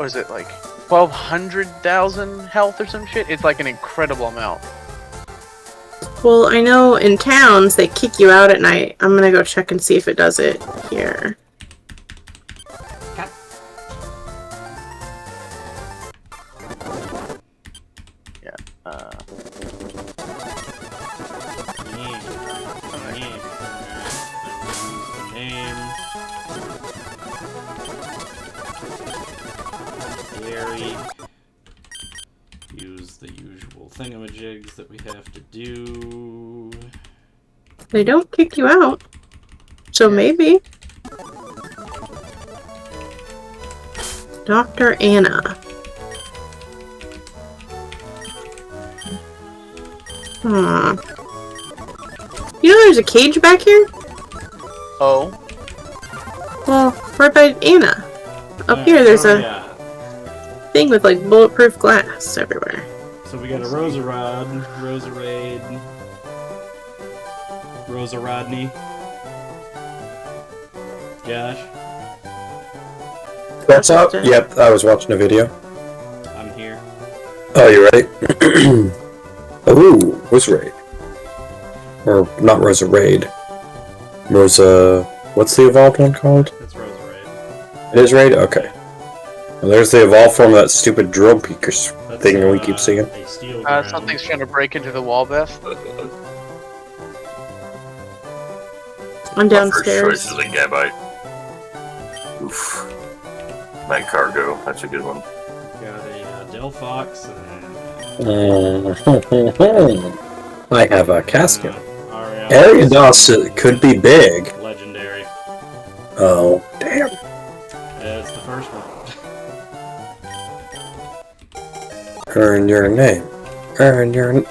was it like 1,200,000 health or some shit? It's like an incredible amount. Well, I know in towns they kick you out at night. I'm gonna go check and see if it does it here. Yeah. Gary. Use the usual thingamajigs that we have to do. They don't kick you out. So maybe. Dr. Anna. You know there's a cage back here? Oh. Well, right by Anna. Up here there's a thing with like bulletproof glass everywhere. So we got a Rosa-Rod, Rosa-Raid, Rosa-Rodney. Josh? What's up? Yep, I was watching a video. I'm here. Oh, you ready? Ooh, Rosa-Raid. Or not Rosa-Raid. Rosa... What's the evolved one called? It's Rosa-Raid. It is Raid? Okay. Well, there's the evolved form of that stupid drill peaker thing we keep seeing. Something's trying to break into the wall, Beth. I'm downstairs. My first choice is a Gabite. Oof. Night cargo, that's a good one. Got a Delphox and... I have a Casca. Ariados could be big. Legendary. Oh, damn. It's the first one. Earn your name. Earn your... Would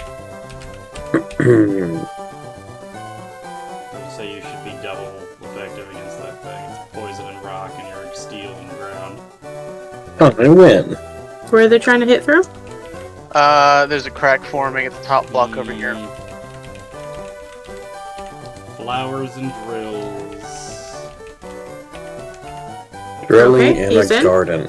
say you should be double effective against that thing. It's poison and rock and you're steel and ground. Oh, I win. Where are they trying to hit through? There's a crack forming at the top block over here. Flowers and drills. Drilling in a garden.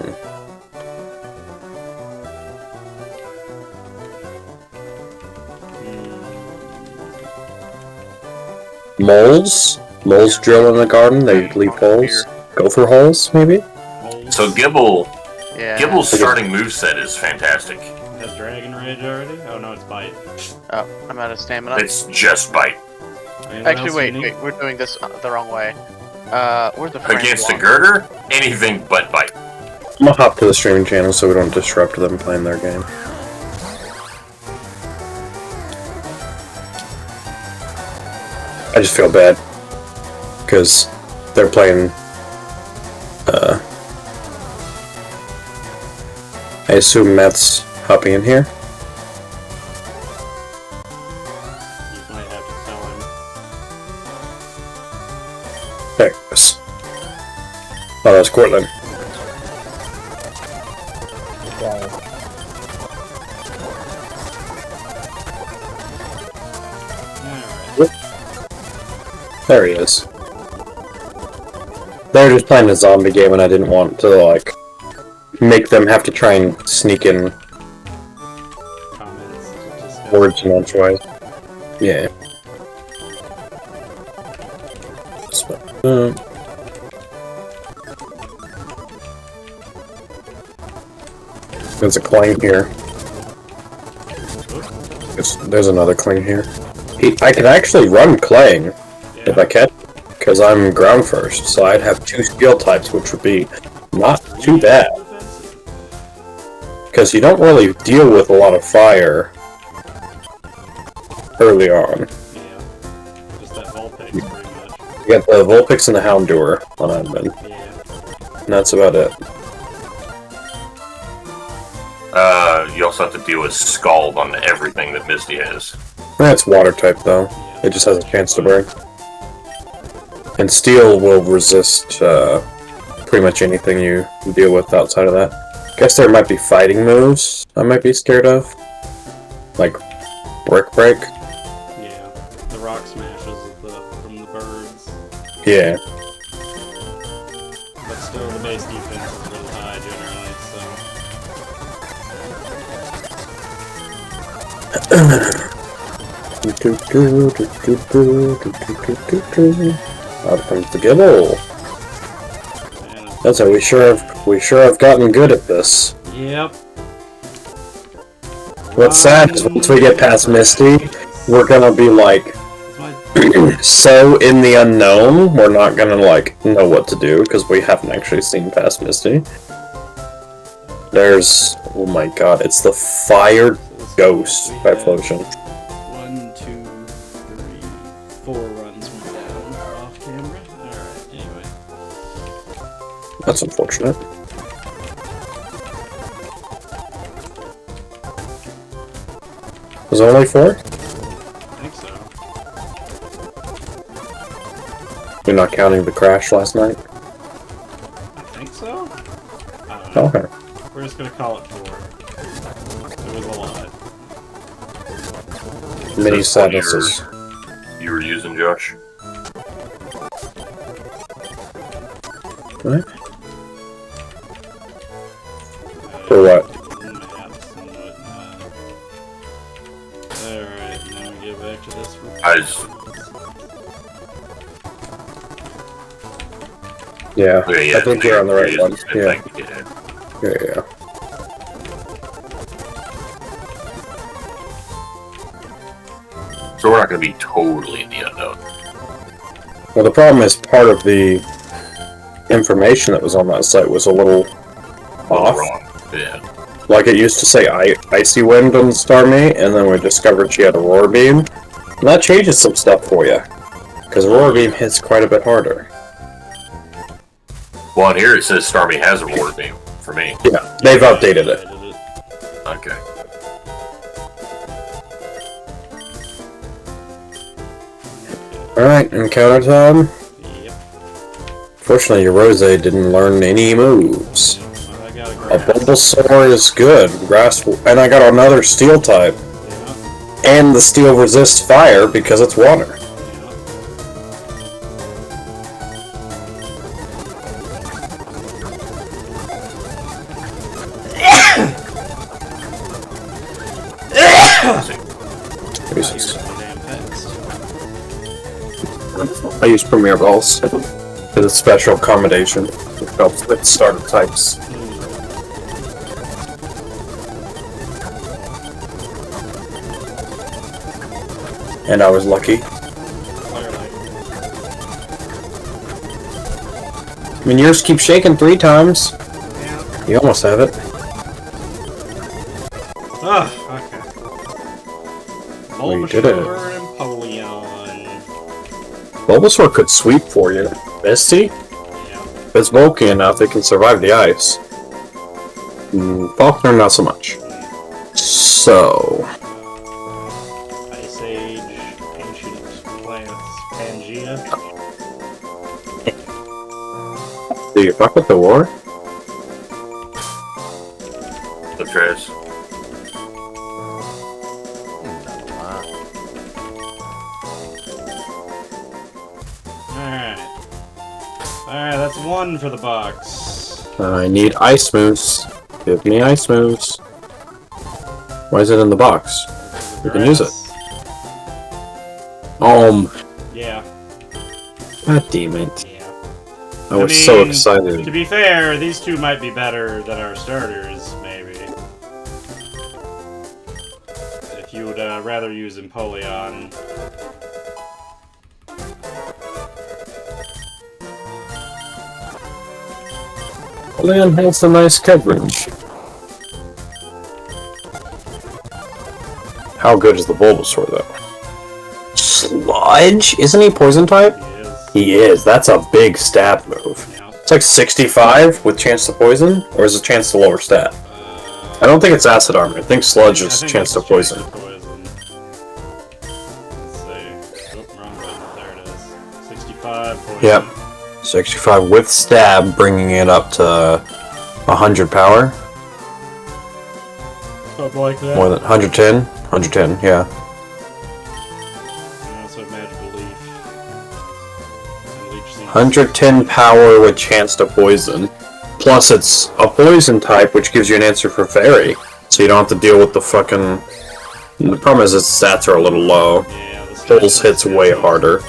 Moles? Moles drill in the garden, they leave holes. Go for holes, maybe? So Gibble... Yeah. Gibble's starting moveset is fantastic. Has Dragon Rage already? Oh no, it's Bite. Oh, I'm out of stamina. It's just Bite. Actually, wait, we're doing this the wrong way. Where's the frame Against block? a girder, anything but Bite. I'm gonna hop to the streaming channel so we don't disrupt them playing their game. I just feel bad. Because they're playing... I assume Matt's hopping in here. You might have to tell him. There it goes. Oh, that's Cortland. There he is. They were just playing a zombie game and I didn't want to, like, make them have to try and sneak in words and edgewise. Yeah. There's a clang here. There's another clang here. I could actually run clang if I catch, because I'm ground first, so I'd have 2 skill types, which would be not too bad. Because you don't really deal with a lot of fire early on. Yeah. Just that Vulpix, pretty much. You got the Vulpix and the Houndour on admin. Yeah. And that's about it. You also have to deal with Scald on everything that Misty has. That's water type though. It just has a chance to burn. And Steel will resist pretty much anything you deal with outside of that. Guess there might be fighting moves I might be scared of. Like Brick Break. Yeah. The rock smashes from the birds. Yeah. But still, the base defense is really high generally, so... Out comes the Gibble. That's how we sure have gotten good at this. Yep. What's sad is once we get past Misty, we're gonna be like so in the unknown, we're not gonna like know what to do because we haven't actually seen past Misty. There's, oh my god, it's the Fire Ghost by Flotion. 1, 2, 3, 4 runs went down off camera. Alright, anyway. That's unfortunate. Was it only 4? I think so. You're not counting the crash last night? I think so? I don't know. Okay. We're just gonna call it 4. It was a lot. Mini That's one of sadnesses. you were using, Josh. What? For what? Maps and whatnot. Alright, now we get back to this. Yeah, Okay, yeah, I think you're on the right one. Yeah, Yeah. yeah. So we're not going to be totally in the unknown. Well, the problem is part of the information that was on that site was a little off. Wrong. Yeah. Like it used to say Icy Wind on Starmie, and then we discovered she had Aurora Beam. And that changes some stuff for you. Because Aurora Beam hits quite a bit harder. Well, on here it says Starmie has a Aurora Beam for me. Yeah, they've updated it. Okay. Alright, encounter time. Yep. Fortunately, your Rose didn't learn any moves. Well, I got a A grass. Bulbasaur is good. Grass, and I got another Steel type. Yeah. And the Steel resists fire because it's water. Jesus. Damn fast. I use Premier Balls for the special accommodation, which helps with starter types. And I was lucky. I mean, yours keep shaking 3 times. Yeah. You almost have it. Ah, okay. Well, you did it. Bulbasaur and Empoleon. Bulbasaur could sweep for you. Misty? Yeah. If it's bulky enough, it can survive the ice. Falkner, not so much. So... Ice Age, Ancient Plants, Pangea. Do you fuck with the war? The trash. Alright. Alright, that's 1 for the box. I need ice moves. Give me ice moves. Why is it in the box? You can use it. Yeah. God damn it. Yeah. I was so mean, excited. To be fair, these two might be better than our starters, maybe. If you would rather use Empoleon. Leon has some nice coverage. How good is the Bulbasaur, though? Sludge? Isn't he poison type? He is. He is. That's a big stab move. Yeah. It's like 65 with chance to poison, or is it chance to lower stat? I don't think it's acid armor. I think sludge I is think chance to it's poison. Let's see. Oh, wrong button. There it is. 65 poison. Yep. 65 with stab, bringing it up to 100 power. Something like that. More than 110? 110, yeah. And also Magical Leaf. And Leech Seed. 110 power with chance to poison. Plus it's a poison type, which gives you an answer for fairy. So you don't have to deal with the fucking The problem is its stats are a little low. Yeah, the Pulse hits way harder.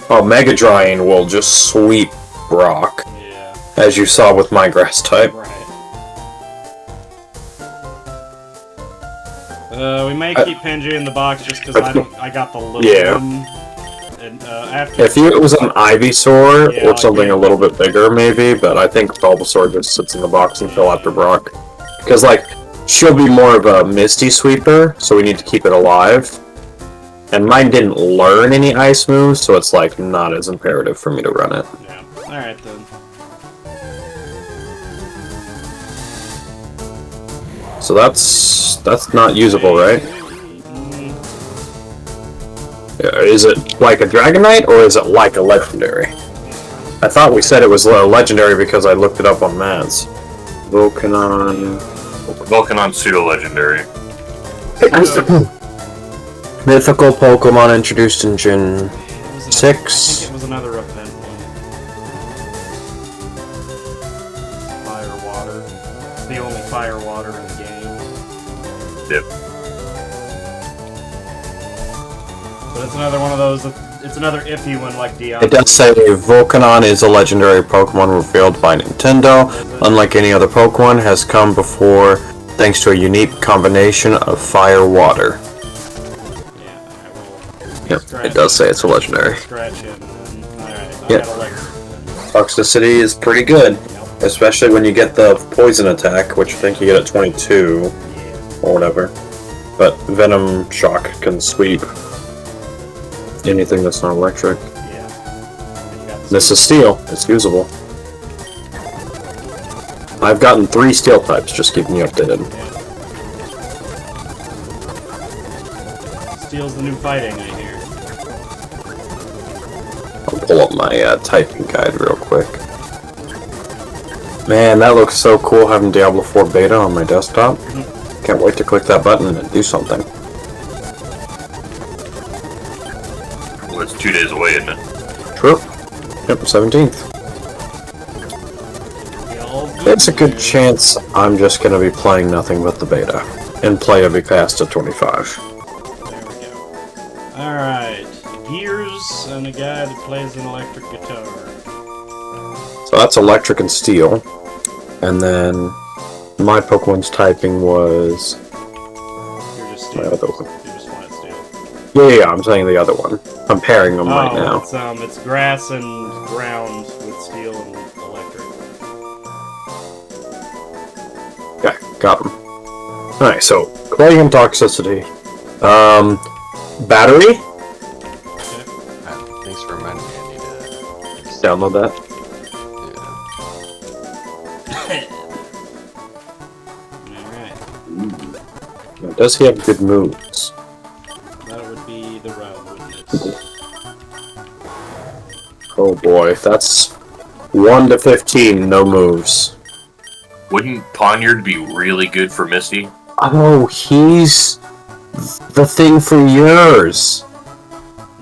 Oh, Mega Drying will just sweep rock, Yeah. as you saw with my grass type. Right. We may keep Pangia in the box just because I got the little Yeah. one. And after If it was an Ivysaur Yeah, or something a little bit bigger, maybe, but I think Bulbasaur just sits in the box until after Brock. Because, like, she'll be more of a Misty Sweeper, so we need to keep it alive. And mine didn't learn any ice moves, so it's, like, not as imperative for me to run it. yeah. All right then. So that's not usable, right? Mm, Is it like a Dragonite, or is it like a Legendary? I thought we said it was a Legendary because I looked it up on Mads. Volcanon... Volcanon pseudo-legendary. Mythical Pokemon introduced in Gen it was another- 6. I think it was another event one. Fire water. It's the only fire water in the game. Yep. But it's another one of those. It's another iffy one like Dion. It does say Volcanon is a legendary Pokemon revealed by Nintendo. Unlike any other Pokemon, has come before thanks to a unique combination of fire-water. Yeah, alright, well. Yep, scratch it does say it's a legendary. Scratch him. Alright, I Yep. got electric. Toxicity is pretty good, Yep. especially when you get the poison attack, which I think you get at 22 or whatever. But Venom Shock can sweep anything that's not electric. Yeah. And you got the This is steel. It's usable. I've gotten 3 steel types, just keeping you updated. Steel's the new fighting, I hear. I'll pull up my typing guide real quick. Man, that looks so cool having Diablo 4 beta on my desktop. Can't wait to click that button and do something. Well, it's 2 days away, isn't it? True. Yep, 17th. It's a good chance I'm just gonna be playing nothing but the beta. And play every past to 25. There we go. Alright. Gears and a guy that plays an electric guitar. So that's electric and steel. And then my Pokemon's typing was You're just my steel. other one. You're just flat steel. Yeah, I'm saying the other one. I'm pairing them right now. It's grass and ground with steel and electric. Yeah, got them. Alright, so clay and toxicity. Battery? Okay. Thanks for reminding me. I need to Download that. Alright. Does he have good moves? That would be the route, wouldn't it? Oh boy, that's 1 to 15, no moves. Wouldn't Poniard be really good for Misty? Oh, he's the thing for yours.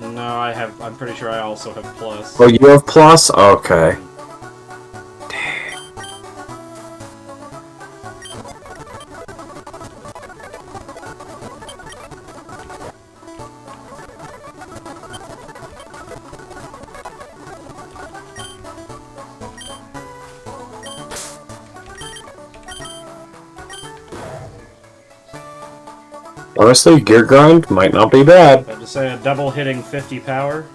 No, I'm pretty sure I also have plus. Oh, you have plus? Okay. Honestly, Gear Grind might not be bad. I have to say a double hitting 50 power.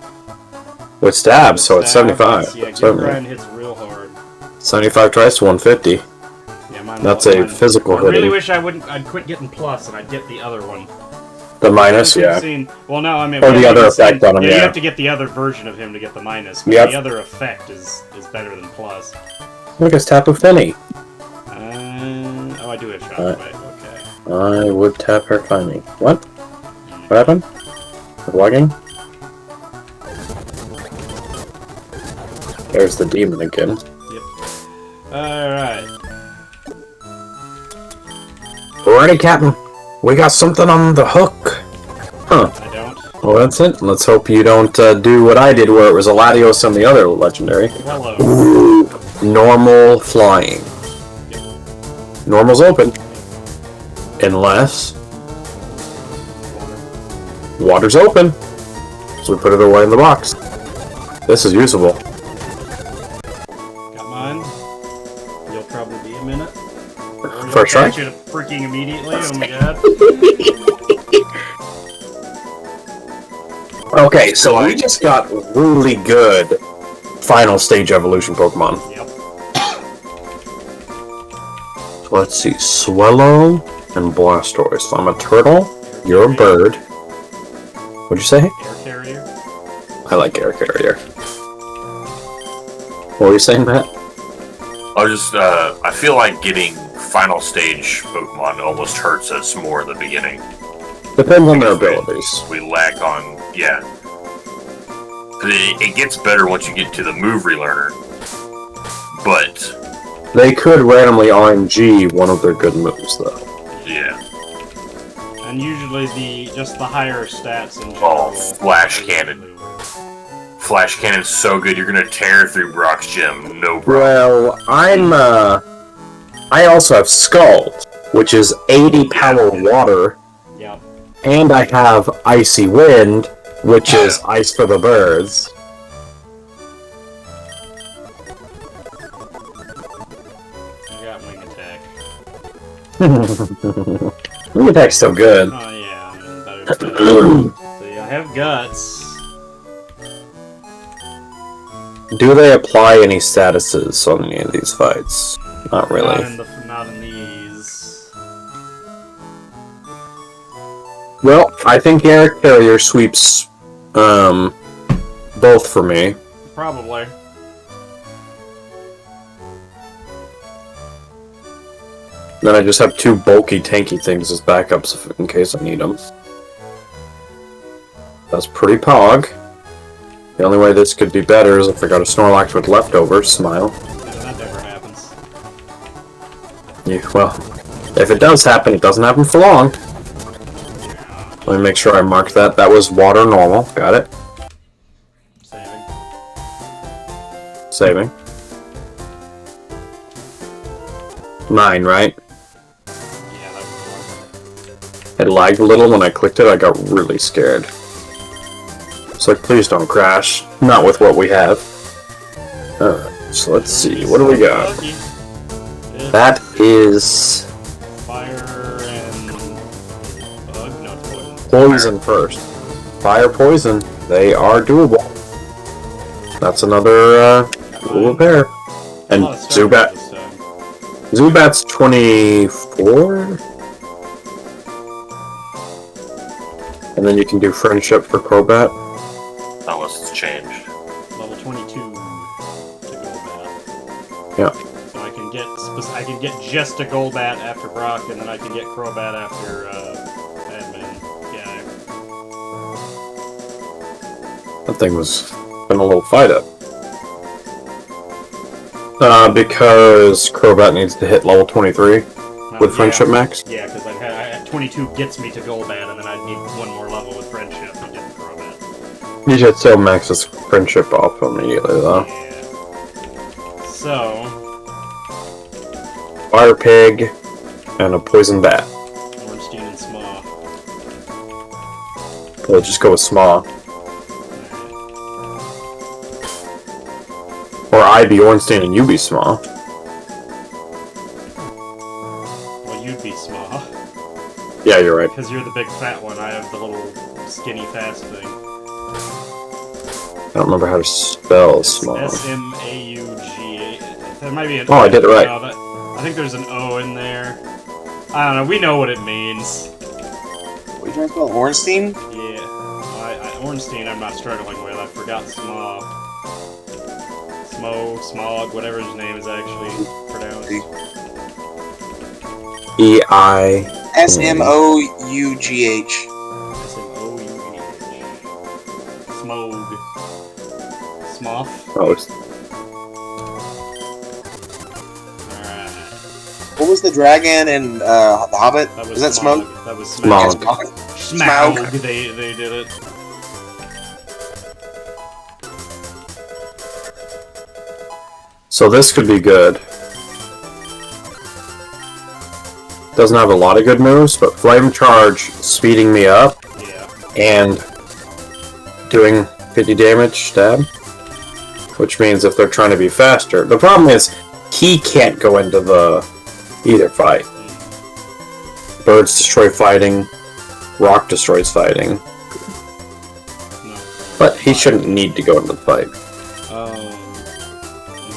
With stabs, so it's Stab, 75. Yeah, Gear Certainly. Grind hits real hard. 75 tries to 150. Yeah, mine. That's a physical I really hitting. wish I'd quit getting plus and I'd get the other one. The minus, You've yeah. seen- well, no, I mean, Or we the haven't other even effect on him, You yeah. have to get the other version of him to get the minus. But Yep. the other effect is better than plus. Look, it's Tapu Fini. Oh, I do have shot Alright. right. Okay. I would tap her Fini. What? What happened? Lagging? There's the demon again. Alright. Alrighty, Captain. We got something on the hook. Huh. I don't. Well, that's it. Let's hope you don't do what I did where it was a Latios and the other legendary. Hello. Normal flying. Normal's open. Unless... Water's open. So we put it away in the box. This is usable. Got mine. You'll probably be a minute. Or you'll First try? catch it freaking immediately. Oh my god. Okay, so we just got really good final stage evolution Pokemon. Yep. Let's see, Swellow and Blastoise. I'm a turtle, you're a bird. What'd you say? Air carrier. I like Air Carrier. What were you saying, Matt? I feel like getting final stage Pokemon almost hurts us more in the beginning. Depends on their Because abilities. We lack on, yeah. It gets better once you get to the move relearner. But, They could randomly RNG one of their good moves, though. yeah. And usually just the higher stats in Oh, general. Flash Cannon. Flash Cannon's so good, you're gonna tear through Brock's gym, no problem. Well, I also have Scald, which is 80 power water, Yep. and I have Icy Wind, which is ice for the birds. I got wing attack. Wing Attack's still good. Oh yeah, I mean, better. See, I have guts. Do they apply any statuses on any of these fights? Not really. Not in these. Well, I think Air Carrier sweeps both for me. Probably. Then I just have two bulky, tanky things as backups in case I need them. That's pretty pog. The only way this could be better is if I got a Snorlax with leftovers. Smile. That never happens. Yeah, well, if it does happen, it doesn't happen for long. Let me make sure I mark that. That was water normal. Got it. Saving. Saving. 9, right? Yeah, that was It lagged a little when I clicked it. I got really scared. It's like, please don't crash. Not with what we have. Alright, so let's see. What do we got? Lucky. It's That is fire and bug. No, it's poison. poison first. Fire, poison. They are doable. That's another cool pair. And A lot of Star Zubat. this time. Zubat's 24? And then you can do friendship for Crobat. Unless it's changed. Level 22 to Golbat. Yeah. So I can get just a Golbat after Brock, and then I can get Crobat after Admin. Yeah. That thing was been a little fight up. Because Crobat needs to hit level 23 with Friendship Max. Yeah, because 22 gets me to Golbat, and then I'd need one more level with Friendship to get the Crobat. You should still max his Friendship off immediately, though. Yeah. So, Fire Pig and a Poison Bat. Ornstein and Smaw. We'll just go with Smaw. Or I be Ornstein and you be Smaw. Well, you'd be Smaw. Yeah, you're right. Because you're the big fat one, I have the little skinny fast thing. I don't remember how to spell Smaw. S-M-A-U-G-A. There might be an Oh, I did it right. No, I think there's an O in there. I don't know, we know what it means. What are you trying to spell? Ornstein? Yeah. Ornstein I'm not struggling with, I forgot Smaw. Smog, whatever his name is actually pronounced. E-I... S-M-O-U-G-H. S-M-O-U-G-H. Smog. Smoth. Oh, it's... Alright. What was the dragon in The Hobbit? That Was that Smoke? That was Smog. Smog. Smaug. Smaug. They did it. So this could be good. Doesn't have a lot of good moves, but Flame Charge speeding me up, Yeah. and doing 50 damage stab. Which means if they're trying to be faster, the problem is he can't go into the either fight. Birds destroy fighting, rock destroys fighting, No. but he shouldn't need to go into the fight.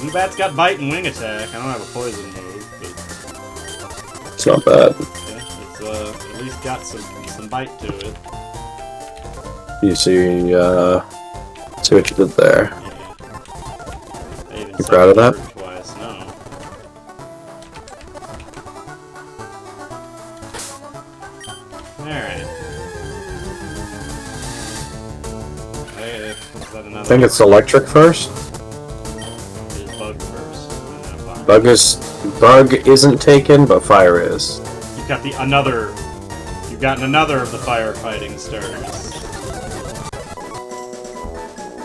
Zubat's got bite and wing attack. I don't have a poison move, but It's not bad. yeah, it's at least got some bite to it. You see what you did there. Yeah. I even You proud of that? summoned her twice. No. Alright. Hey, is that another I think it's electric first. Is bug first. And then fire. Bug isn't taken, but fire is. You've got You've gotten another of the firefighting stars.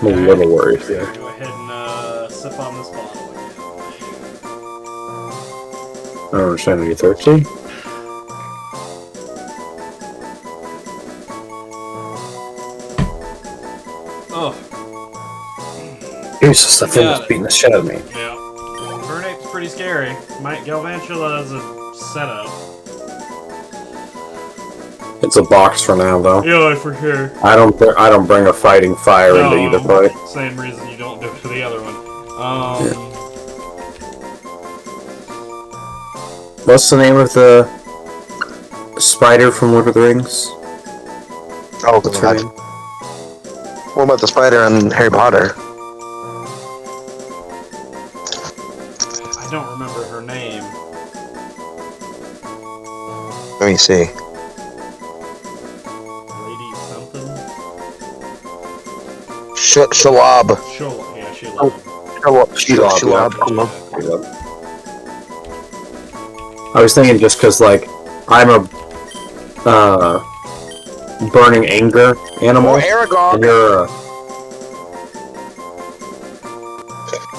I'm a little worried here. Go ahead and sip on this bottle again. I don't understand. Are you thirsty? Oh, Jesus, that thing Got was it. beating the shit out of me. yeah. Burnape's pretty scary. Galvantula is a setup. It's a box for now, though. Yeah, for sure. I don't bring a fighting fire into either fight. Same reason you don't do it for the other one. What's the name of the spider from Lord of the Rings? Oh, What's her God. name? What about the spider in Harry Potter? I don't remember her name. Let me see. Lady something? Shalab. Sheila. Yeah, Sheila. Oh. Shalab. I was thinking just because, like, I'm a burning anger animal, Oh, and Aragog. you're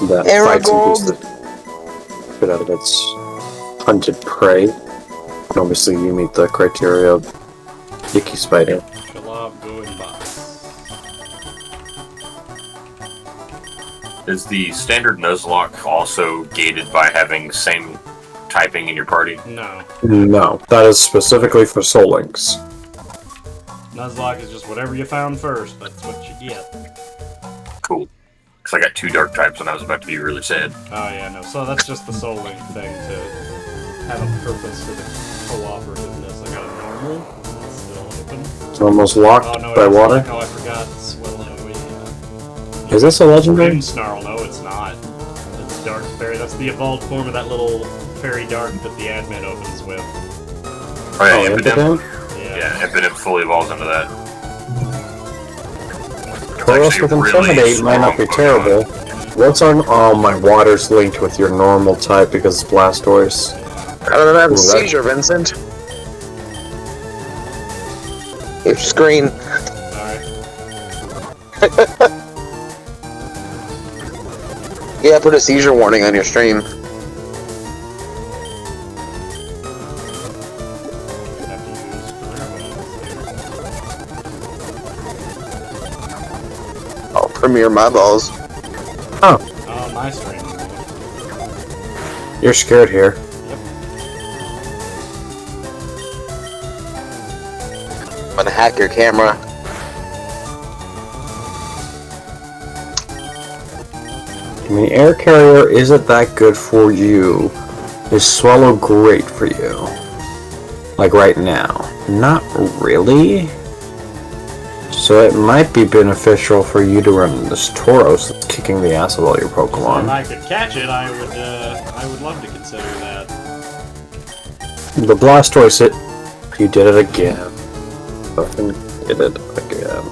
that fights and Aragog. beats the shit out of its hunted prey. And obviously, you meet the criteria of Icky Spider. Shalab going box. Is the standard Nuzlocke also gated by having same typing in your party? No. No, that is specifically for Soul Links. Nuzlocke is just whatever you found first. That's what you get. Cool. Because I got 2 dark types and I was about to be really sad. Oh yeah, no. So that's just the Soul Link thing to have a purpose to the cooperativeness. I got a normal. It's still open. It's almost locked Oh no, by it's water. Like, oh, I forgot. Swallow. Yeah. Is this a legendary? Forbidden Snarl. No, it's not. It's Dark Fairy. That's the evolved form of that little fairy dark that the admin opens with. Oh yeah, Impidimp? Yeah. Yeah, Impidimp fully evolves into that. Tauros actually with really Intimidate might not be strong terrible. What's on? Oh, my water's linked with your normal type because it's Blastoise. I don't have Ooh, a that- seizure, Vincent. Your screen. Alright. Yeah, put a seizure warning on your stream. Have to use career bonus. Oh, Premier My Balls. Oh, my stream. You're scared here. I'm gonna hack your camera. I mean, Air Carrier isn't that good for you. Is Swallow great for you? Like right now? Not really. So it might be beneficial for you to run this Tauros that's kicking the ass of all your If Pokemon. I could catch it, I would love to consider that. The Blastoise, you did it again. Fucking did it again.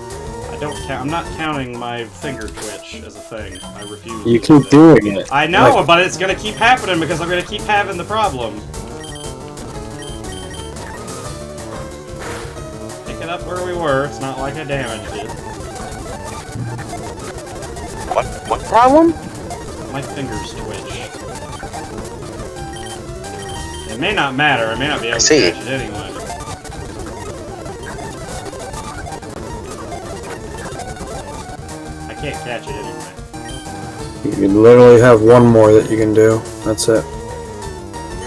I'm not counting my finger twitch as a thing. I refuse. You to do keep that. doing it. I know, Like, but it's gonna keep happening because I'm gonna keep having the problem. Pick it up where we were. It's not like I damaged it. What problem? My fingers twitch. It may not matter. I may not be able to see. catch it anyway. can't catch it anyway. You literally have one more that you can do. That's it.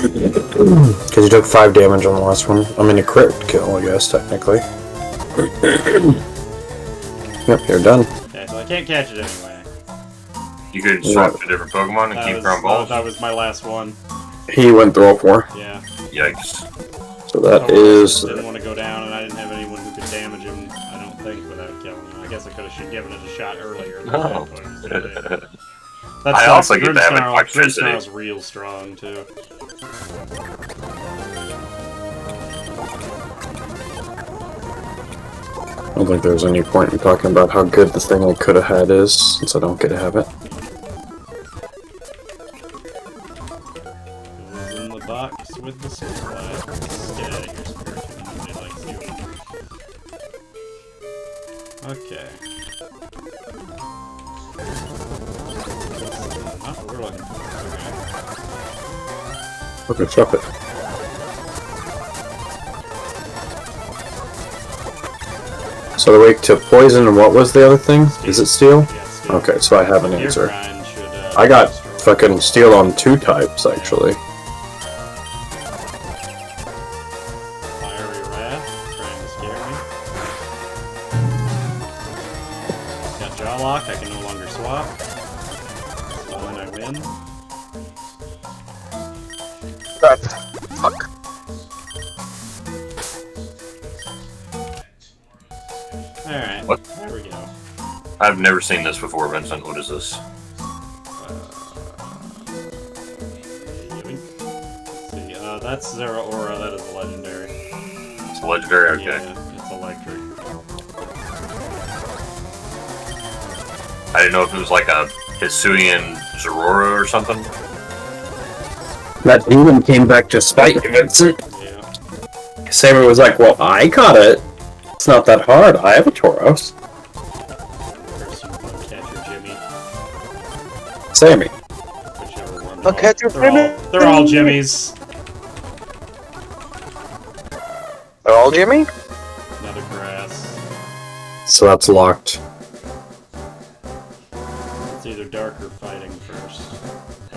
Because you took 5 damage on the last one. I mean, a crit kill, I guess, technically. Yep, you're done. Okay, so I can't catch it anyway. You could swap to different Pokemon and keep throwing balls. That was my last one. He went through all 4. Yeah. Yikes. So that I is... didn't want to go down, and I didn't have anyone who could damage him, I don't think, without killing him. I guess I could have given it a shot earlier. Oh. That's I also get to have electricity. Grimmsnarl's real strong, too. I don't think there's any point in talking about how good the thing I could have had is, since I don't get to have it. It was in the box with the supply. Get out of here, Spiritomb. Nobody likes you. Okay. Not what we're looking for. Okay. Okay, chop it. So the way to poison, and what was the other thing? Is it steel? Yeah, steel. Okay, so I have an Your answer. grind should, I got destroy- fucking steel on 2 types, actually. Fiery Wrath, trying to scare me. Got Jaw Lock, I can no longer swap. So then I win. Fuck. Alright, What? there we go. I've never seen this before, Vincent. What is this? Let's see, that's Zeraora, that is a legendary. It's legendary? Okay. Yeah, it's electric. I didn't know if it was like a Hisuian Zorora or something. That demon came back to spite you, Vincent. Yeah. Saber was like, well, I caught it. It's not that hard. I have a Tauros. First you can catch your Jimmy, Sammy. whichever one. I'll catch your They're all Jimmys. They're all Jimmy? Another grass. So that's locked. It's either dark or fighting first.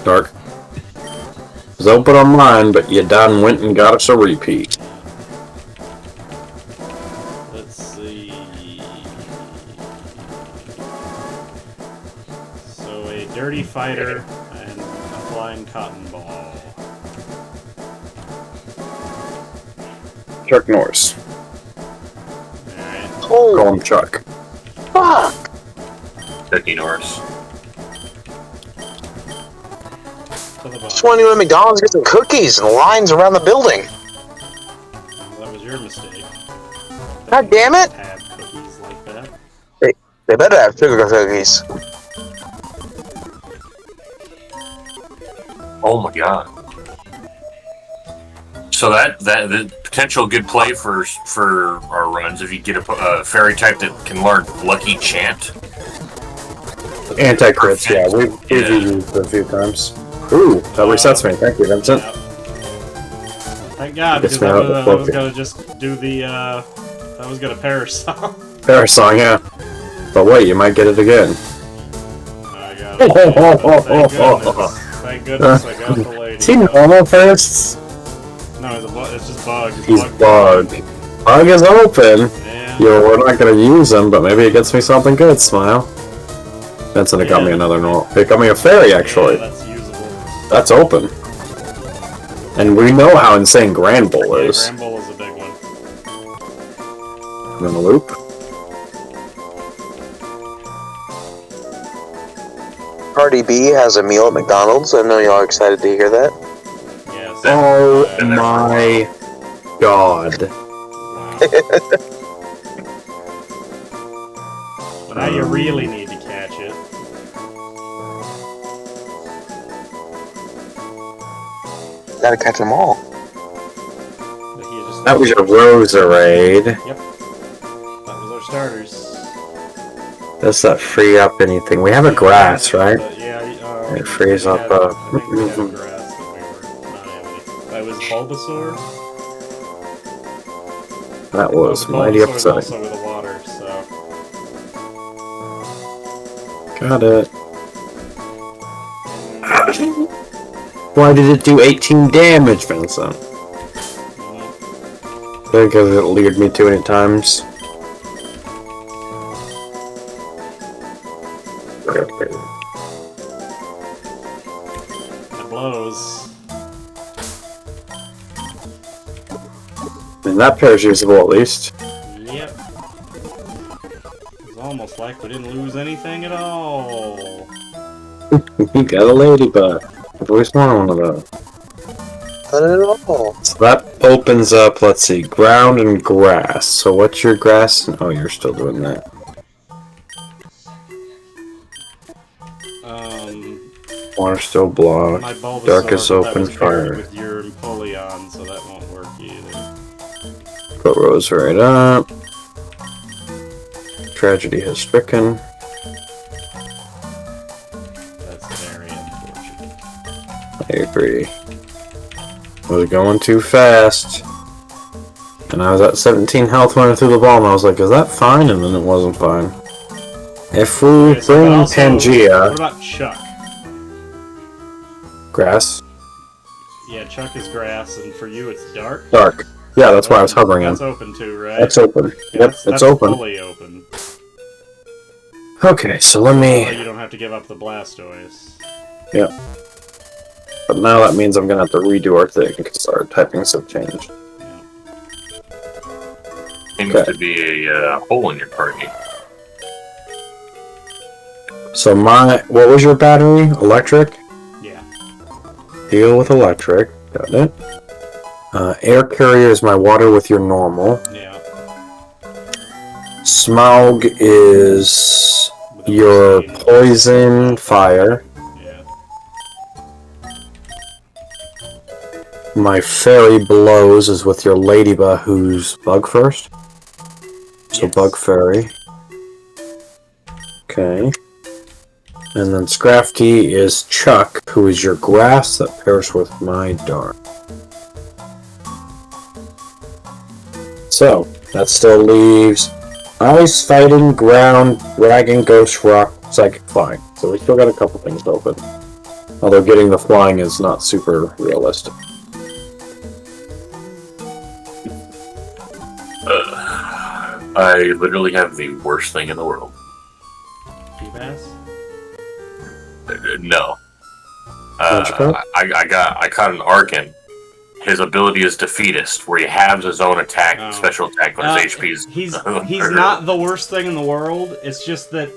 Dark. It was open on mine, but you done went and got us a repeat. Let's see. So a dirty fighter and a flying cotton ball. Chuck Norris. Alright. Oh, Call him Chuck. fuck! Becky Norris. To the Just bottom. wanted to go to McDonald's and get some cookies and lines around the building. That was your mistake. God damn it! Have cookies like that. They better have sugar cookies. Oh my god. So that the potential good play for our runs if you get a fairy type that can learn Lucky Chant. Anti-crits, yeah. We've Yeah. used it a few times. Ooh, that resets me. Thank you, Vincent. Yep. Thank God, Gets because me out of the I was focus. gonna just do the, I was gonna parasol. Parasong, yeah. But wait, you might get it again. I got it. Thank goodness. Thank goodness I got the lady. Is he normal first? No, it's just bug. It's He's bug. Bug is open. Yeah. Yo, we're not gonna use him, but maybe it gets me something good, Smile. Vincent, it got me another normal. It got me a fairy, actually. Yeah, that's usable. That's open. And we know how insane Grand Bull Yeah, is. Gramble is a big one. And then a loop. Cardi B has a meal at McDonald's. I know y'all are excited to hear that. Yes. Oh Been there for a my god. Wow. But now you really need to catch it. Gotta catch them all. But you just That was your Roserade. That was our starters. Does that free up anything? We have a grass, right? But yeah, It frees we up, had- I think we had mhm. grass that we were not having. That was Bulbasaur. That was mighty Bulbasaur was upsetting. also with the water, so. Got it. Why did it do 18 damage, Vincent? Because it lured me too many times. It blows. And that pair's usable at least. Yep. It's almost like we didn't lose anything at all. You got a ladybug. I've always wanted one of those. Not at all. So that opens up, let's see, ground and grass. So what's your grass? Oh, you're still doing that. Water still blocked. My Bulbasaur, Darkest but that open was paired fire. with your Empoleon, so that won't work either. Put Rose right up. Tragedy has stricken. That's very unfortunate. I agree. I was going too fast. And I was at 17 health when I threw the ball, and I was like, is that fine? And then it wasn't fine. If we Okay, so bring also, Pangea... What about Chuck? Grass? Yeah, Chuck is grass, and for you it's dark? Dark. Yeah, that's why I was hovering him. That's open too, right? That's open. Yeah, Yep, that's it's open. fully open. Okay, so let Oh, me... you don't have to give up the Blastoise. Yep. But now that means I'm gonna have to redo our thing, because our typings have changed. Yeah. Seems Okay. to be a hole in your party. So what was your battery? Electric? Yeah. Deal with electric. Got it. Air carrier is my water with your normal. Yeah. Smaug is With the your Pristine. poison fire. Yeah. My fairy blows is with your ladybug, who's bug first. So Yes. bug fairy. Okay. And then Scrafty is Chuck, who is your grass that pairs with my dark. So, that still leaves ice, fighting, ground, dragon, ghost, rock, psychic, flying. So we still got a couple things open. Although getting the flying is not super realistic. I literally have the worst thing in the world. Feebas? No. What'd you call it? I caught an Arcan. His ability is Defeatist, where he halves his own attack, Oh. special attack when his HP is. He's not the worst thing in the world. It's just that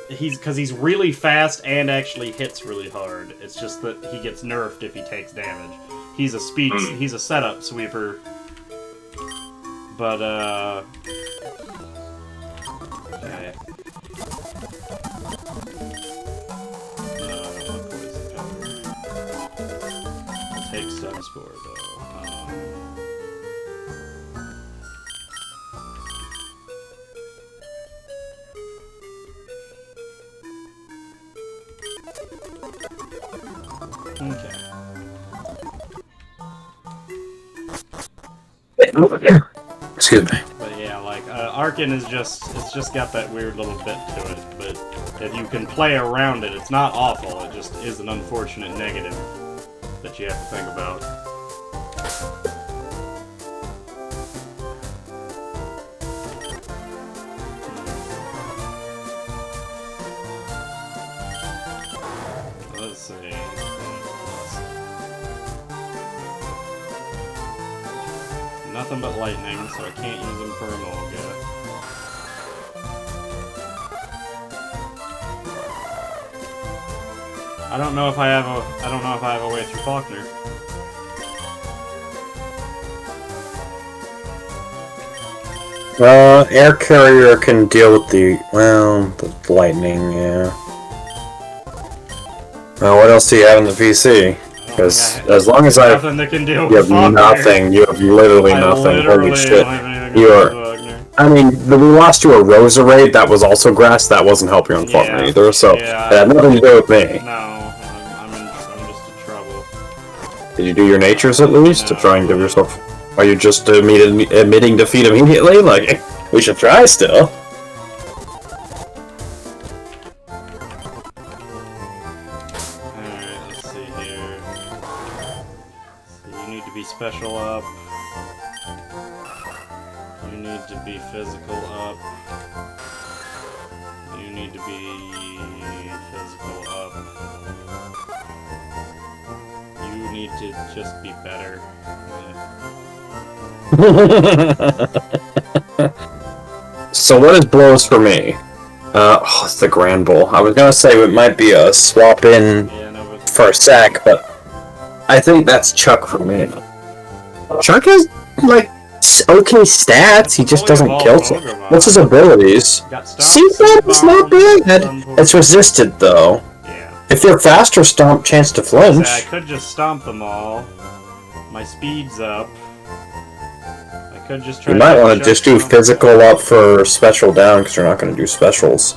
he's really fast and actually hits really hard. It's just that he gets nerfed if he takes damage. He's a he's a setup sweeper. But okay. I'll take Sunspore though. Okay. Excuse me. But yeah, like Arcan is it's just got that weird little bit to it. But if you can play around it, it's not awful. It just is an unfortunate negative that you have to think about. Let's see. Nothing but lightning, so I can't use them for Emolga. I don't know if I have a way through Faulkner. Air carrier can deal with the lightning, yeah. What else do you have in the PC? Because as long as I nothing that can deal you with have Faulkner. nothing, you have literally I nothing. literally Holy shit. don't have anything You to are. do with Faulkner. I mean, we lost to a Roserade, that was also grass, that wasn't helping on Faulkner Yeah. either, so Yeah. it had nothing to do with me. No, I'm just in trouble. Did you do your natures at least to No. try and give yourself? Are you just admitting defeat immediately? Like, we should try still. special up. You need to be physical up. You need to be physical up. You need to just be better. So what is blows for me? It's the Grand Bull. I was gonna say it might be a swap in Yeah, no, but for a sack, but I think that's Chuck for me. Chuck has, like, okay stats, he just doesn't kill stuff. What's his abilities? got Stomp, Stomp is not bad. Stun, It's resisted, though. Yeah. If you're faster, Stomp chance to So I flinch. could just stomp them all. My speed's up. I could just try You might to want to just do physical up for special down, because you're not going to do specials.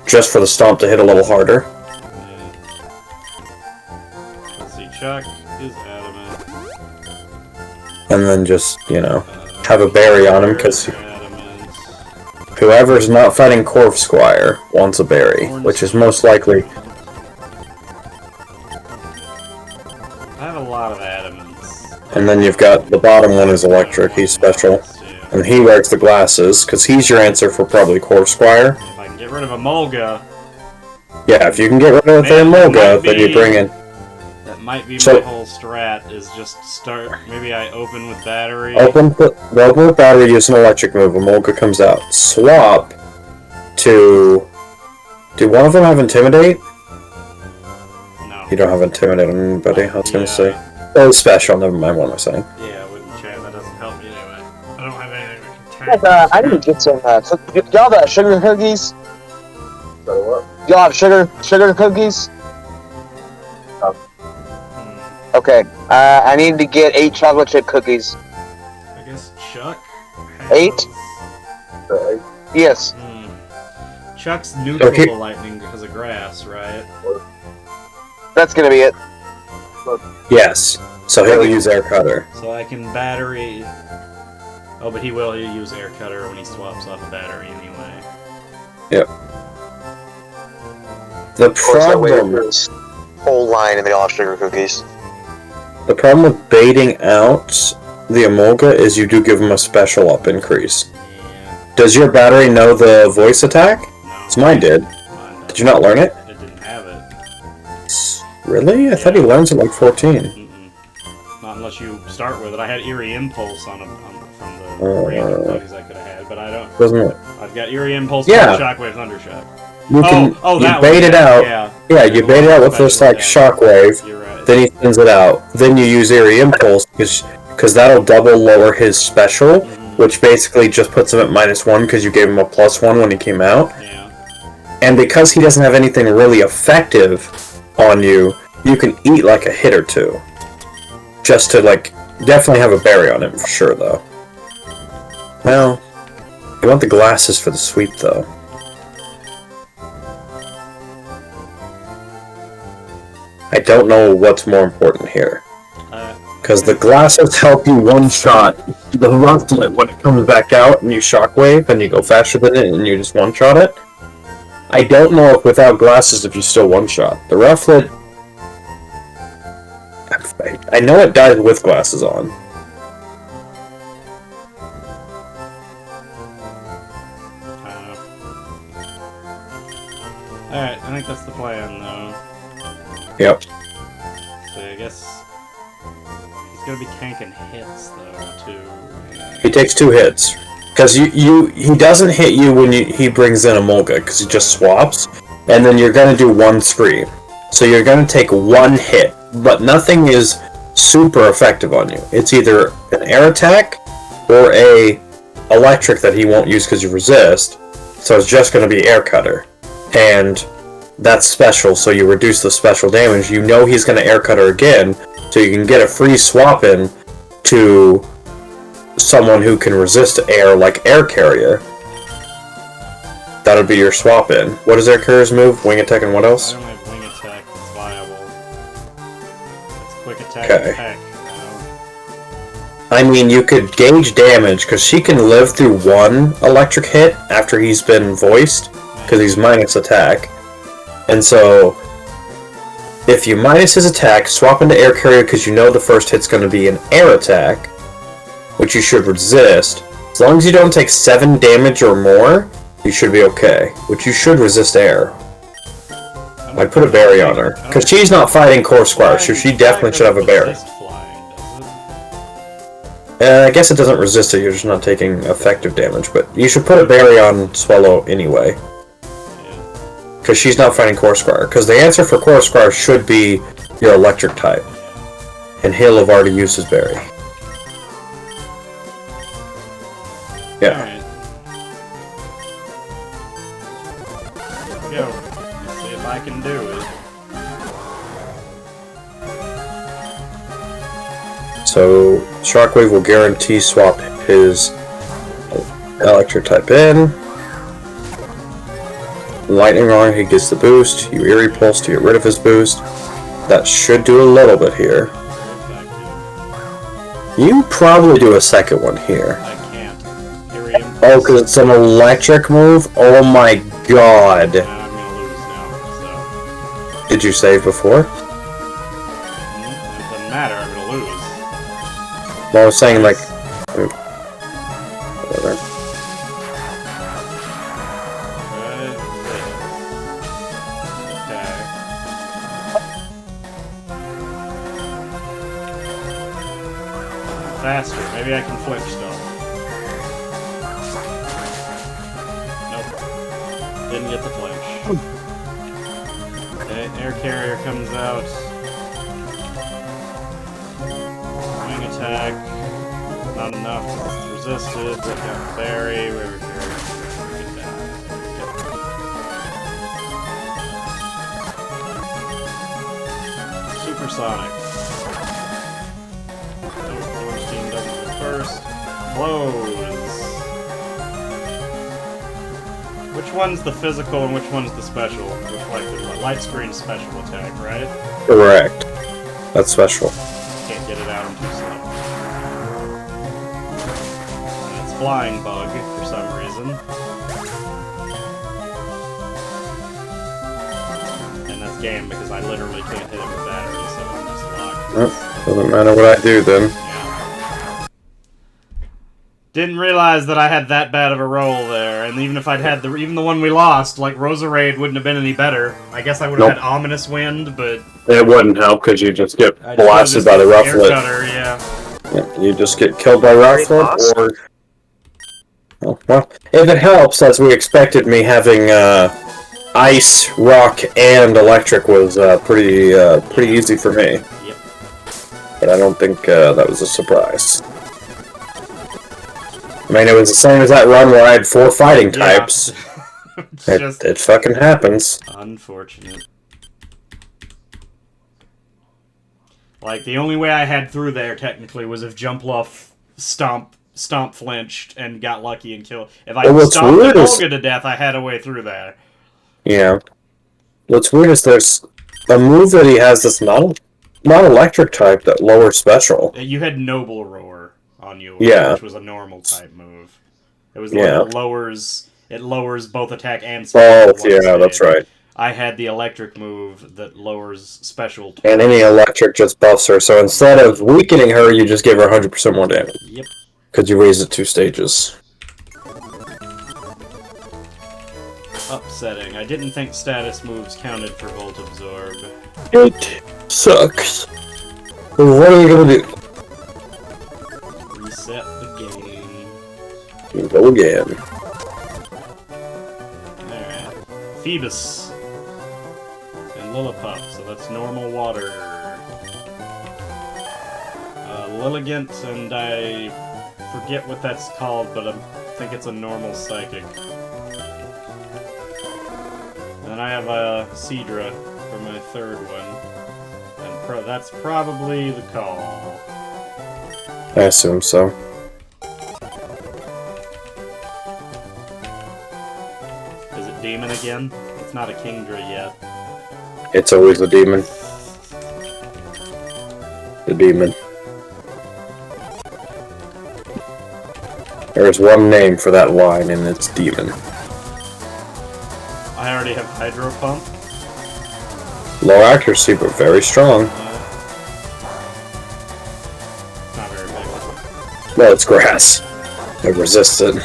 Just for the Stomp to hit a little harder. Yeah. Let's see, Chuck is adamant. And then just, you know, have a berry on him, because Adamant. whoever's not fighting Corv Squire wants a berry, which is most likely. I have a lot of adamants. And then you've got the bottom one is electric, he's special. Yeah. And he wears the glasses, because he's your answer for probably Corv Squire. If I can get rid of Emolga, Yeah, if you can get rid of the Man, that Emolga, might then you be- bring in. that might be So- my whole strat, is just start, maybe I open with battery. Open with battery, use an electric move, Emolga comes out. Swap to... Do one of them have Intimidate? No. You don't have Intimidate on anybody, I was gonna Yeah. say. Oh, special, never mind, what am I saying? Yeah, I wouldn't chat, that doesn't help me anyway. I don't have anything that can Guys, I need to get some, y'all got sugar cookies? Y'all have sugar cookies? Okay, I need to get 8 chocolate chip cookies. I guess Chuck has... 8? Yes. Chuck's neutral Okay. to lightning because of grass, right? That's gonna be it. Yes. So he'll use Air Cutter. So I can battery... Oh, but he will use air cutter when he swaps off a battery anyway. The Of course, that way problem... there's whole line and they all have sugar cookies. The problem with baiting out the Emolga is you do give him a special up increase. Yeah. Does your battery know the voice attack? No. 'Cause mine did. Mine Did you not learn it? It didn't have it. Really? I thought he learns at like 14. Not unless you start with it. I had Eerie Impulse from the random things I could have had, but I don't. Doesn't it? I've got Eerie Impulse, Yeah. Shockwave, Thundershock. You can you you bait it out. Yeah, you bait it out with this like shockwave. You're right. Then he sends it out. Then you use Eerie Impulse because that'll double lower his special, which basically just puts him at -1 because you gave him a +1 when he came out. Yeah. And because he doesn't have anything really effective on you, you can eat like a hit or two. Just to like definitely have a berry on him for sure though. Well, you want the glasses for the sweep though. I don't know what's more important here. Because the glasses help you one-shot the rufflet when it comes back out and you shockwave and you go faster than it and you just one-shot it. I don't know if without glasses if you still one-shot. The rufflet... I know it dies with glasses on. Alright, I think that's the plan, though. Yep. So I guess he's gonna be tanking hits, though, too. He takes 2 hits. Because he doesn't hit you when he brings in a Emolga, because he just swaps. And then you're going to do 1 scream. So you're going to take 1 hit. But nothing is super effective on you. It's either an air attack or a electric that he won't use because you resist. So it's just going to be air cutter. And that's special, so you reduce the special damage. You know he's going to air cutter again, so you can get a free swap in to someone who can resist air, like Air Carrier. That'll be your swap in. What does Air Carrier's move? Wing attack and what I else? don't have wing attack that's viable. It's quick attack Okay. and peck, I mean, you could gauge damage, because she can live through 1 electric hit after he's been voiced, because he's minus attack. And so, if you minus his attack, swap into air carrier because you know the first hit's going to be an air attack, which you should resist. As long as you don't take 7 damage or more, you should be okay. Which you should resist air. I'd put a berry on her. Because she's not fighting Core Squire, so she definitely should have a berry. I guess it doesn't resist it, you're just not taking effective damage, but you should put a berry on Swallow anyway. Because she's not fighting Core Squire. Because the answer for Core Squire should be your electric type. And he'll have already used his berry. Yeah. Alright. Here we go. Let's see if I can do it. So, Shockwave will guarantee swap his electric type in. Lightning Rod, he gets the boost. You Eerie Pulse to get rid of his boost. That should do a little bit here. You probably do a second one here. I can't. Oh, because it's an electric move? Oh my god. I'm gonna lose now, so. Did you save before? It doesn't matter, I'm gonna lose. Well, I was saying, like... Whatever. Faster. Maybe I can flinch still. Nope. Didn't get the flinch. Okay, air carrier comes out. Wing attack. Not enough. It's resisted. Break out berry. River carrier. Get that. Supersonic. First, close. Which one's the physical and which one's the special? Reflective light screen special attack, right? Correct. That's special. Can't get it out, I'm too slow. And it's flying bug for some reason. And that's game because I literally can't hit it with battery, so I'm just locked. Oh, doesn't matter what I do then. Didn't realize that I had that bad of a roll there, and even if I'd had even the one we lost, like Roserade wouldn't have been any better. I guess I would have had Ominous Wind, but It wouldn't help because you just get I blasted by the air Rufflet. cutter, yeah. You just get killed by Rufflet, or... Oh, well, if it helps, as we expected, me having Ice, Rock, and Electric was pretty easy for me. Yep. But I don't think that was a surprise. I mean, it was the same as that run where I had 4 fighting types. Yeah. It fucking happens. Unfortunate. Like, the only way I had through there, technically, was if Jumpluff Stomp flinched and got lucky and killed. If I stomped the Olga to death, I had a way through there. Yeah. What's weird is there's a move that he has that's not electric type that lowers special. You had Noble Roar on you, Yeah. which was a normal type move. It was like it lowers both attack and Oh, special. yeah, that's right. I had the electric move that lowers special. And any electric just buffs her, so instead of weakening her, you just give her 100% more damage. Yep. Because you raise it 2 stages. Upsetting. I didn't think status moves counted for Volt Absorb. It sucks. What are we gonna do? Reset the game. Go again. Alright. Phoebus. And Lillipup, so that's normal water. Lilligant, and I forget what that's called, but I think it's a normal psychic. And then I have a Seadra for my third one. And that's probably the call. I assume so. Is it Demon again? It's not a Kingdra yet. It's always a demon. The demon. There's one name for that line, and it's demon. I already have Hydro Pump. Low accuracy, but very strong. Not very effective. Well, it's grass. It resists it.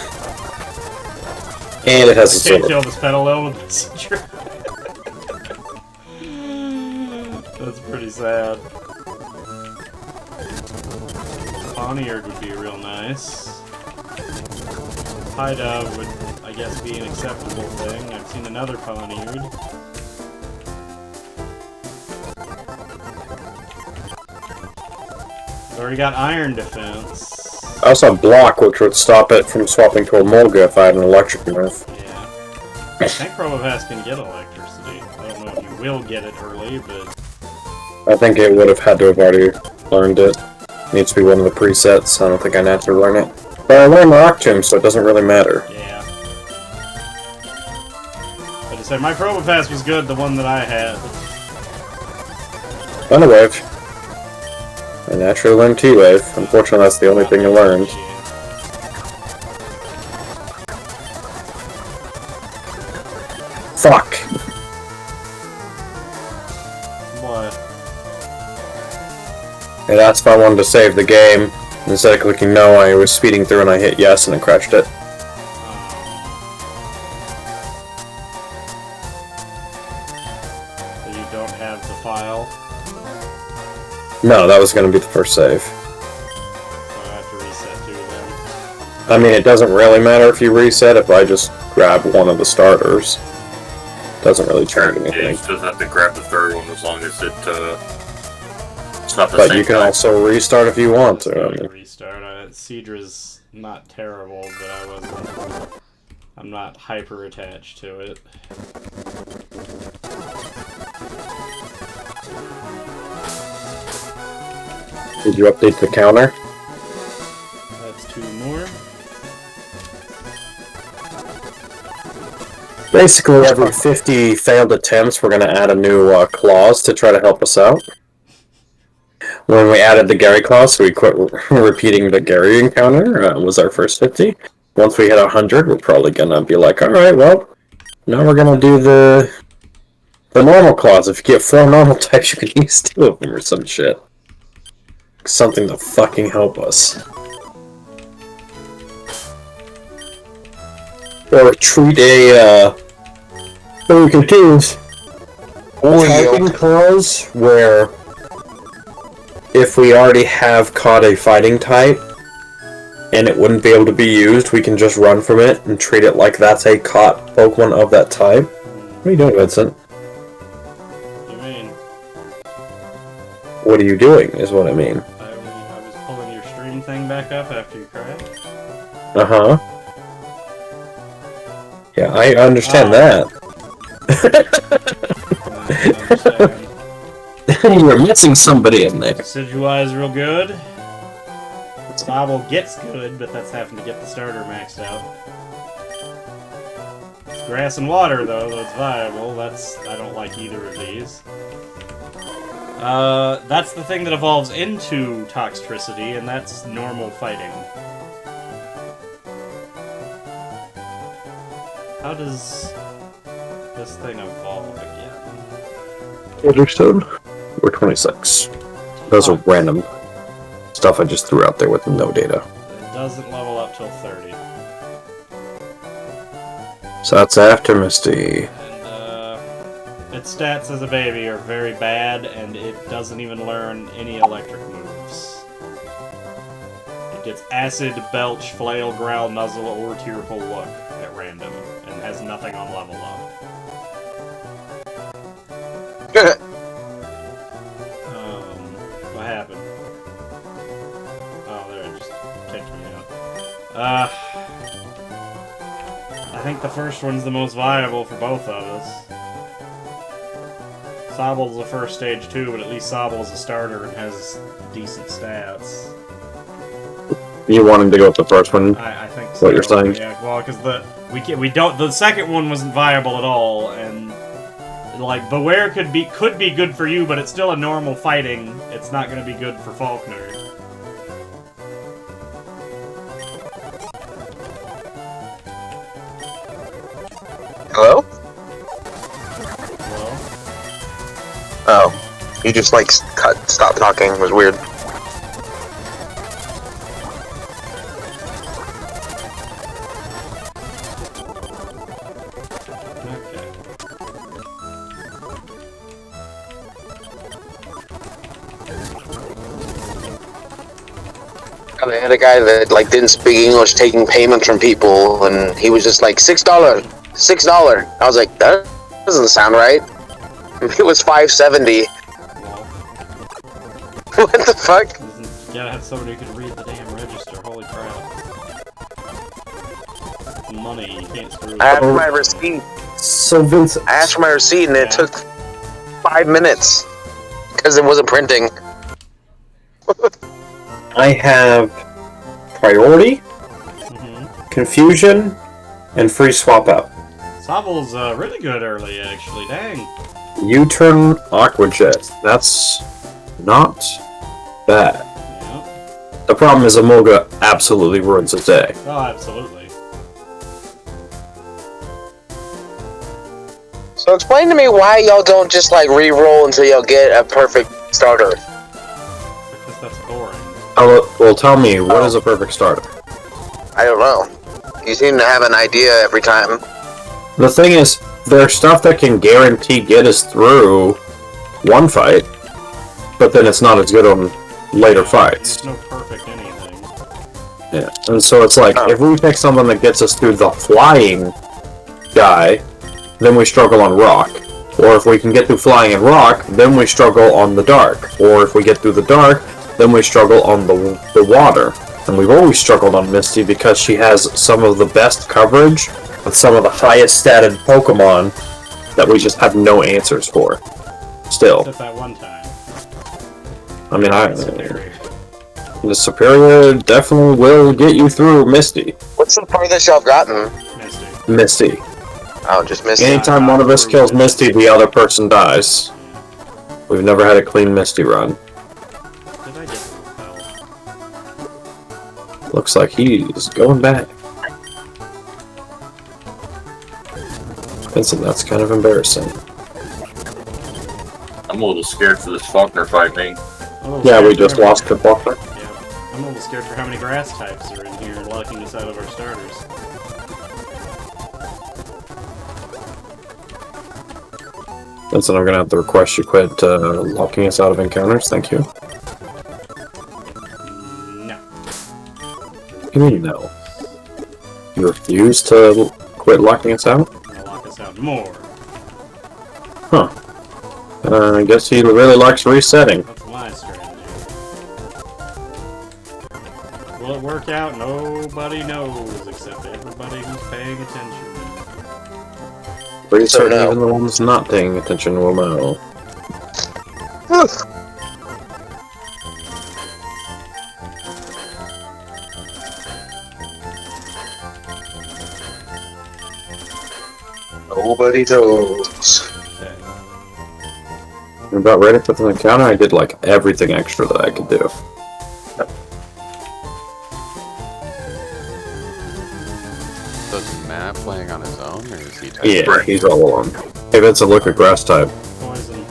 And it has a Can't silver. kill this Petalil with this tree. That's pretty sad. Pawniard would be real nice. High Dove would, I guess, be an acceptable thing. I've seen another Pawniard. Already got Iron Defense. I also have block, which would stop it from swapping to a Molga if I had an electric move. Yeah. I think Probopass can get electricity. I don't know if you will get it early, but... I think it would have had to have already learned it. Needs to be one of the presets. I don't think I naturally learn it. But I learned Rock Tomb, so it doesn't really matter. Yeah. I just said my Probopass was good, the one that I had. Thunder Wave. I naturally learned T-Wave. Unfortunately, that's the only thing I learned. Fuck! What? It asked if I wanted to save the game. Instead of clicking no, I was speeding through and I hit yes and it crashed it. So you don't have the file? No, that was going to be the first save. So I have to reset too then. I mean, it doesn't really matter if you reset if I just grab one of the starters. Doesn't really change Yeah, you anything. just doesn't have to grab the third one as long as it, it's not the But same you can type. also restart if you want to. I mean, Restart. Cedra's not terrible, but I'm not hyper attached to it. did you update the counter? That's 2 more. Basically, every 50 failed attempts, we're going to add a new clause to try to help us out. When we added the Gary clause, so we quit repeating the Gary encounter, was our first 50. Once we hit 100, we're probably going to be like, alright, well, now we're going to do the normal clause. If you get 4 normal types, you can use 2 of them or some shit. Something to fucking help us. Or treat a, so we can choose a typing clause where if we already have caught a fighting type and it wouldn't be able to be used, we can just run from it and treat it like that's a caught Pokemon of that type. What are you doing, Vincent? What do you mean? What are you doing, is what I mean. I was pulling your stream thing back up after you crashed. Uh-huh. Yeah, I understand that. I understand. You're missing somebody in there. Decidueye is real good. Bobble gets good, but that's having to get the starter maxed out. It's grass and water, though it's viable. I don't like either of these. That's the thing that evolves into Toxtricity, and that's normal fighting. How does this thing evolve again? Understood. We're 26. Those are random stuff I just threw out there with no data. It doesn't level up till 30. So that's after Misty. And, its stats as a baby are very bad, and it doesn't even learn any electric moves. It gets Acid, Belch, Flail, Growl, Nuzzle, or Tearful Look at random, and has nothing on level up. What happened? Oh, there, it just kicked me out. I think the first one's the most viable for both of us. Sobble's the first stage too, but at least Sobble's a starter and has decent stats. You wanting to go with the first one? I think so. What you're saying? Yeah, well, because the second one wasn't viable at all, and like Beware could be good for you, but it's still a normal fighting. It's not going to be good for Faulkner. Hello? Well, You just like stop talking. It was weird. They had a guy that like didn't speak English taking payments from people, and he was just like $6. I was like, that doesn't sound right. It was $5.70. What the fuck? You gotta have somebody who can read the damn register. Holy crap! Money, you can't screw. I asked for my receipt. So Vincent, I asked for my receipt, and it took 5 minutes because it wasn't printing. I have priority, confusion, and free swap out. Sobel's really good early, actually. Dang. U-turn Aquajet. That's not bad. Yeah. The problem is Emolga absolutely ruins his day. Oh, absolutely. So explain to me why y'all don't just like re-roll until y'all get a perfect starter. Because that's boring. Well, tell me, what is a perfect starter? I don't know. You seem to have an idea every time. The thing is, there's stuff that can guarantee get us through one fight, but then it's not as good on later fights. There's no perfect anything. Yeah, and so it's like, if we pick something that gets us through the flying guy, then we struggle on rock. Or if we can get through flying and rock, then we struggle on the dark. Or if we get through the dark, then we struggle on the water. And we've always struggled on Misty because she has some of the best coverage with some of the highest statted Pokemon that we just have no answers for. Still. Except that one time. I mean, Superior. the Superior definitely will get you through Misty. What's the farthest y'all gotten? Misty. Misty. Oh, just missed it. Anytime one of us kills Misty, the other person dies. We've never had a clean Misty run. Did I get repelled? Looks like he's going back. Vincent, that's kind of embarrassing. I'm a little scared for this Faulkner fight, mate. Yeah, we just lost to Faulkner. Yeah. I'm a little scared for how many grass types are in here locking us out of our starters. Vincent, I'm gonna have to request you quit locking us out of encounters, thank you. No. What do you mean, no? You refuse to quit locking us out? Gonna lock us out more. Huh. I guess he really likes resetting. That's my strategy. Will it work out? Nobody knows, except everybody who's paying attention. Pretty So certain no. even the ones not paying attention will know. Nobody knows. Okay. I'm about ready for the encounter. I did like everything extra that I could do. So is Matt playing on his own, or is he typing? Yeah, he's all alone. Hey Vincent, look at grass type. Poison.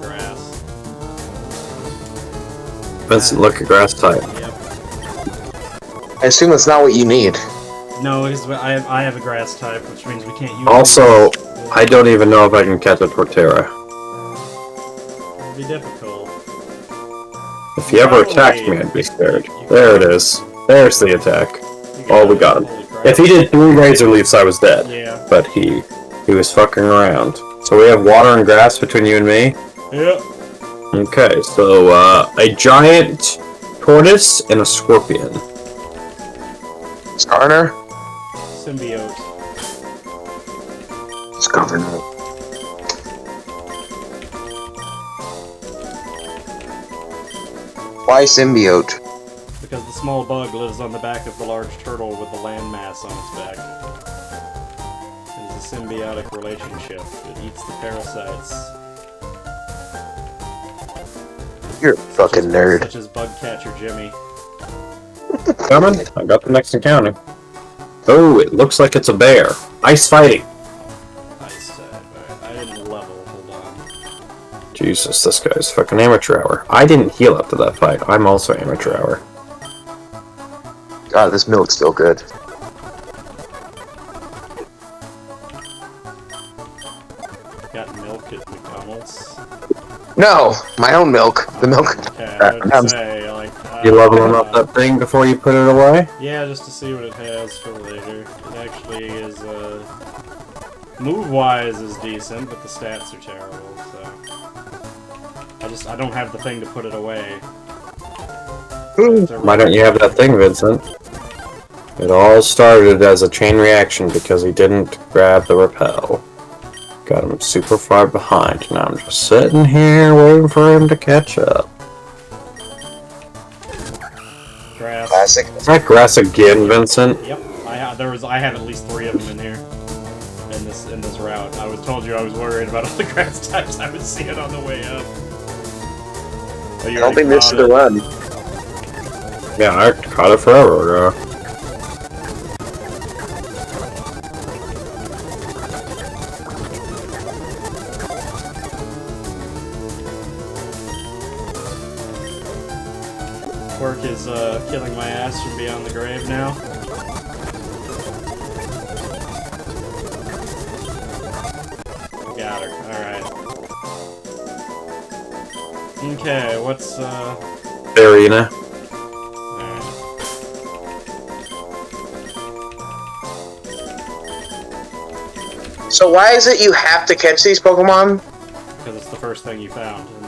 Grass. Vincent, look at grass type. Yep. I assume that's not what you need. No, because I have a grass type, which means we can't use Also, I don't even know if I can catch a Torterra. It'll be difficult. If he ever attacked me, I'd be scared. There it is. There's the attack. Oh, we got him. Holy crap. If he did 3 Razor Leafs, I was dead. Yeah. But he was fucking around. So we have water and grass between you and me. Yep. Okay, so a giant tortoise and a scorpion. Skarner? Symbiote. Skarner. Why symbiote? Because the small bug lives on the back of the large turtle with the landmass on its back. It is a symbiotic relationship. It eats the parasites. You're a fucking nerd. Such as Bugcatcher Jimmy. Coming? I got the next encounter. Oh, it looks like it's a bear. Ice fighting. Ice type. Alright, I didn't level. Hold on. Jesus, this guy's fucking amateur hour. I didn't heal after that fight. I'm also amateur hour. God, this milk's still good. Got milk at McDonald's. No, my own milk. The milk. Okay, I would I'm- say, like... You leveling up that thing before you put it away? Yeah, just to see what it has for later. It actually is, move-wise is decent, but the stats are terrible, so... I don't have the thing to put it away. Why don't you have that thing, Vincent? It all started as a chain reaction because he didn't grab the repel. Got him super far behind. Now I'm just sitting here waiting for him to catch up. Grass. Classic. Is that grass again, Vincent? Yep, I have at least 3 of them in here. In this route. I was told you I was worried about all the grass types I would see it on the way up. Oh, I don't think this is the run. Yeah, I caught it forever ago. Quirk is killing my ass from beyond the grave now. Got her. Alright. Okay, what's Arena. alright. So why is it you have to catch these Pokemon? Because it's the first thing you found for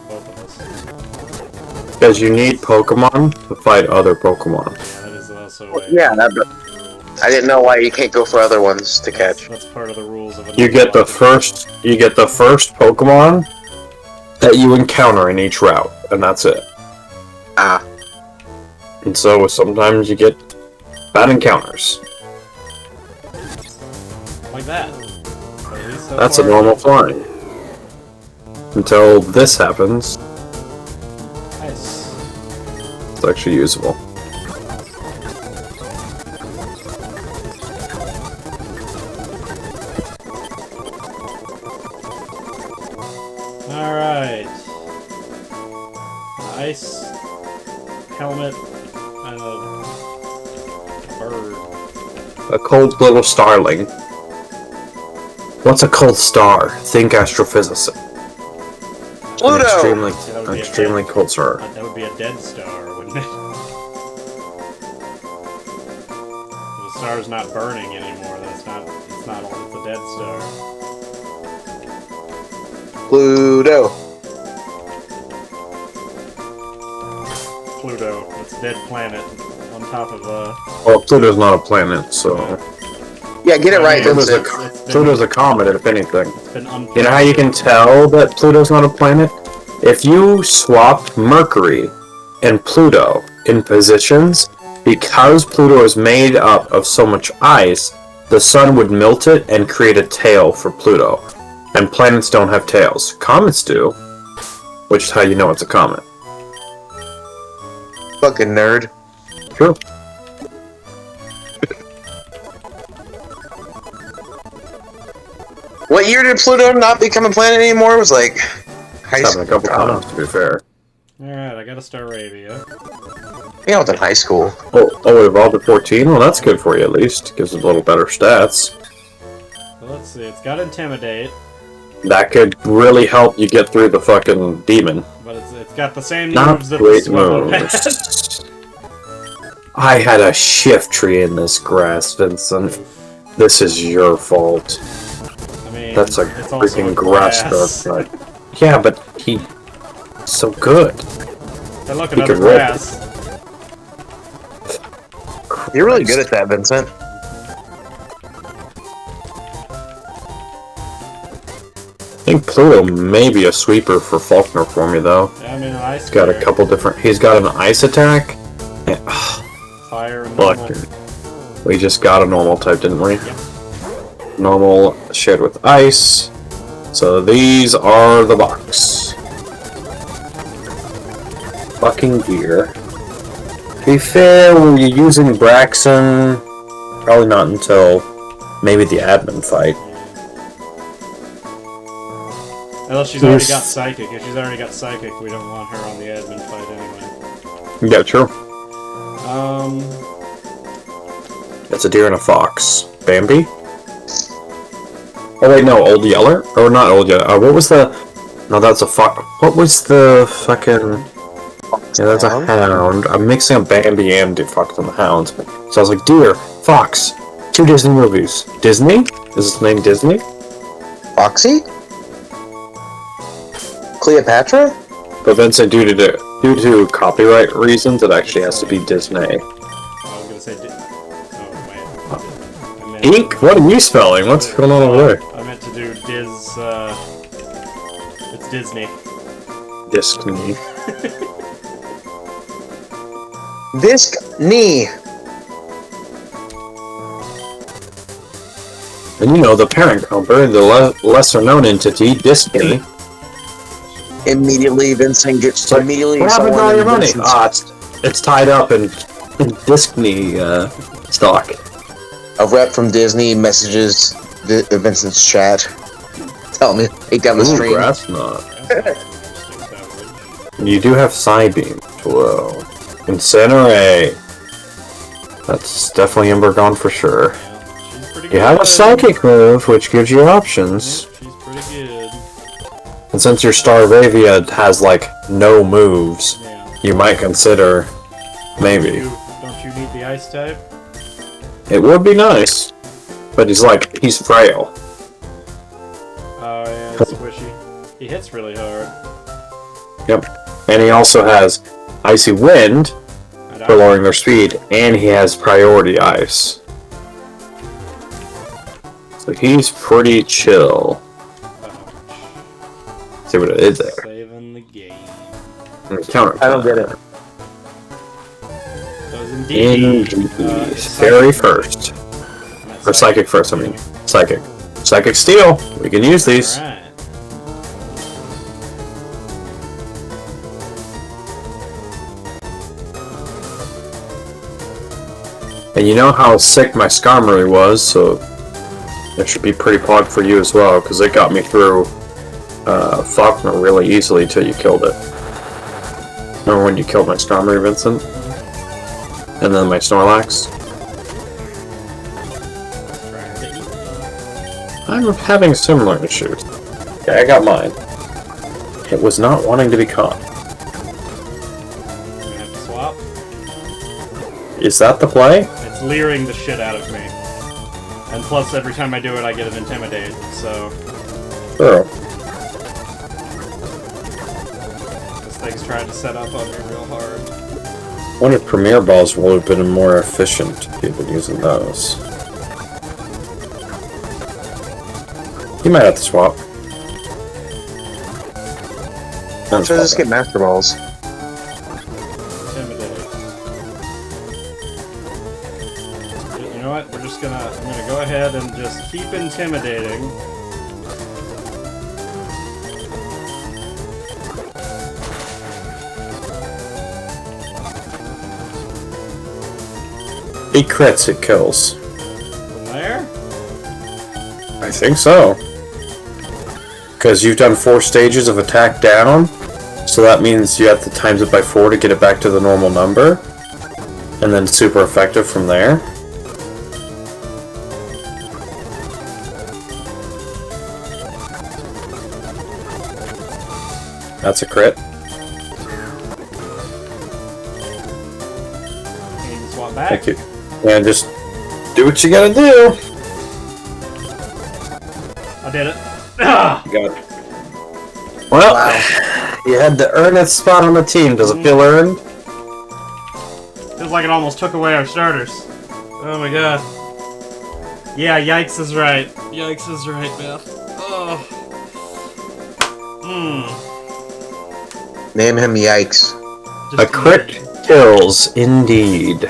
both of us. Because you need Pokemon to fight other Pokemon. Yeah, that is also a Yeah, I didn't know why you can't go for other ones to catch. That's part of the rules of a You get the first Pokemon that you encounter in each route, and that's it. Ah, And so sometimes you get bad encounters. like that. But at least so That's a far- normal flying. Until this happens, Nice. it's actually usable. Alright. Ice helmet and a bird. A cold little starling. What's a cold star? Think astrophysicist. Pluto! An extremely cold star. That would be a dead star, wouldn't it? The star's not burning anymore. It's a dead star. Pluto. Pluto. It's a dead planet on top of Well, Pluto's not a planet, so Yeah, get it right, Pluto's Vincent. Pluto's a comet, if anything. It's been You know how you can tell that Pluto's not a planet? If you swapped Mercury and Pluto in positions, because Pluto is made up of so much ice, the sun would melt it and create a tail for Pluto. And planets don't have tails. Comets do, which is how you know it's a comet. Fucking nerd. True. What year did Pluto not become a planet anymore? It was like high Having school. a couple times, to be fair. Alright, I got a Staravia. Yeah, I was in high school. Oh, it evolved at 14? Well, that's good for you, at least. Gives it a little better stats. So let's see, it's got Intimidate, That could really help you get through the fucking demon. but it's got the same Not moves that the great Swallow has. moves. I had a shift tree in this grass, Vincent. This is your fault. I mean, That's a it's also freaking a grass guard. Yeah, but he's so good. Hey, look, He another could rip. grass. You're really good at that, Vincent. I think Pluto may be a sweeper for Faulkner for me, though. Yeah, I mean, an ice He's got a bear, couple different. He's got an ice attack. And, fire and look, normal. we just got a normal type, didn't we? Yep. Normal shared with ice. So these are the box. Fucking gear. To be fair, when you're using Braxton, probably not until maybe the admin fight. Unless she's already got psychic. If she's already got psychic, we don't want her on the admin fight anyway. Yeah, true. It's a deer and a fox. Bambi? Oh wait, no, Old Yeller? Or not Old Yeller. What was the... No, that's a fox. What was the fucking... Yeah, that's a hound. I'm mixing up Bambi and fucking the hounds. So I was like, deer, fox, 2 Disney movies. Disney? Is his name Disney? Foxy? Cleopatra? But Vincent, due to copyright reasons, it actually has to be Disney. I was gonna say oh, wait. I meant, Ink? What are you spelling? What's going on over there? I meant to do it's Disney. Disney. Disney. And you know, the parent company, the lesser-known entity, Disney. Immediately, Vincent gets immediately. What happened to all your money? Vincent's- Ah, it's tied up in Disney stock. A rep from Disney messages Vincent's chat. Tell me, take down the Ooh, stream. grass knot. You do have Psybeam. Whoa. Incinerate. That's definitely Embergon for sure. Yeah, she's pretty good. You have a Psychic move, which gives you options. Yep, she's pretty good. And since your Staravia has, like, no moves, Yeah. you might consider... maybe. Don't you need the ice type? It would be nice. But he's frail. Oh yeah, it's squishy. He hits really hard. Yep. And he also has Icy Wind And for lowering their speed, and he has Priority Ice. So he's pretty chill. See what it is there. Saving the game. And the counter. I don't get it. Those indeed. Indeed. Fairy first. Or Psychic first, I mean. Psychic. Psychic Steel. We can use these. Alright. And you know how sick my Skarmory was, so it should be pretty plugged for you as well, because it got me through Faulkner really easily till you killed it. Remember when you killed my Skarmory, Vincent? And then my Snorlax? I'm having similar issues. Okay, I got mine. It was not wanting to be caught. We have to swap. Is that the play? It's leering the shit out of me. And plus, every time I do it, I get an Intimidate, so... Oh. This thing's trying to set up on me real hard. I wonder if Premier Balls would have been more efficient if you'd been using those. You might have to swap. Let's just get Master Balls. Intimidate. You know what? I'm gonna go ahead and just keep intimidating. He crits, it kills. From there? I think so. Because you've done 4 stages of attack down, so that means you have to times it by 4 to get it back to the normal number. And then super effective from there. That's a crit. And swap back. Thank you. And just do what you gotta do. I did it. Ah! You got it. Well, you had to earn a spot on the team. Does it feel earned? Feels like it almost took away our starters. Oh my god. Yeah, yikes is right. Yikes is right, Beth. Oh. Name him Yikes. A crit kills, indeed.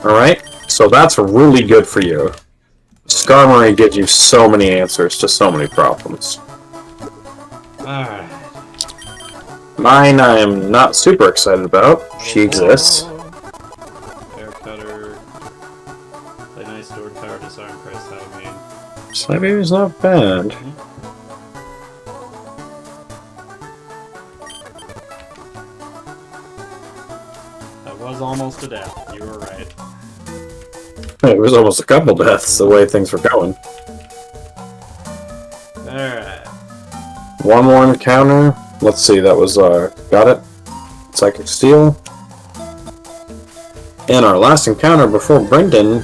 Alright, so that's really good for you. Skarmory gives you so many answers to so many problems. Alright. Mine I am not super excited about. She exists. Air cutter. Play nice sword power, disarm, press, have me. Slimebaby's not bad. That was almost a death. You were right. It was almost a couple deaths the way things were going. Alright. One more encounter. Let's see, that was, got it. Psychic Steel. And our last encounter before Brendan.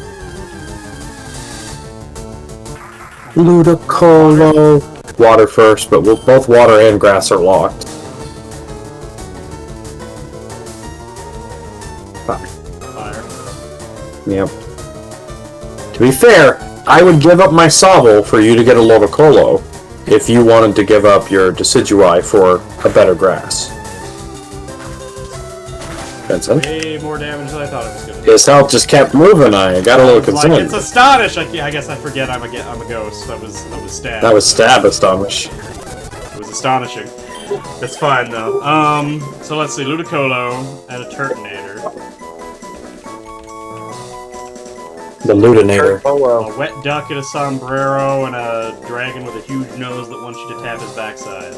Ludicolo. Water first, but both water and grass are locked. Fire. Yep. To be fair, I would give up my Sobble for you to get a Ludicolo if you wanted to give up your Decidueye for a better grass. Vincent? Way more damage than I thought it was gonna do. His health just kept moving. I got a little Like, concerned. it's Astonish! I guess I forget I'm a ghost. That was Stab. That was Stab Astonish. It was astonishing. It's fine though. So let's see, Ludicolo and a Turtonator. The Ludinator. A wet duck and a sombrero and a dragon with a huge nose that wants you to tap his backside.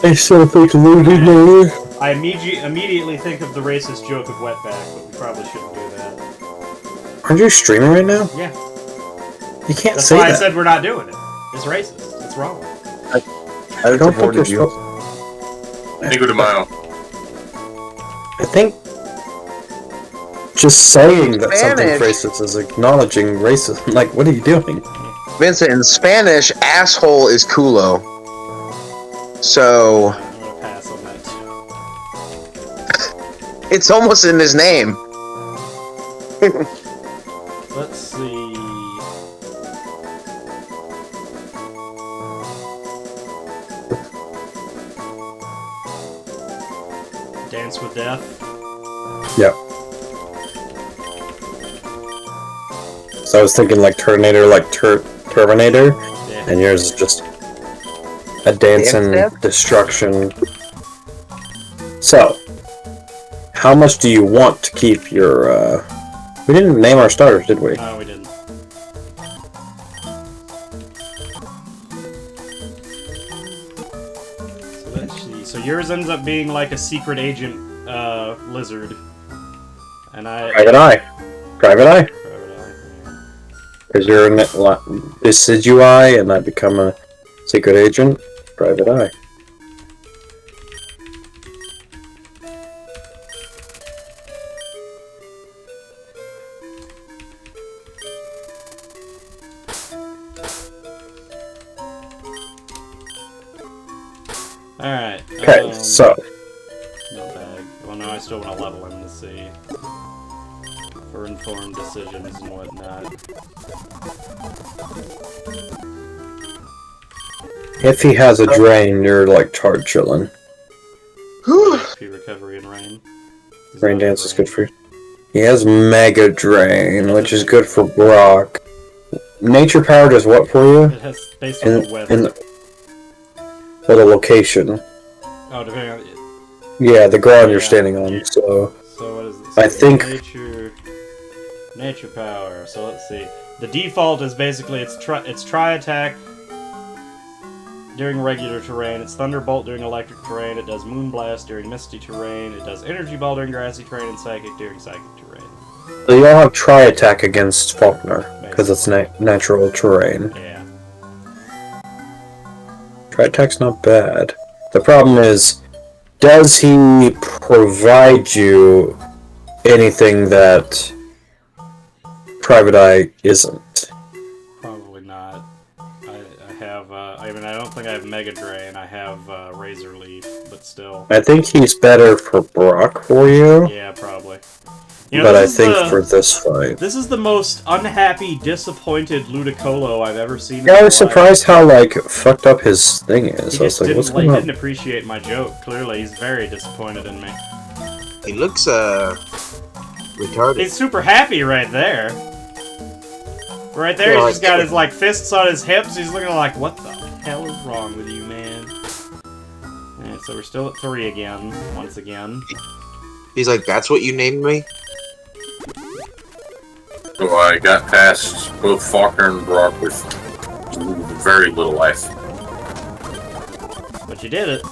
I still think Ludinator. I immediately think of the racist joke of wetback, but we probably shouldn't do that. Aren't you streaming right now? Yeah. You can't That's say why I that. said we're not doing it. It's racist. It's wrong. I don't think you're supposed. Cinco de Mayo. I think just saying that something's Spanish. racist is acknowledging racism. Like, what are you doing? Vincent, in Spanish, asshole is culo. So, I'm gonna pass on that too. it's almost in his name. Let's see. Dance with Death. Yep. So I was thinking like Terminator, like Terminator, Yeah. and yours is just a dancing Dance destruction. So, how much do you want to keep your, we didn't name our starters, did we? No, we didn't. So let's see. So yours ends up being like a secret agent lizard. And Private Eye. Private Eye. Private Eye, yeah. Because you're a Decidueye, and I become a secret agent. Private Eye. Alright. Okay, so No bag. Well, no, I still want to level him to see. For informed decisions and whatnot. if he has a drain, you're like hard chilling. HP recovery and rain. Rain Dance is good for you. He has Mega Drain, which is good for Brock. Nature Power does what for you? It has based on the weather. For the location. Oh, depending on Yeah, the ground you're Yeah. standing on. So So what is this? I think- nature power. So let's see. The default is basically it's tri attack during regular terrain. It's thunderbolt during electric terrain. It does moonblast during misty terrain. It does energy ball during grassy terrain and psychic during psychic terrain. so you all have Tri Attack against Faulkner because it's natural terrain. Yeah. Tri Attack's not bad. The problem is, does he provide you anything that Private Eye isn't? Probably not. I have. I mean, I don't think I have Mega Drain. I have Razor Leaf, but still. I think he's better for Brock for you, Yeah, probably. You know, but I this is think the- for this fight. This is the most unhappy, disappointed Ludicolo I've ever seen. in Yeah, I my was life. surprised how like fucked up his thing is. He I was just like, what's didn't, going on? didn't appreciate my joke. Clearly, he's very disappointed in me. He looks retarded. He's super happy right there. Right there, Yeah, he's just got like- his like fists on his hips. He's looking like, what the hell is wrong with you, man? Alright, so we're still at 3 again, once again. He's like, that's what you named me? So I got past both Faulkner and Brock with very little life. But you did it.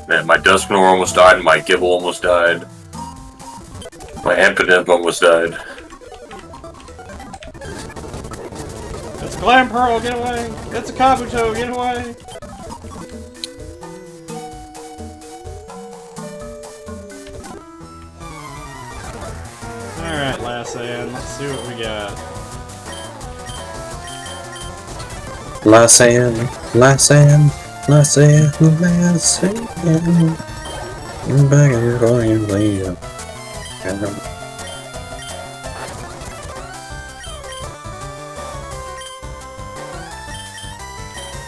Man, my Dusknoir almost died, my Gibble almost died. My Ampidimp almost died. It's a Glam Pearl, get away! It's a Kabuto, get away! Alright, Lassan, let's see what we got. Lassan, Lassan, Lassan, Lassan. Back in going later.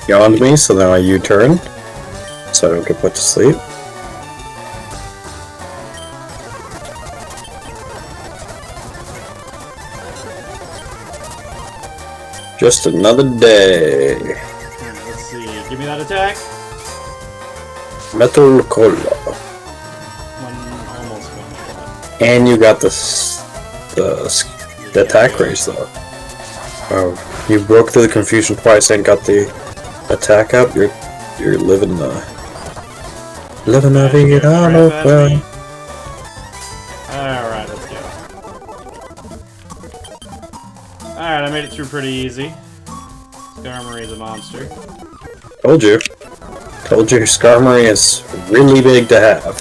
Yawned me, so now I U-turn. So I don't get put to sleep. Just another day. Alright, let's see. Give me that attack. Metal Cola. Almost one shot. And you got the attack raise though. Oh, you broke through the confusion twice and got the attack up. You're living the vida loca. Alright, let's go. Alright, I made it through pretty easy. Skarmory is a monster. Told you. Told you Skarmory is really big to have.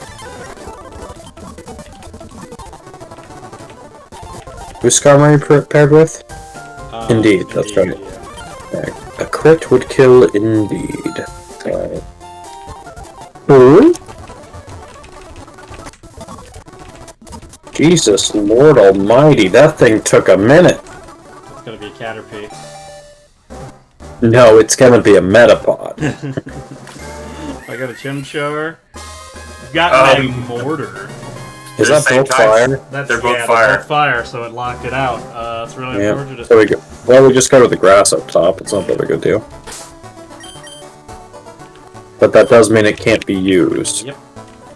Who's Skarmory paired with? Indeed, that's right. Yeah. A crit would kill indeed. Alright. Who? Jesus Lord Almighty, that thing took a minute. It's gonna be a Caterpie. No, it's gonna be a Metapod. I got a Chimchar. Got my Mortar. Is They're that the same both type. fire? They're both They're fire. both fire, so it locked it out. It's really Yeah. unfortunate. So we go. Well, we just go to the grass up top. It's not that big a deal. But that does mean it can't be used. Yep.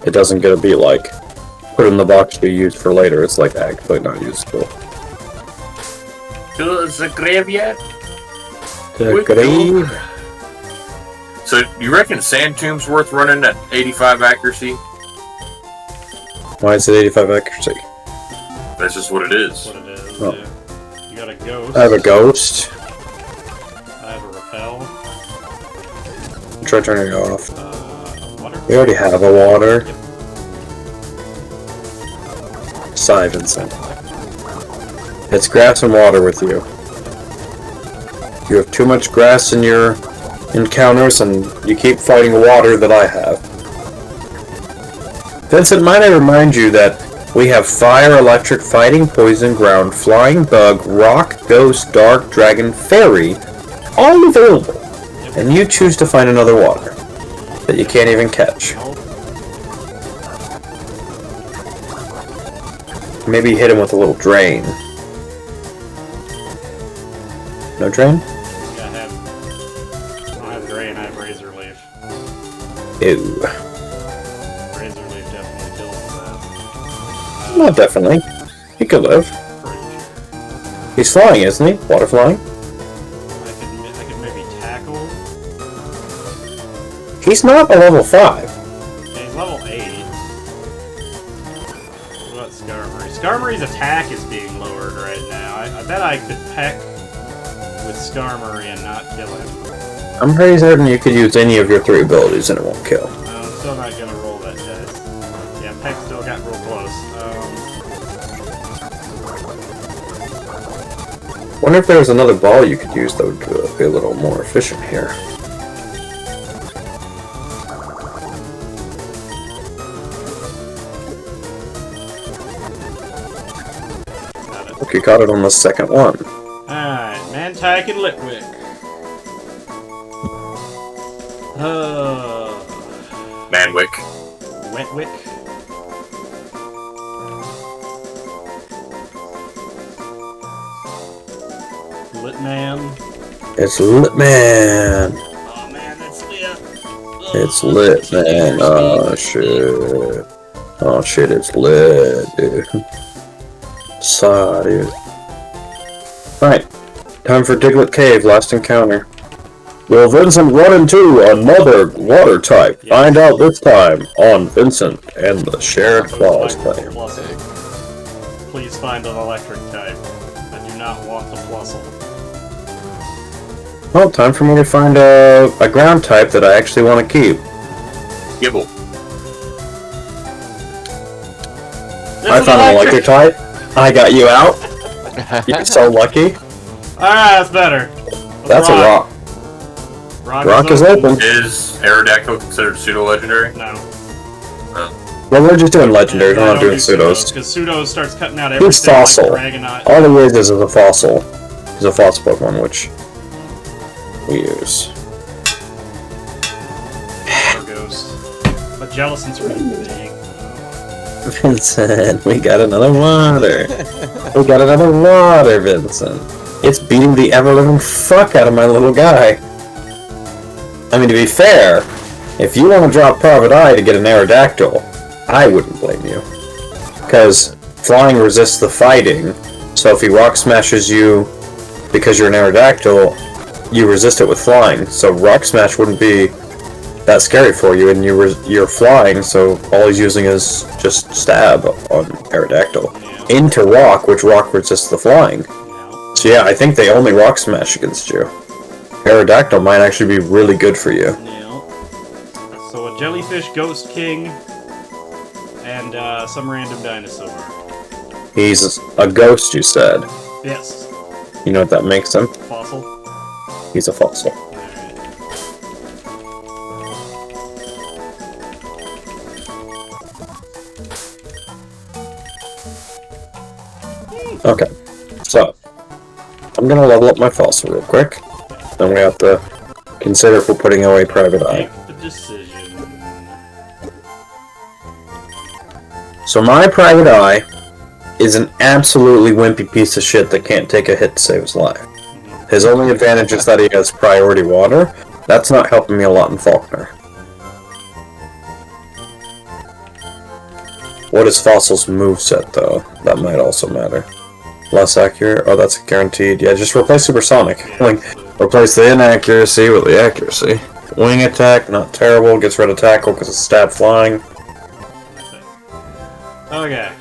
It doesn't get to be like put in the box to be used for later. It's like actually not usable. To the graveyard. The Quick grave. So you reckon Sand Tomb's worth running at 85 accuracy? Why is it 85 accuracy? That's just what it is. That's what it is. Oh. Yeah. You got a Ghost. I have a ghost. I have a Repel. Try turning it off. Water. We already have a water. Yep. Sivenson. It's grass and water with you. You have too much grass in your encounters, and you keep fighting water that I have. Vincent, might I remind you that we have fire, electric, fighting, poison, ground, flying, bug, rock, ghost, dark, dragon, fairy, all available. And you choose to find another water that you can't even catch. Maybe hit him with a little drain. No drain? Yeah, I don't have Drain, I have Razor Leaf. Ew. Razor Leaf definitely kills that. Not definitely. He could live. Pretty sure. He's flying, isn't he? Water flying? I could maybe tackle. He's not a level 5. Yeah, he's level 8. What about Skarmory? Skarmory's attack is being lowered right now. I bet I could peck with Skarmory and not kill him. I'm pretty certain you could use any of your 3 abilities and it won't kill. I'm still not gonna roll that dice. Yeah, peck still got real close. Wonder if there was another ball you could use that would be a little more efficient here. Got it. Look, you got it on the second one. Alright, Mantike and Litwick. Manwick. Wetwick. Litman. It's lit, man. Oh man, that's lit. It's lit, man. Oh shit. Oh shit, it's lit, dude. Sorry, dude. Right. Time for Diglett Cave, last encounter. Will Vincent run into another water type? Yes. Find out this time on Vincent and the Shared Claws claim. Please find an electric type. I do not want the Plusle. Well, time for me to find a ground type that I actually want to keep. Gibble. I found an electric type. I got you out. You're so lucky. Alright, that's better. That's a rock. Rock is open. Is Aerodactyl considered pseudo-legendary? No. Well, we're just doing legendaries. We're I not don't doing pseudos. Because pseudos starts cutting out everything. He's fossil. Like Dragonite. All he is a fossil. He's a fossil Pokemon, which we use. Or Ghost. But Jellicent's really big. Vincent, we got another water. We got another water, Vincent. It's beating the ever-living fuck out of my little guy. I mean, to be fair, if you want to drop Private Eye to get an Aerodactyl, I wouldn't blame you. Because flying resists the fighting, so if he Rock Smashes you because you're an Aerodactyl, you resist it with flying, so Rock Smash wouldn't be that scary for you, and you're flying, so all he's using is just stab on Aerodactyl. Into Rock, which Rock resists the flying. So yeah, I think they only Rock Smash against you. Aerodactyl might actually be really good for you. Yeah. So a Jellyfish Ghost King and some random dinosaur. He's a ghost, you said. Yes. You know what that makes him? Fossil. He's a fossil. Alright. Okay, so I'm gonna level up my fossil real quick. Then we have to consider if we're putting away Private Eye. Make the decision. So my Private Eye is an absolutely wimpy piece of shit that can't take a hit to save his life. His only advantage is that he has priority water. That's not helping me a lot in Faulkner. What is Fossil's moveset, though? That might also matter. Less accurate? Oh, that's guaranteed. Yeah, just replace Supersonic. Like, replace the inaccuracy with the accuracy. Wing attack, not terrible. Gets rid of tackle because it's stab flying. Okay.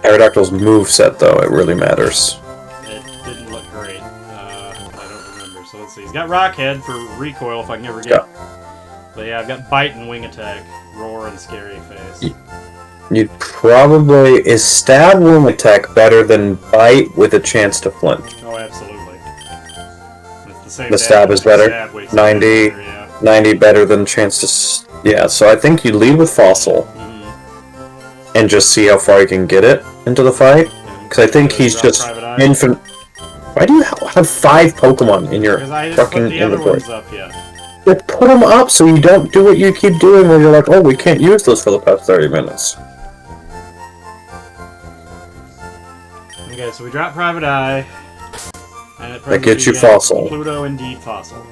Aerodactyl's moveset, though, it really matters. It didn't look great. I don't remember. So let's see. He's got Rockhead for recoil if I can ever get. Yeah. But yeah, I've got Bite and Wing Attack, Roar and Scary Face. You'd probably... Is stab wing attack better than bite with a chance to flinch? Oh, absolutely. It's the same. The stab is better? Stab weights 90. better, yeah. 90 better than chance to... Yeah, so I think you lead with Fossil and just see how far you can get it into the fight. Because I think he's just infinite. Why do you have 5 Pokemon in your Because I didn't fucking put the other inventory? ones up yet. Yeah, put them up so you don't do what you keep doing where you're like, oh, we can't use those for the past 30 minutes. Okay, so we drop Private Eye. And it That gets you presently Fossil. Pluto, indeed, Fossil.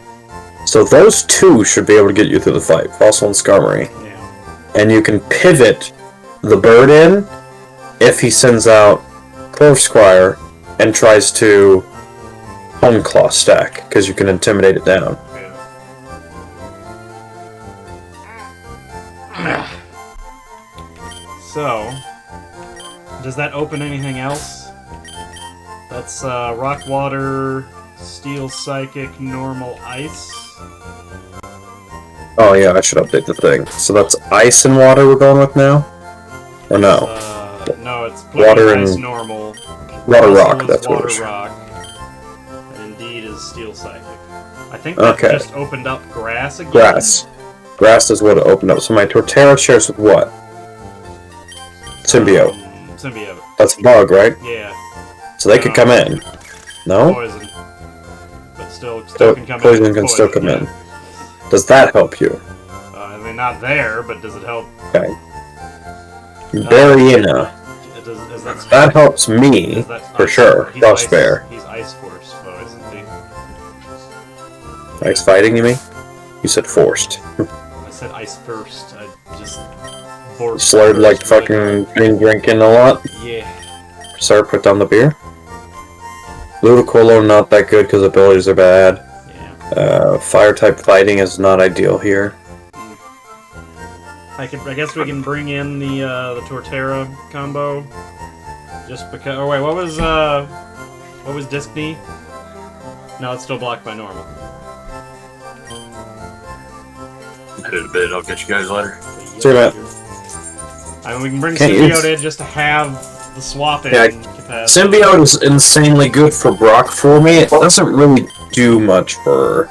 So those 2 should be able to get you through the fight, Fossil and Skarmory. Yeah. And you can pivot the bird in if he sends out Corvsquire and tries to Homeclaw stack, because you can intimidate it down. So, does that open anything else? That's Rock, Water, Steel, Psychic, Normal, Ice. Oh yeah, I should update the thing. So that's ice and water we're going with now? Or no? No, it's Water Ice, and- Normal. Water Fossil Rock, is that's what it Water was. Rock. And Indeed is Steel, Psychic. I think that Okay. just opened up Grass again. Grass. Grass is what opened up. So my Torterra shares with what? Symbiote. Symbiote. That's a bug, right? Yeah. So they could come in. No? Poison. But still So can come poison in. can still come yeah. in. Does that help you? I mean, not there, but does it help? Okay. Barriena. Is that That helps me, is that for ice- sure. he's Frost ice- Bear. He's Ice Force, though, isn't he? Ice fighting, you mean? You said forced. I said Ice First. I just... Force Slurred like first, fucking been drinking a lot. Yeah. Sir, put down the beer. Ludicolo not that good because abilities are bad. Yeah. Fire type fighting is not ideal here. I guess we can bring in the Torterra combo. Just because. Oh wait, what was Disc Knee? No, it's still blocked by normal. Hit it a bit. I'll catch you guys later. See you, Matt. I mean, we can bring Can't Symbiote use- in just to have the swap-in Yeah, capacity. Symbiote is insanely good for Brock for me. It doesn't really do much for...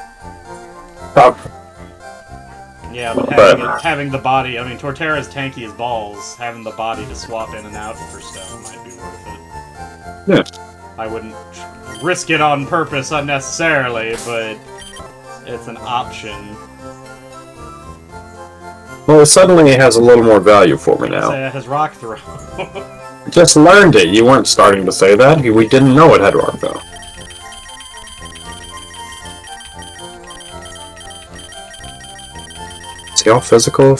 Yeah, but But- having the body, I mean, Torterra's tanky as balls. Having the body to swap in and out for stuff might be worth it. Yeah. I wouldn't risk it on purpose unnecessarily, but it's an option. Well, it suddenly has a little more value for me now. Say it has rock throw. Just learned it. You weren't starting to say that. We didn't know it had rock though. See all physical.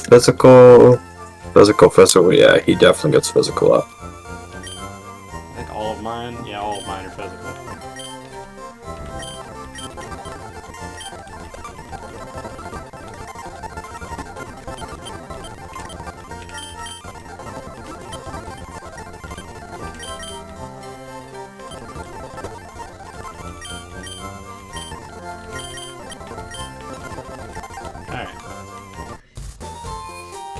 Yeah, he definitely gets physical up. I think all of mine, yeah, all of mine are physical. Alright.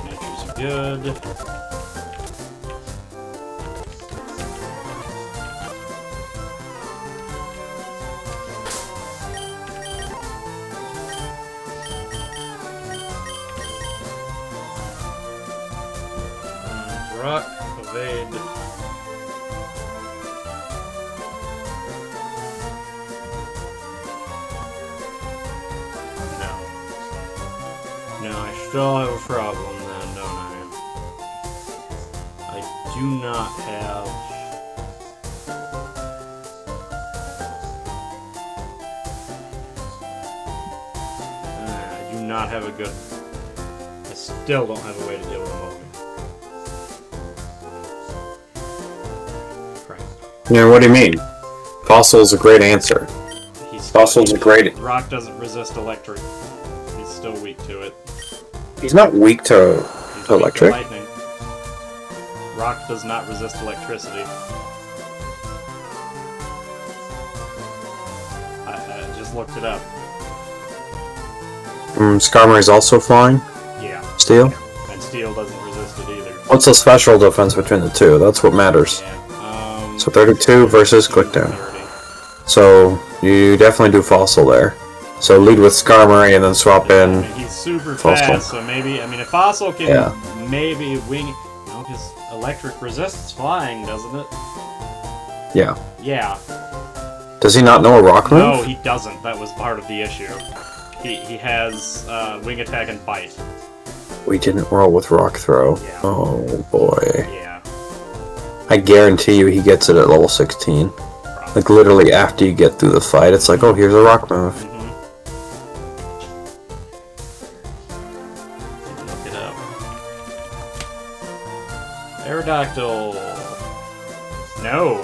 Nature's good. Rock, evade. No. No, I still have a problem then, don't I? I do not have... I do not have a good... I still don't have a way to deal with a Mulligan. Crap. Yeah, what do you mean? Fossil is a great answer. Fossil's a great... Rock doesn't resist electric. He's still weak to it. He's not weak to He's electric. weak to lightning. Rock does not resist electricity. I just looked it up. Skarmory is also flying. Yeah. Steel. And steel doesn't resist it either. What's the special defense between the two? That's what matters. Yeah. So 32 versus click down. 30. So you definitely do Fossil there. So lead with Skarmory and then swap I in. mean, he's super Fossil. fast, so maybe, I mean, if Fossil can Yeah. maybe wing, because electric resists flying, doesn't it? Yeah. Yeah. Does he not know a rock move? No, he doesn't. That was part of the issue. He has wing attack and bite. We didn't roll with rock throw. Yeah. Oh boy. Yeah. I guarantee you he gets it at level 16. Probably. Like literally after you get through the fight, it's like, oh, here's a rock move. Look it up. Aerodactyl. No.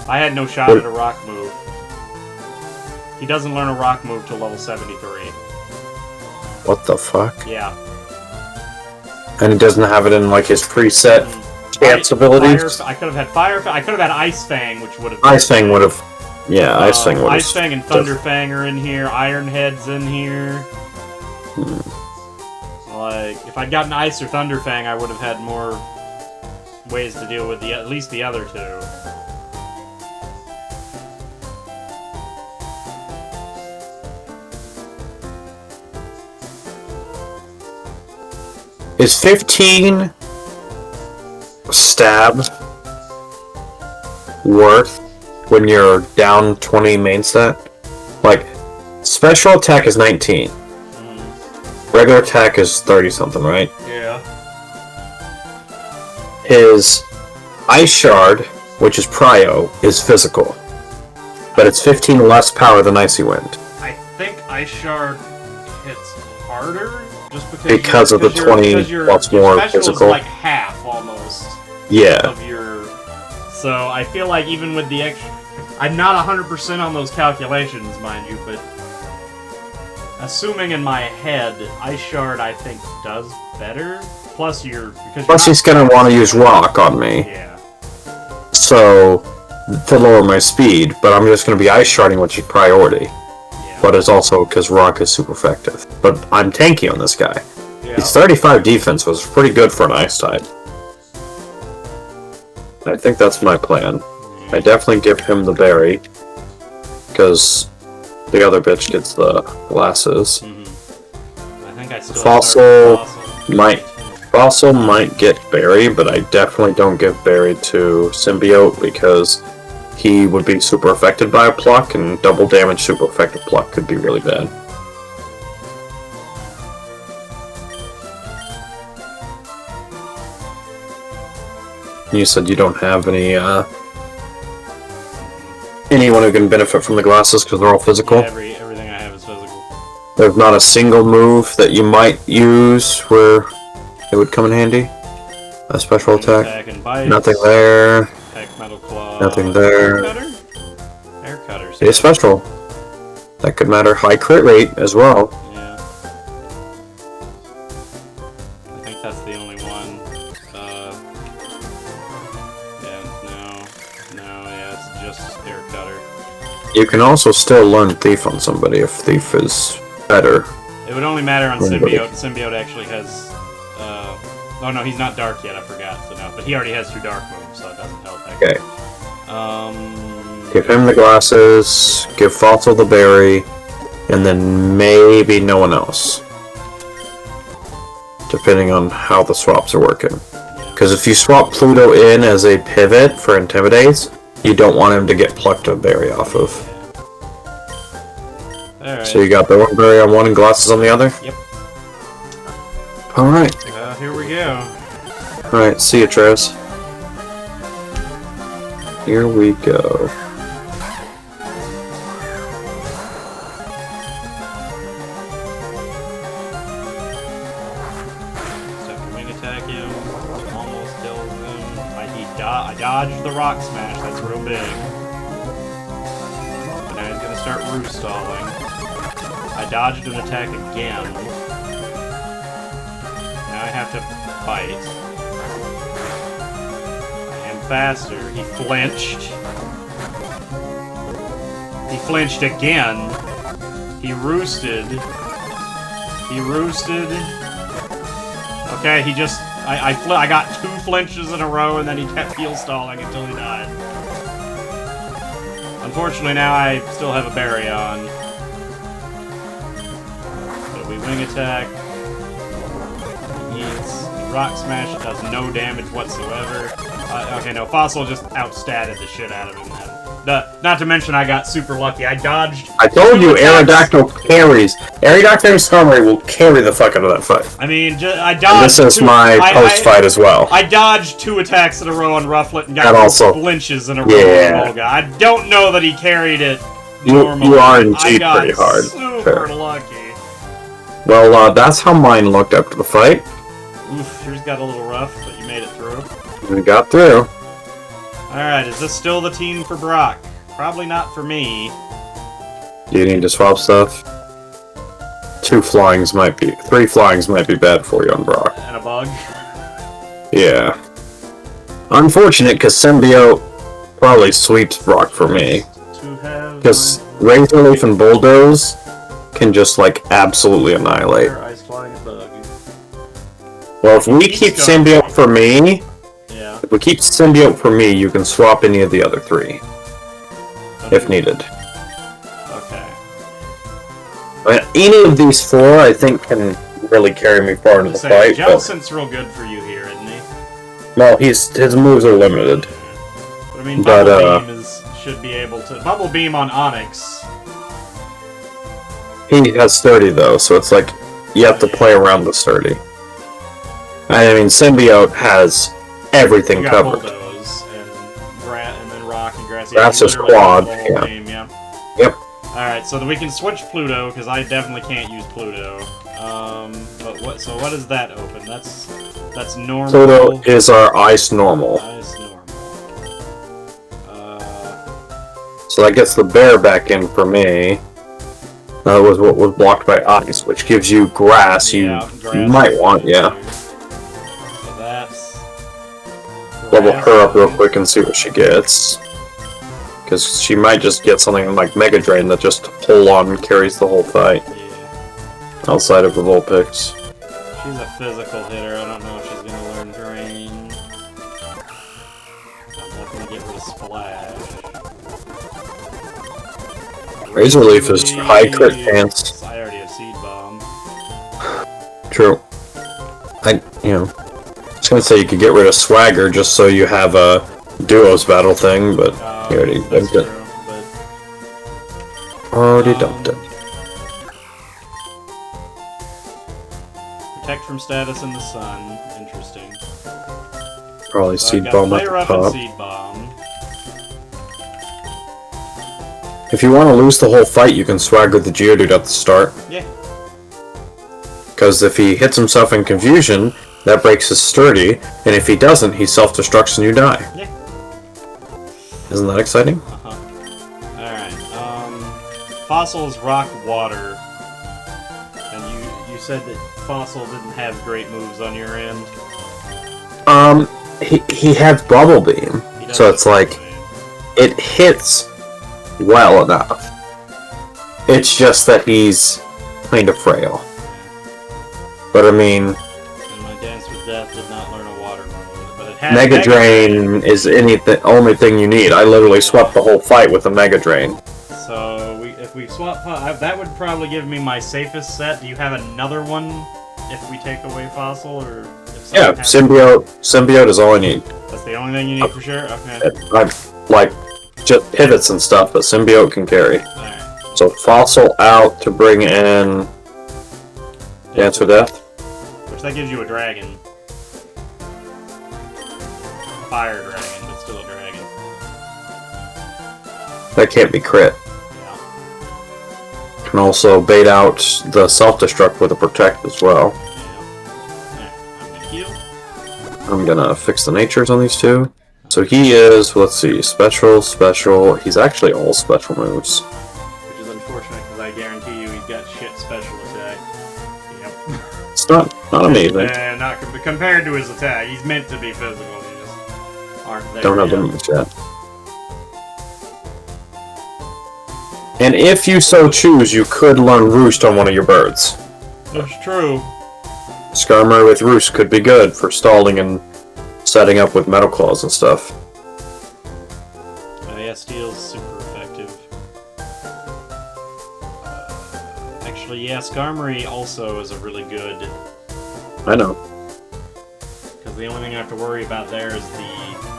I had no shot at a rock move. He doesn't learn a rock move till level 73. What the fuck? Yeah. And he doesn't have it in like his preset chance abilities? I could have had Fire. I could have had Ice Fang, which would have. Ice Fang would have. Yeah, Ice Fang would have. Ice Fang and Thunder Fang are in here. Iron Head's in here. Like, if I'd gotten Ice or Thunder Fang, I would have had more ways to deal with at least the other two. Is 15 stab worth when you're down 20 main stat? Like, special attack is 19. Regular attack is 30 something, right? Yeah. His Ice Shard, which is Prio, is physical. But it's 15 less power than Icy Wind. I think Ice Shard hits harder just Because of the 20 plus more special physical. is like half almost Yeah. of your So I feel like even with the extra... I'm not 100% on those calculations, mind you, but... Assuming in my head, Ice Shard, I think, does better. Plus, Plus, he's gonna want to use Rock on me. Yeah. So, to lower my speed, but I'm just gonna be Ice Sharding, which is priority. Yeah. But it's also because Rock is super effective. But I'm tanky on this guy. Yeah. His 35 defense was pretty good for an Ice type. I think that's my plan. I definitely give him the berry, because the other bitch gets the glasses. Mm-hmm. I think I still Fossil might. Fossil might get berry, but I definitely don't give berry to Symbiote because he would be super affected by a pluck, and double damage super effective pluck could be really bad. You said you don't have any, anyone who can benefit from the glasses because they're all physical? Yeah, everything I have is physical. There's not a single move that you might use where it would come in handy? A special attack? And bites, Nothing there. Heck, Metal Claw. Nothing there. Air Cutter? Air Cutters. It is special. That could matter. High crit rate as well. Yeah. I think that's the only one. Yeah, it's just Air Cutter. You can also still learn Thief on somebody if Thief is better. It would only matter on Anybody. Symbiote. Symbiote actually has, oh no, he's not dark yet, I forgot, so no. But he already has 2 dark moves, so it doesn't help. Okay. Actually. Give him the glasses, give Fossil the berry, and then maybe no one else. Depending on how the swaps are working. Because if you swap Pluto in as a pivot for Intimidates, you don't want him to get plucked a berry off of. Alright. So you got the one berry on one and glasses on the other? Yep. Alright. Here we go. Alright, see you, Travis. Here we go. Second wing attack him. Almost kills him. I dodged the rock smash, that's real big. But now he's gonna start roost stalling. I dodged an attack again. Now I have to fight. I am faster. He flinched. He flinched again. He roosted. He roosted. Okay, he just... I got 2 flinches in a row, and then he kept heal stalling until he died. Unfortunately, now I still have a berry on. It'll be wing attack. He eats. Rock smash does no damage whatsoever. Okay, no, Fossil just outstatted the shit out of him then. Not to mention I got super lucky. I dodged... I told 2 you, attacks. Aerodactyl carries. Aerodactyl Stormray will carry the fuck out of that fight. I mean, I dodged... And this is my post-fight as well. I dodged 2 attacks in a row on Rufflet and got That 2 also- flinches in a row Yeah. on Olga. I don't know that he carried it You normally. RNG'd I got pretty hard. super Fair. lucky. Well, that's how mine looked after the fight. Oof, yours got a little rough, but you made it through. We got through. Alright, is this still the team for Brock? Probably not for me. Do you need to swap stuff? 3 flyings might be bad for you on Brock. And a bug. Yeah. Unfortunate, because Symbiote probably sweeps Brock for me. To have Because Razor Leaf and Bulldoze can just, like, absolutely annihilate. Ice flying bug. Well, if we He's keep gone. Symbiote for me, Yeah. if we keep Symbiote for me, you can swap any of the other 3, if needed. Okay. But any of these 4, I think, can really carry me far into the fight. But, Jellicent's real good for you here, isn't he? no, his moves are limited. But I mean, But, Bubble Beam should be able to... Bubble Beam on Onyx. He has sturdy though, so it's like you have to play around the sturdy. I mean, Symbiote has everything You got covered. Bulldoze and then Rock and Grass. That's you his literally quad, have the whole yeah. game, yeah. Yep. Alright, so then we can switch Pluto, because I definitely can't use Pluto. So what does that open? That's normal. Pluto is our ice normal. Ice normal. So that gets the bear back in for me. That was what was blocked by ice, which gives you grass you grass might want, yeah. So that's Level grass. her up real quick and see what she gets. Because she might just get something like Mega Drain that just pull on and carries the whole fight. Yeah. Outside of the Vulpix. She's a physical hitter. I don't know if she's gonna learn Drain. I'm not gonna get rid of Splash. Razor Leaf is high crit chance. I already have Seed Bomb. True. I was gonna say you could get rid of Swagger just so you have a duos battle thing, but you already That's dumped it. true, but Already dumped it. Protect from status in the sun. Interesting. Probably So Seed I've got Bomb at Play the Rough and top. Seed Bomb. If you want to lose the whole fight, you can Swagger the Geodude at the start. Yeah. Because if he hits himself in confusion, that breaks his sturdy, and if he doesn't, he self-destructs and you die. Yeah. Isn't that exciting? Alright, Fossil's Rock Water. And you said that Fossil didn't have great moves on your end. He has Bubble Beam, He does so it's have like, Bubble Beam. it hits well enough. It's just that he's kind of frail. But I mean, And my Dance with Death did not learn a water move, but it had Mega Drain is only thing you need. I literally swept the whole fight with a Mega Drain. So if we swap, that would probably give me my safest set. Do you have another one if we take away Fossil, or if Yeah, something happens? Symbiote is all I need. That's the only thing you need for sure. Okay. I like just pivots and stuff, but Symbiote can carry. Alright. So Fossil out to bring in Dance with Death. Which that gives you a dragon. Fire dragon, but still a dragon. That can't be crit. Yeah. Can also bait out the self-destruct with a protect as well. Yeah. Alright, I'm gonna heal. I'm gonna fix the natures on these two. So he is, let's see, special. He's actually all special moves. Which is unfortunate because I guarantee you he's got shit special attack. Yep. It's not amazing. Not compared to his attack. He's meant to be physical. He just aren't there. Don't have yet. the moves yet. And if you so choose, you could learn Roost on one of your birds. That's true. Skarmory with Roost could be good for stalling and setting up with Metal Claws and stuff. Yeah, Steel's super effective. Actually, yeah, Skarmory also is a really good. I know. Because the only thing I have to worry about there is the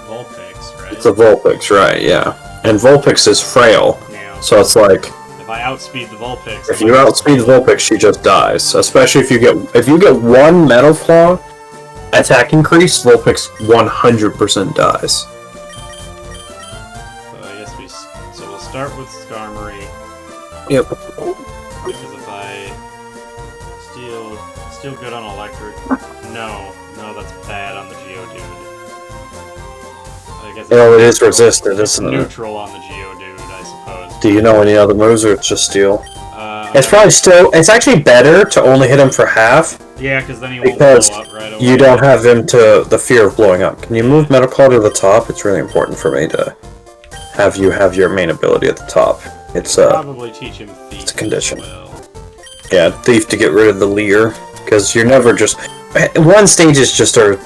Vulpix, right? It's a Vulpix, right, yeah. And Vulpix is frail, Yeah. so it's like, If I outspeed the Vulpix. if you outspeed the Vulpix, she just dies. Especially if you get one Metal Claw attack increase, Vulpix 100% dies. So I guess we'll start with Skarmory. Yep. Because if I Steel good on electric. No, that's bad on the Geodude. I guess Well, it is resisted, isn't it? neutral on the Geodude, I suppose. Do you know any other moves, or it's just Steel? It's actually better to only hit him for half, Yeah, because then he won't because blow up right away. you don't have him to the fear of blowing up. Can you move Metal Claw to the top? It's really important for me to have you have your main ability at the top. It's probably teach him Thief. it's a condition. As well. Yeah, Thief to get rid of the Leer, because you're never just... One stage is just a...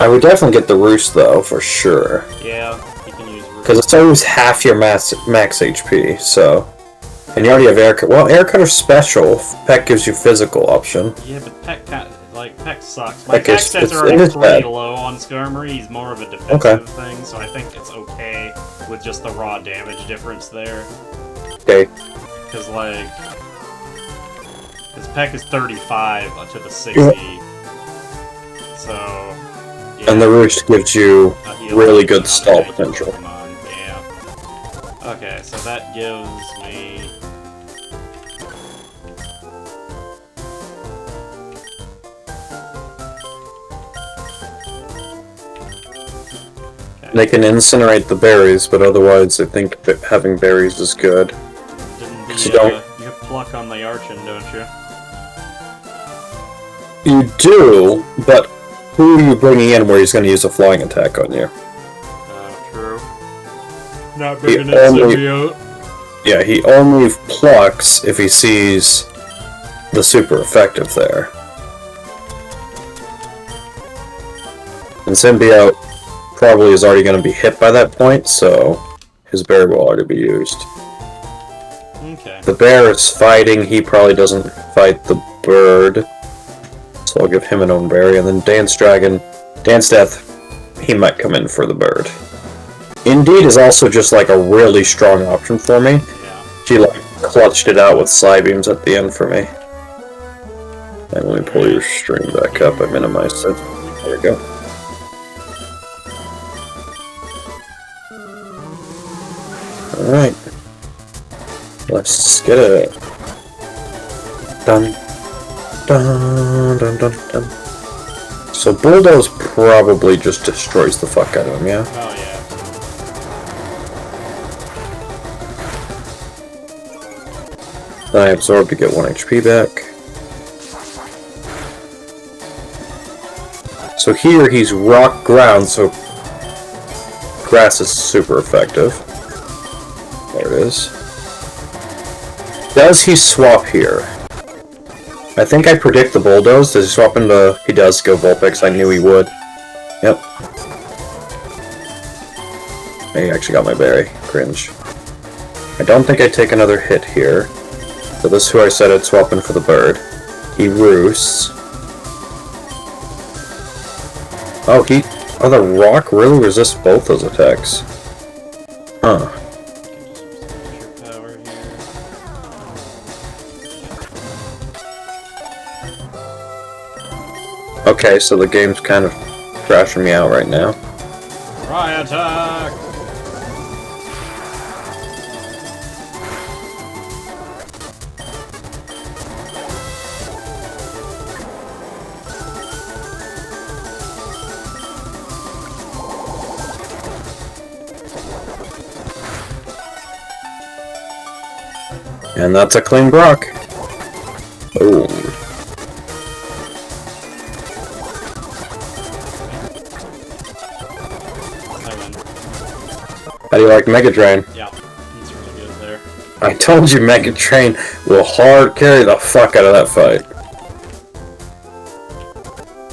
I would definitely get the Roost, though, for sure. Yeah, he can use Root. Because it's always half your max HP, so... And you already have Air Cut. Well, Air Cut is special. Peck gives you physical option. Yeah, but Peck sucks. My Peck attack is- sets are it already is pretty bad. low on Skarmory. He's more of a defensive thing, so I think it's okay with just the raw damage difference there. Okay. Because, Peck is 35 to the 60. So, yeah. And the Roost gives you a heal really option good on stall the potential. Pokemon, yeah. Okay, so that gives me... They can incinerate the berries, but otherwise I think that having berries is good. Didn't 'Cause you don't- you have pluck on the Archon, don't you? You do, but who are you bringing in where he's going to use a flying attack on you? True. Not He bringing in only- symbiote. Yeah, he only plucks if he sees the super effective there. And symbiote probably is already going to be hit by that point, so his berry will already be used. Okay. The bear is fighting, he probably doesn't fight the bird. So I'll give him an own berry, and then Dance Death, he might come in for the bird. Indeed is also just like a really strong option for me. Yeah. She like clutched it out with Psybeams at the end for me. And let me pull your stream back up, I minimized it. There we go. Alright. Let's get it. Dun. Dun, dun, dun, dun. So Bulldoze probably just destroys the fuck out of him, yeah? Oh yeah. Then I absorb to get 1 HP back. So here he's rock ground, so grass is super effective. There it is. Does he swap here? I think I predict the Bulldoze. Does he swap into... He does go Vulpix. I knew he would. Yep. I actually got my berry. Cringe. I don't think I take another hit here. So this is who I said I'd swap in for the bird. He roosts. Oh, the rock really resists both those attacks. Huh. Power here. Okay, so the game's kind of crashing me out right now. Cry attack! And that's a clean Brock. Boom. I win. How do you like Mega Drain? Yeah. It's really good there. I told you Mega Drain will hard carry the fuck out of that fight.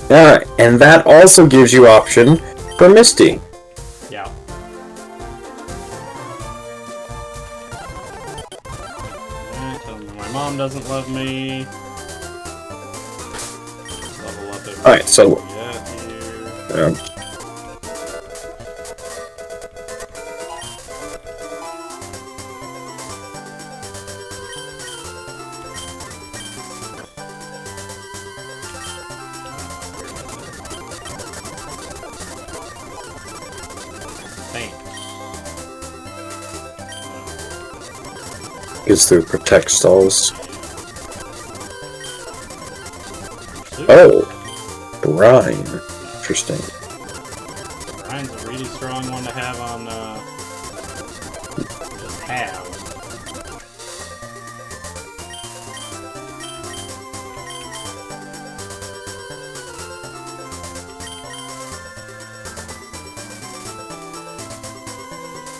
Alright, and that also gives you option for Misty. Yeah. Alright, tell me my mom doesn't love me. Level up everything Alright, so... we got here. Thanks. Gets through Protect Stalls. Oh! Brine. Interesting. Brian's a really strong one to have on, just have.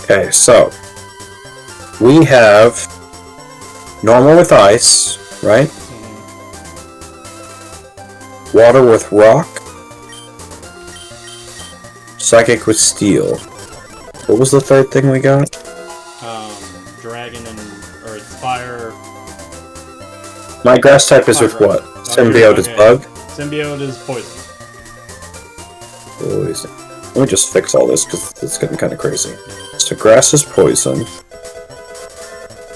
Okay, so... We have... Normal with ice, right? Water with rock. Psychic with steel. What was the third thing we got? Dragon and, or it's fire. My grass type is with Fire. what? Okay, Symbiote is okay. bug? Symbiote is poison. Poison. Let me just fix all this because it's getting kind of crazy. So grass is poison.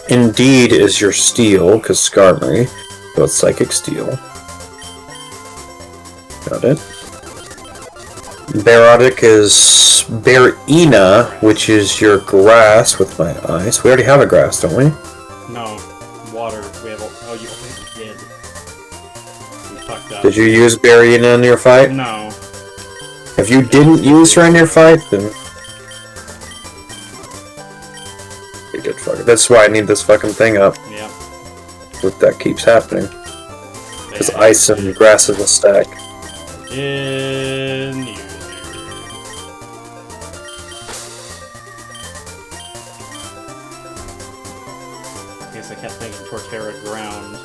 Indeed is your steel, because Skarmory. So it's psychic steel. Got it. Barotic is Barina, which is your grass with my ice. We already have a grass, don't we? No, water. We have. Oh, you did. We fucked up. Did you use Barina in your fight? No. If you didn't use her in your fight, then Dude, fuck it. That's why I need this fucking thing up. Yeah. If that keeps happening. Because Yeah. ice and grass is a stack. In user. I guess I kept thinking Torterra ground.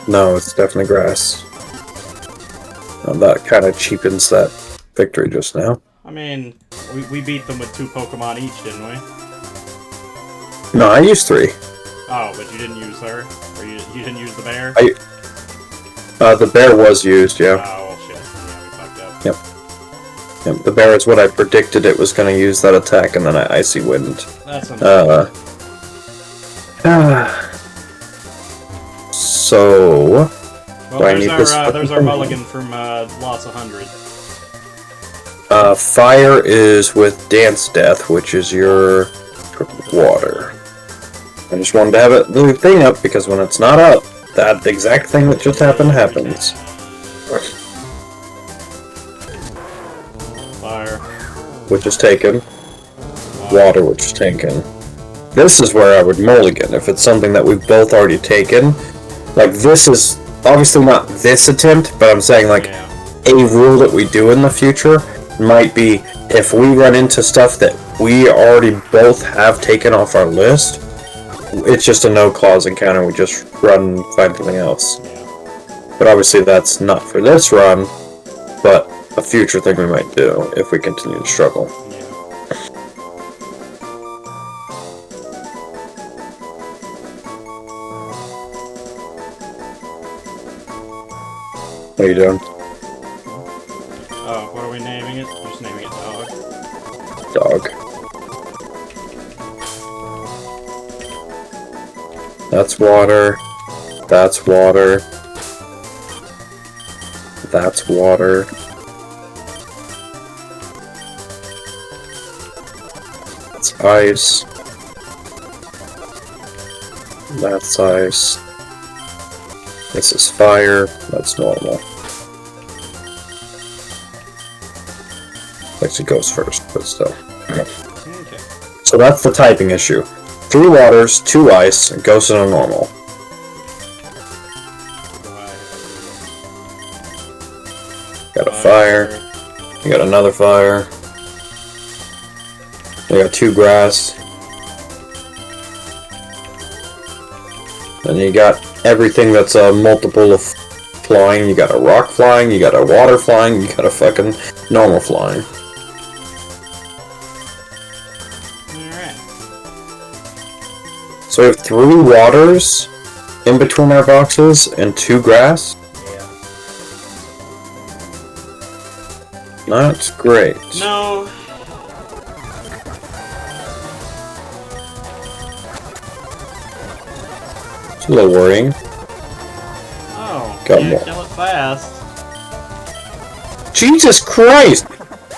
No, it's definitely grass. That kind of cheapens that victory just now. I mean, we beat them with 2 Pokemon each, didn't we? No, I used 3. Oh, but you didn't use her? Or you didn't use the bear? The bear was used, yeah. Oh, well, shit. Yeah, we fucked up. Yep. Yep, the bear is what I predicted it was going to use that attack, and then I icy wind. That's unfortunate. So... Well, I need this there's our fucking- mulligan from Lots of Hundred. Fire is with Dance Death, which is your water. I just wanted to have it the thing up, because when it's not up, that exact thing that just happened happens. Fire. Which is taken. Water, which is taken. This is where I would mulligan, if it's something that we've both already taken. Like, this is obviously not this attempt, but I'm saying, like, Yeah. a rule that we do in the future might be if we run into stuff that we already both have taken off our list, it's just a no-clause encounter, we just run and find something else. Yeah. But obviously that's not for this run, but a future thing we might do if we continue to struggle. Yeah. What are you doing? Oh, what are we naming it? We're just naming it Dog. Dog. That's water. That's water. That's water. That's ice. That's ice. This is fire. That's normal. Actually goes first, but still. Okay. So that's the typing issue. 3 waters, 2 ice, and ghost and a normal. Got a fire. You got another fire. You got 2 grass. Then you got everything that's a multiple of flying. You got a rock flying, you got a water flying, you got a fucking normal flying. Alright. So we have 3 waters in between our boxes and 2 grass. Yeah. That's great. No. It's a little worrying. Oh. Got Yeah, more. kill it fast. Jesus Christ!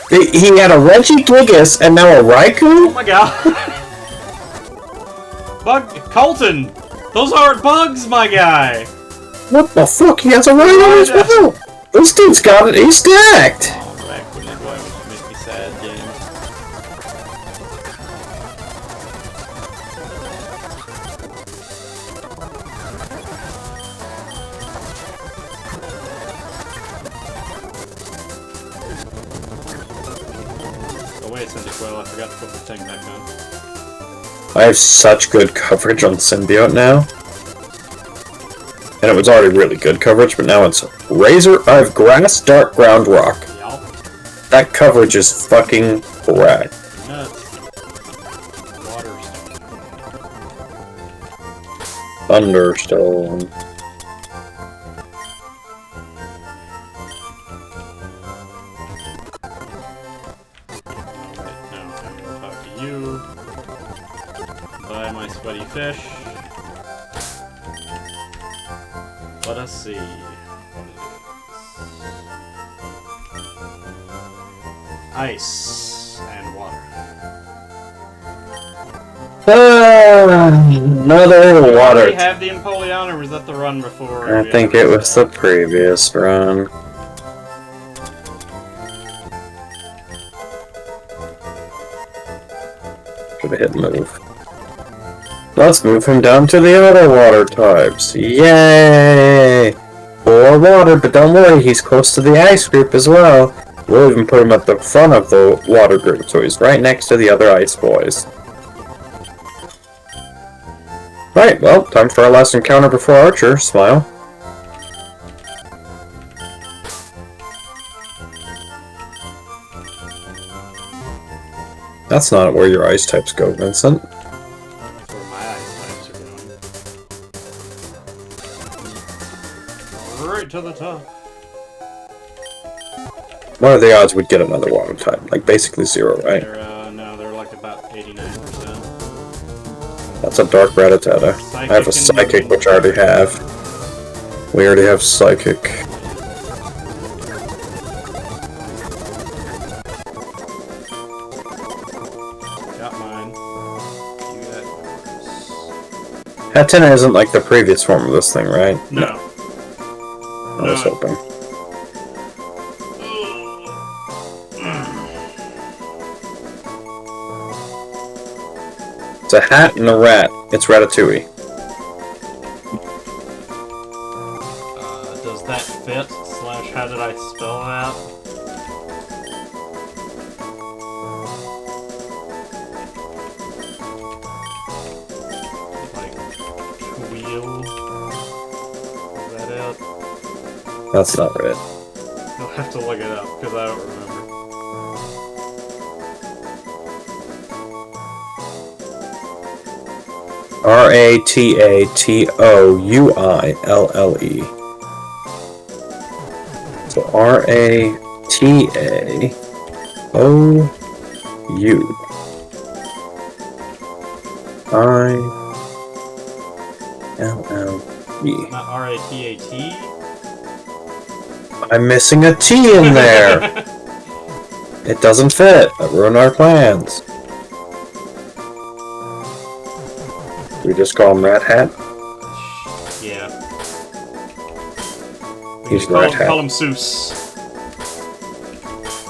He had a Regigigas and now a Oh Raikou? my god. Bug Colton! Those aren't bugs, my guy! What the fuck? He has a Raikou as well! This dude's got it, he's stacked! Oh, back when it make me sad, game. Oh wait, Cyndaquil, I forgot to put the thing back on. I have such good coverage on Symbiote now. And it was already really good coverage, but now it's Razor. I have Grass, Dark Ground, Rock. Y'all. That coverage is fucking correct. Nuts. Water. Thunderstone. Alright, now I'm gonna talk to you. Buy my sweaty fish. Let us see what it is. Ice and water. Another Did we water. have the Empoleon, or was that the run before? I we think had it was the previous run. Should have hit move. Let's move him down to the other water types. Yay! More water, but don't worry, he's close to the ice group as well. We'll even put him at the front of the water group, so he's right next to the other ice boys. Right, well, time for our last encounter before Archer. Smile. That's not where your ice types go, Vincent. That's where my ice types are going. Right to the top. What are the odds we'd get another water type? Like, basically zero, right? No, they're like about 89%. That's a dark Rattata. I have a Psychic, which I already have. We already have Psychic. Got mine. You got yours. Hatenna isn't like the previous form of this thing, right? No. I was hoping. It's a hat and a rat. It's Ratatouille. Does that fit? Slash, how did I spell that? Like, wheel? Is that it? That's not right. I'll have to look it up, because I don't remember. Ratatouille. So Ratatouille. Not R-A-T-A-T? I'm missing a T in there! It doesn't fit. That ruined our plans. We just call him Rat Hat? Yeah. He's call Rat him, Hat. call him Seuss.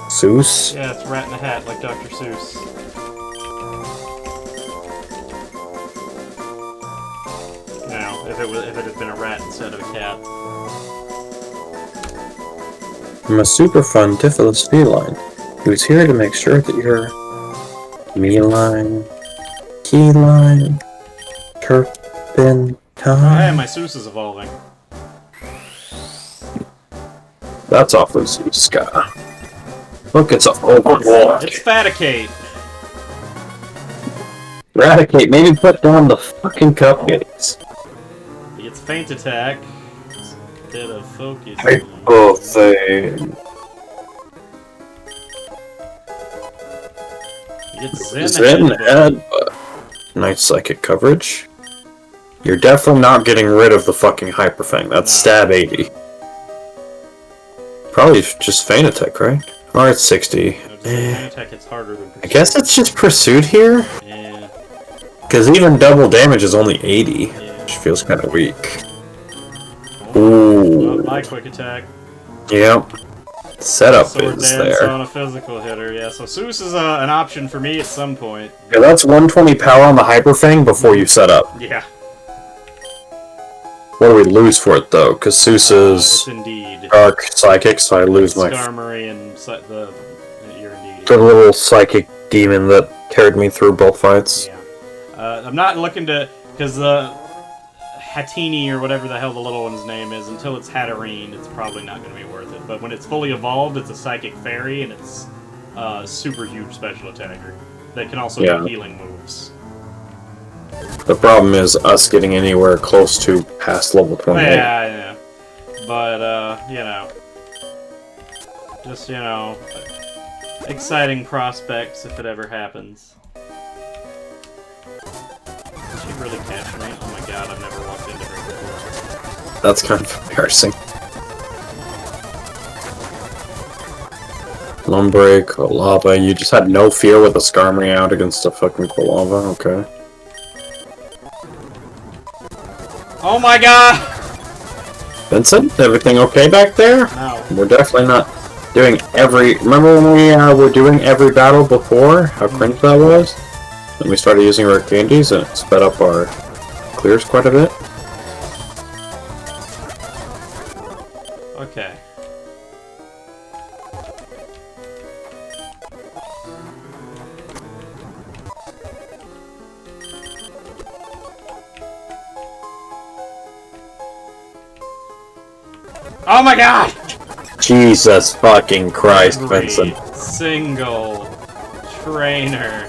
Seuss? Yeah, it's Rat in a Hat, like Dr. Seuss. Now, if it had been a rat instead of a cat. I'm a super fun Tifilus feline who's here to make sure that you're me-line, key-line, turpentine. Oh, hey, my Seuss is evolving. That's awfully sweet, Scott. Look, it's a overlord. It's Faticate! Eradicate, maybe put down the fucking cupcakes. He gets Feint Attack instead of Focus. Hypo thing. He gets Zen Zen Headbutt. Nice psychic coverage. You're definitely not getting rid of the fucking Hyper Fang. That's stab 80. Probably just Feint Attack, right? Or it's 60. Feint Attack hits harder than Pursuit. I guess it's just Pursuit here? Yeah. Because even double damage is only 80. Yeah. Which feels kind of weak. Oh, Ooh. my quick attack. Yep. Setup Sword is dance there. on a physical hitter, yeah. So Seuss is an option for me at some point. Yeah, that's 120 power on the Hyper Fang before you set up. Yeah. What do we lose for it though? Because Seuss It's is indeed. Dark Psychic, so I lose my Skarmory and you're indeed. good little Psychic demon that carried me through both fights. Yeah. I'm not looking to, because the Hatini or whatever the hell the little one's name is, until it's Hatterene, it's probably not going to be worth it. But when it's fully evolved, it's a Psychic Fairy, and it's a super huge special attacker that can also do healing moves. The problem is us getting anywhere close to past level 28. Yeah. But, you know, just, you know, exciting prospects if it ever happens. Did she really catch me? Oh my god, I've never walked into her before. That's kind of embarrassing. Lumbreak, Quilava, you just had no fear with the Skarmory out against a fucking Quilava, okay. Oh my god! Vincent, everything okay back there? No. We're definitely not doing every... Remember when we were doing every battle before? How cringe that was? and we started using rare candies, and it sped up our clears quite a bit. Okay. Oh my god! Jesus fucking Christ, Vincent. Every single trainer.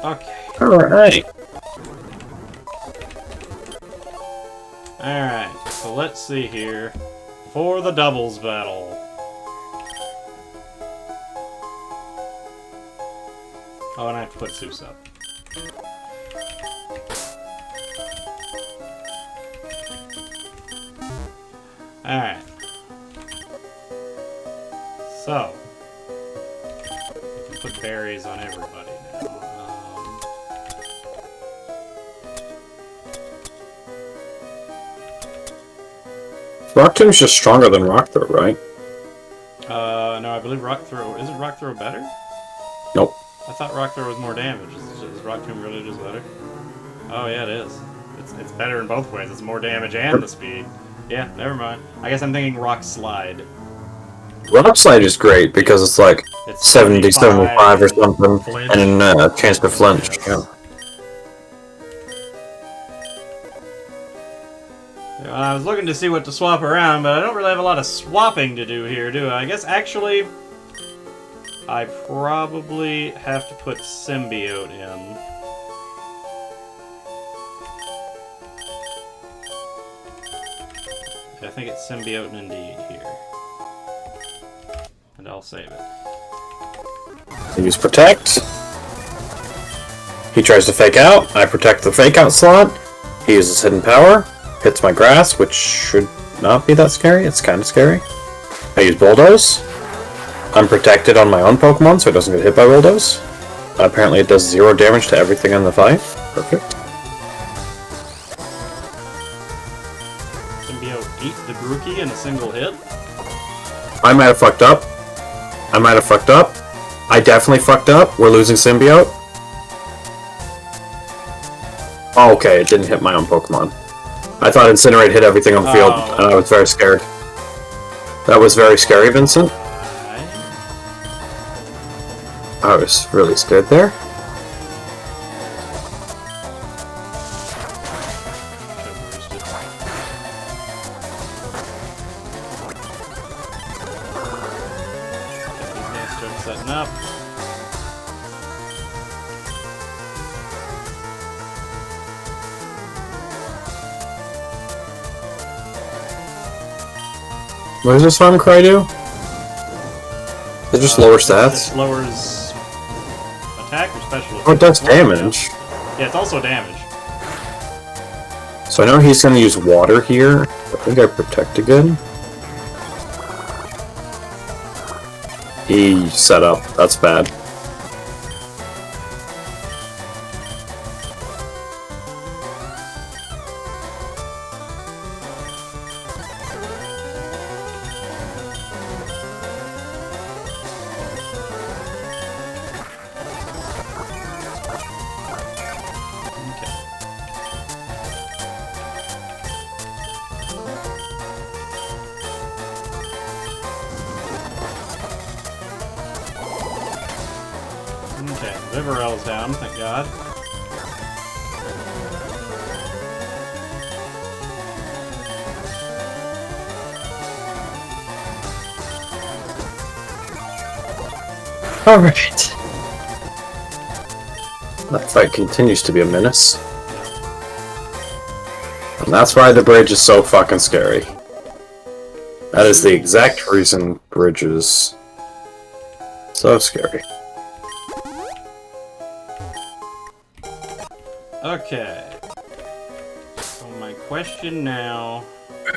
Okay. Alright. Alright, so let's see here. For the doubles battle. Oh, and I have to put Zeus up. Alright. So. We can put berries on everybody now. Rock Tomb's just stronger than Rock Throw, right? No, I believe Rock Throw... Isn't Rock Throw better? Nope. I thought Rock Throw was more damage. Is Rock Tomb really just better? Oh, yeah, it is. It's better in both ways. It's more damage and the speed. Yeah, never mind. I guess I'm thinking Rock Slide. Rock Slide is great because it's like It's 70, 75 or something, Flinch. and a chance to flinch. Yeah. I was looking to see what to swap around, but I don't really have a lot of swapping to do here, do I? I guess, actually, I probably have to put Symbiote in. I think it's Symbiote and Indeed here. And I'll save it. I use Protect. He tries to fake out. I protect the fake out slot. He uses Hidden Power. Hits my grass, which should not be that scary. It's kind of scary. I use Bulldoze. I'm protected on my own Pokemon, so it doesn't get hit by Bulldoze. Apparently it does 0 damage to everything in the fight. Perfect. Symbiote eat the Grookey in a single hit. I might have fucked up. I definitely fucked up. We're losing Symbiote. Oh, okay, it didn't hit my own Pokemon. I thought Incinerate hit everything on the field, and I was very scared. That was very scary, Vincent. I was really scared there. Setting up. What does this Farm Cry do? It just lower stats? It lowers attack or special attack? Oh, it does damage. Yeah, it's also damage. So I know he's going to use water here. I think I protect again. He set up. That's bad. Okay, Vivarel's down, thank God. Alright. That fight continues to be a menace. And that's why the bridge is so fucking scary. That is the exact reason bridge is so scary. Okay. So my question now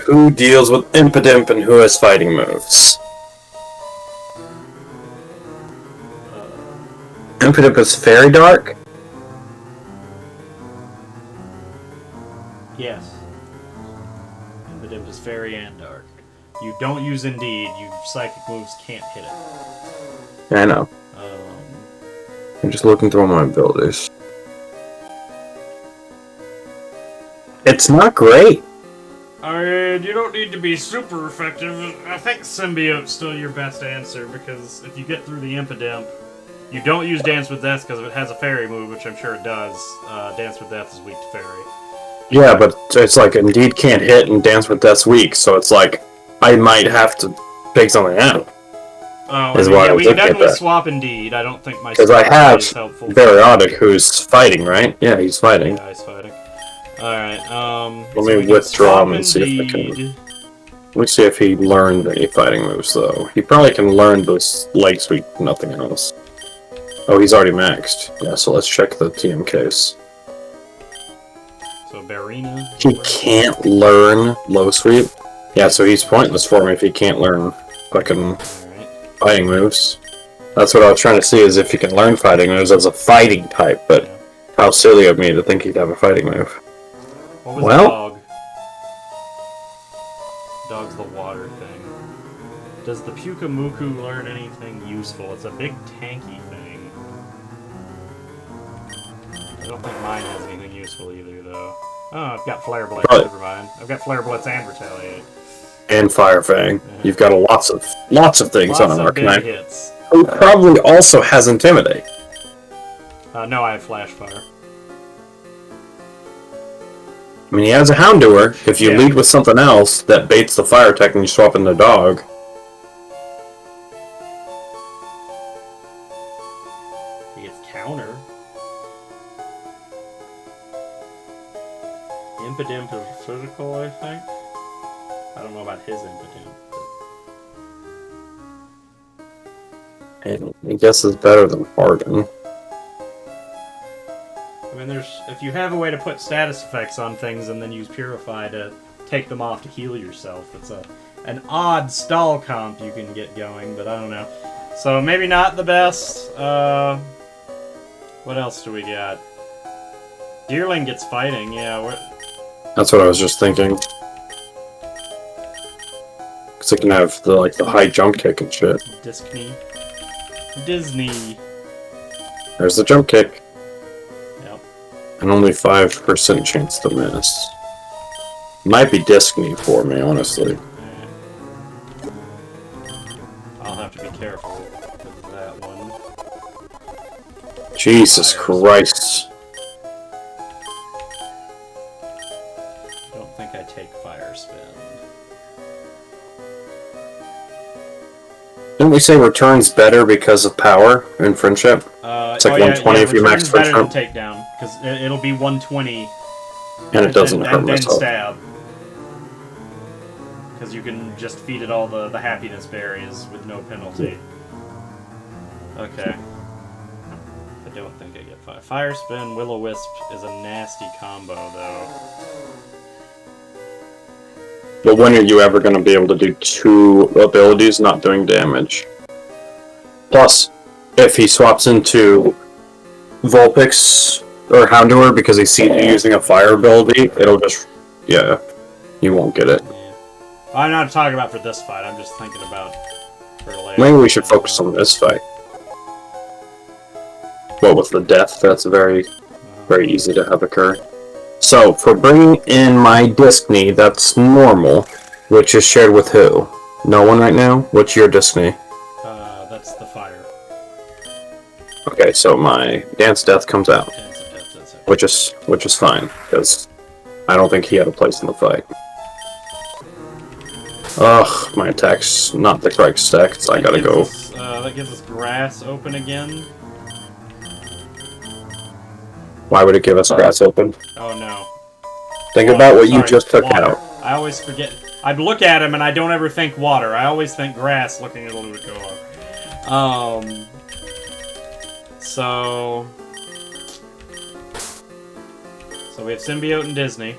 Who deals with Impidimp and who has fighting moves? Impidimp is Fairy Dark? Yes. Impidimp is fairy and dark. You don't use Indeed. You psychic moves can't hit it. Yeah, I know. I'm just looking through all my abilities. It's not great. You don't need to be super effective. I think Symbiote's still your best answer, because if you get through the Impidimp, you don't use Dance with Death because if it has a fairy move, which I'm sure it does. Dance with Death is weak to fairy. Yeah, but it's like Indeed can't hit and Dance with Death's weak, so it's like I might have to pick something out. Oh, Is why I we was can looking at definitely that. swap Indeed. I don't think my Because I strategy have is helpful. Variotic, who's fighting, right? Yeah, he's fighting. Yeah, he's fighting. Alright, Let so me we can withdraw swap him and see if I can- Indeed. Let me see if he learned any fighting moves, though. He probably can learn this leg sweep, nothing else. Oh, he's already maxed. Yeah, so let's check the TMKs. So Barina. He can't learn low sweep. Yeah, so he's pointless for me if he can't learn fucking Alright. fighting moves. That's what I was trying to see, is if he can learn fighting moves as a fighting type, but how silly of me to think he'd have a fighting move. What was Well- the dog? Dog's the water thing. Does the Pukamuku learn anything useful? It's a big tanky thing. I don't think mine has anything useful either, though. Oh, I've got Flare Blitz. Right. Never mind. I've got Flare Blitz and Retaliate. And Fire Fang. You've got lots of things Lots on an of big Arcanine. hits. Who probably also has Intimidate. No, I have Flash Fire. I mean, he has a Houndour. If you Yeah. lead with something else that baits the fire attack and you swap in the dog. He gets counter. Impidimp is physical, I think. I don't know about his Impidimp. And I guess it's better than Harden. I mean, if you have a way to put status effects on things and then use Purify to take them off to heal yourself, it's an odd stall comp you can get going, but I don't know. So maybe not the best. What else do we got? Deerling gets fighting, yeah. That's what I was just thinking. Because it can have the high jump kick and shit. Disney. There's the jump kick. Yep. And only 5% chance to miss. Might be Disney for me, honestly. I'll have to be careful with that one. Jesus Christ. I don't think I take Fire Spin. Didn't we say return's better because of power in friendship? It's like 120 if you max better than friendship. takedown, because it'll be 120 And it doesn't hurt and then myself. stab. Because you can just feed it all the happiness berries with no penalty. Okay. I don't think I get fire. Fire Spin, Will-O-Wisp is a nasty combo, though. But when are you ever going to be able to do two abilities not doing damage? Plus, if he swaps into Vulpix or Houndour because he sees you using a fire ability, it'll just... yeah, you won't get it. Yeah. I'm not talking about for this fight, I'm just thinking about for later. Maybe we should focus on this fight. Well, with the death, that's very easy to have occur. So, for bringing in my Disney, that's normal, which is shared with who? No one right now? What's your Disney? That's the fire. Okay, so my Dance Death comes out, Dance of Death, that's it. which is fine, because I don't think he had a place in the fight. Ugh, my attack's not the correct stack, so I gotta go. That gives us grass open again. Why would it give us grass open? Oh no. Think Water, about what you sorry, just took water. out. I always forget. I'd look at him and I don't ever think water. I always think grass looking at Ludicolo. So we have Symbiote and Disney.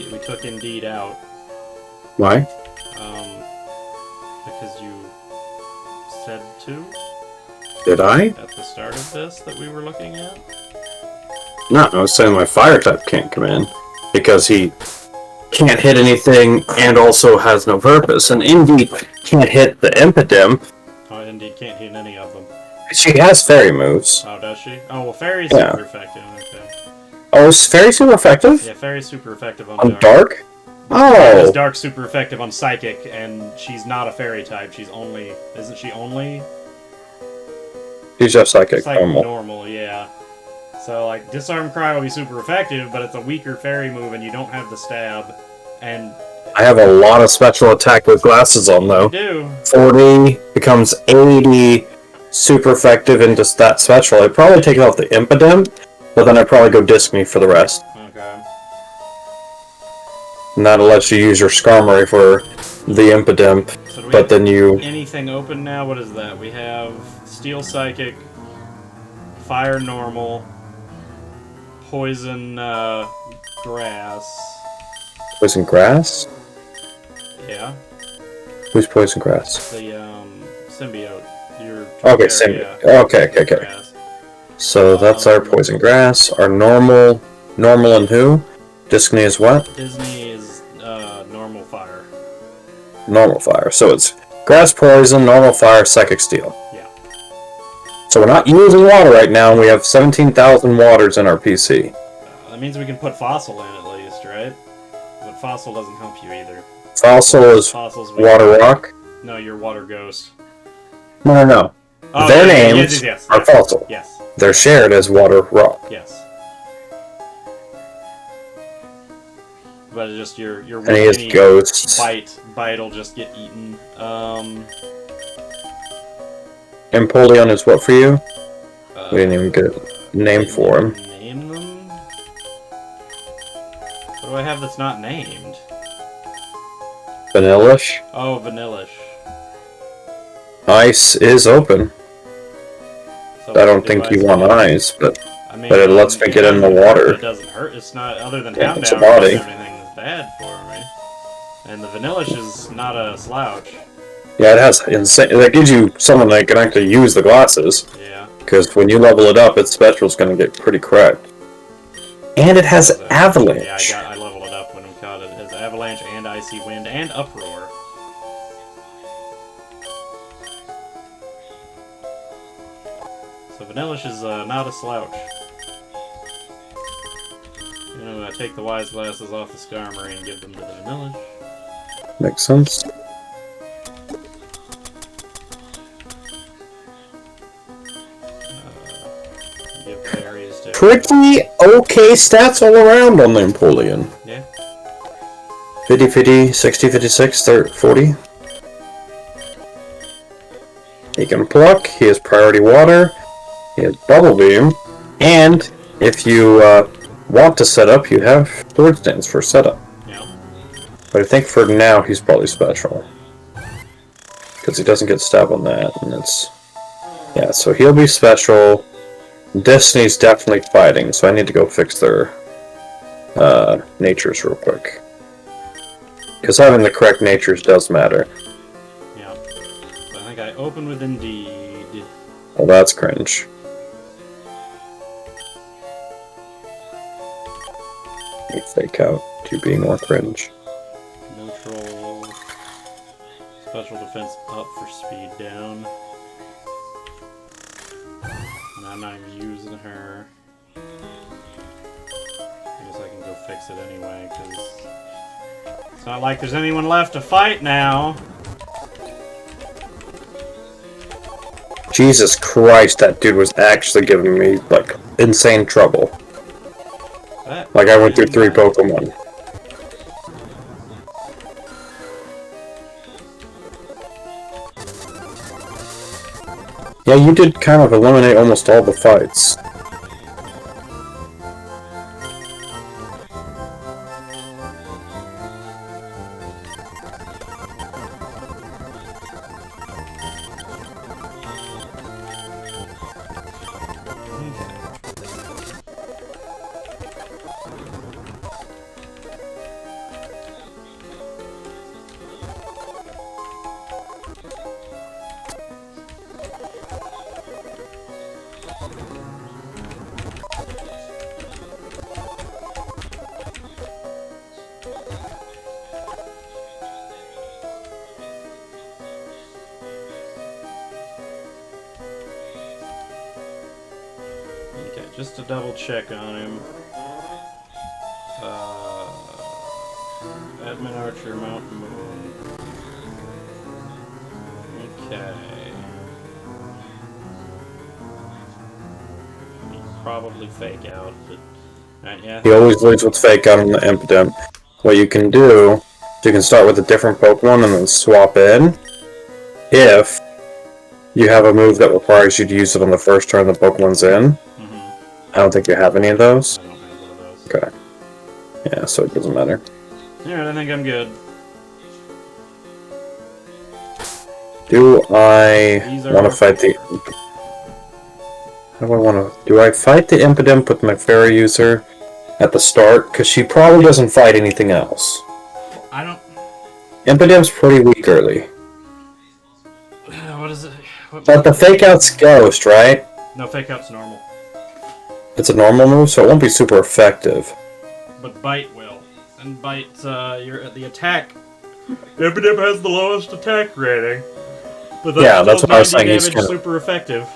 We took Indeed out. Why? Because you said to Did I? at the start of this that we were looking at. No, I was saying my fire type can't come in because he can't hit anything and also has no purpose. And Indeed can't hit the Impidem. Oh, Indeed can't hit any of them. She has fairy moves. Oh, does she? Oh, well, Fairy's Yeah. super effective. Okay. Oh, is fairy super effective? Yeah, Fairy's super effective on On Dark. dark? Is Oh, Dark super effective on Psychic, and she's not a Fairy type. She's only... Isn't she only... he's just psychic Psychic normal. normal, yeah. So, like, Disarm Cry will be super effective, but it's a weaker Fairy move, and you don't have the stab. And I have a lot of special attack with glasses on you though. do. 40 becomes 80, super effective into that special. I'd probably take it off the Impidem, but then I'd probably go Disc Me for the rest. Okay. And that'll let you use your Skarmory for the Impidem, So do we but have then you... anything open now? What is that? We have Steel Psychic, Fire Normal, Poison Grass. Poison Grass? Yeah. Who's Poison Grass? The symbiote. Your Okay, Torterra, symbiote. yeah. Okay. Grass. So that's our Poison Grass. Our normal and who? Disney is what? Disney is normal fire. Normal fire. So it's Grass Poison, Normal Fire, Psychic Steel. Yeah. So we're not using water right now, and we have 17,000 waters in our PC. That means we can put Fossil in at least, right? But Fossil doesn't help you either. Fossil is Fossil's Water Rock. No, you're Water Ghost. No. Oh, Their yeah, names yes. are Fossil. Yes. They're shared as Water Rock. Yes. But it's just your And he is any Ghosts. bite will just get eaten. Empoleon is what for you? Uh, We didn't even get a name for him. Name them? What do I have that's not named? Vanillish. Oh, Vanillish. Ice is open. So I don't do think I you say? want ice, but I mean, but it lets me get in the doesn't hurt, water. It doesn't hurt. It's not other than Yeah, Houndour. it's a It body. doesn't have anything that's bad for me. And the Vanillish is not a slouch. yeah, it has insane. That gives you someone that can actually use the glasses. Yeah. Because when you level it up, its special is going to get pretty cracked. And it has So, Avalanche. Yeah, I leveled it up when we caught it. It has Avalanche and Icy Wind and Uproar. So Vanillish is not a slouch. You know, I take the Wise Glasses off the Skarmory and give them to the Vanillish. Makes sense. Give berries to... Pretty okay stats all around on the Empoleon. Yeah. 50, 50, 60, 56, 30, 40. He can pluck, he has priority water, he has bubble beam, and if you want to set up, you have Swords Dance for setup. Yeah. But I think for now he's probably special. Because he doesn't get stabbed on that, and it's... Yeah, so he'll be special. Destiny's definitely fighting, so I need to go fix their natures real quick. Because having the correct natures does matter. Yeah. So I think I open with Indeed. Well, that's cringe. Let me fake out to being more cringe. Neutral. Special defense up for speed down. And I'm not even using her. I guess I can go fix it anyway, because it's not like there's anyone left to fight now. Jesus Christ, that dude was actually giving me, like, insane trouble. That Like, I went through 3 Pokemon. Yeah, you did kind of eliminate almost all the fights. Okay, just to double check on him. Admin Archer, Mountain Moon. Okay. Probably fake out, but yeah. He always leads with fake out on the Impidimp. What you can do is you can start with a different Pokemon and then swap in. If you have a move that requires you to use it on the first turn the Pokemon's in. I don't think you have any of those. I don't have one of those. Okay. Yeah, so it doesn't matter. Alright, I think I'm good. Do I These are- want to fight the... How do I want to... Do I fight the Impidimp with my Fairy user at the start? Because she probably doesn't fight anything else. I don't... Impidimp's pretty weak early. What is it? But the Fake Out's Ghost, right? No, fake out's normal. It's a normal move, so it won't be super effective. But Bite will. And Bite, you're at the attack. Impidimp has the lowest attack rating. But Yeah, that's still what I was 90 saying, he's damage, gonna- super effective.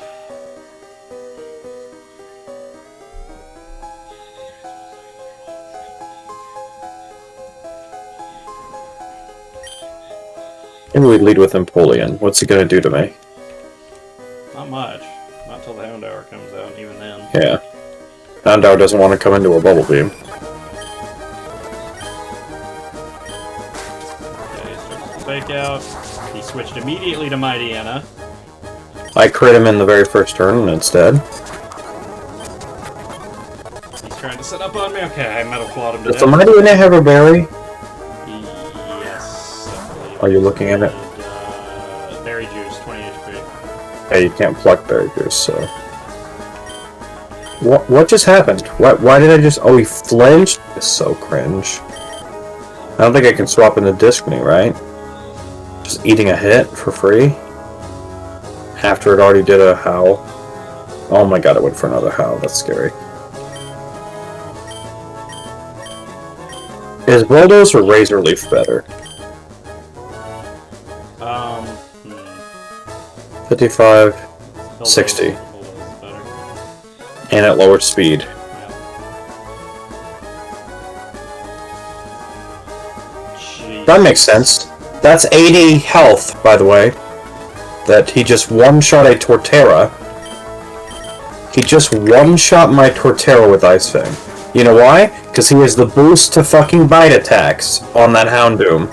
Maybe we lead with Empoleon. What's he gonna do to me? Not much. Not till the Houndour comes out, even then. Yeah. Houndour doesn't want to come into a Bubble Beam. Okay, starts to fake out. He switched immediately to Mightyena. I crit him in the very first turn instead. He's trying to set up on me. Okay, I Metal Clawed him to Does the death. Mightyena have a berry? Yes, I believe. Are you looking at it? Berry Juice, 20 HP. Yeah, you can't pluck Berry Juice, so... What just happened? Why did I just... Oh, he flinched? It's so cringe. I don't think I can swap into Discney, right? Just eating a hit for free? After it already did a Howl. Oh my god, it went for another Howl. That's scary. Is Bulldoze or Razor Leaf better? 55, Bulldoze- 60. Bulldoze is better. and at lower speed. Jeez. That makes sense. That's 80 health, by the way. That he just one-shot a Torterra. He just one-shot my Torterra with Ice Fang. You know why? Because he has the boost to fucking bite attacks on that Houndoom.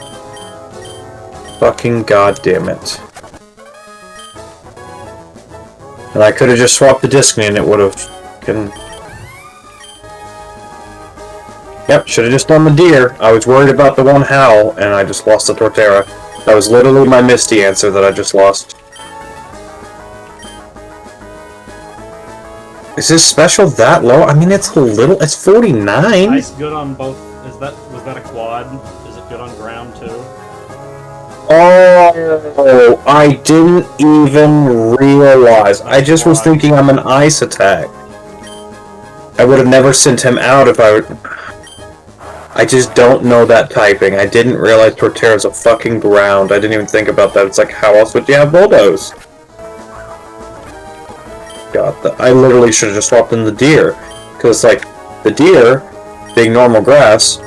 Fucking goddamn it. And I could have just swapped the Discney and it would have... Yep, should have just done the deer. I was worried about the one Howl, and I just lost the Torterra. That was literally my Misty answer that I just lost. Is this special that low? I mean, it's a little... It's 49! Ice good on both. Was that a quad? Is it good on ground too? Oh, I didn't even realize. I just was thinking I'm an ice attack. I would have never sent him out if I would... I just don't know that typing. I didn't realize Torterra's a fucking ground. I didn't even think about that. It's like, how else would you have Bulldoze? God, I literally should have just swapped in the deer. Because, like, the deer, being normal grass,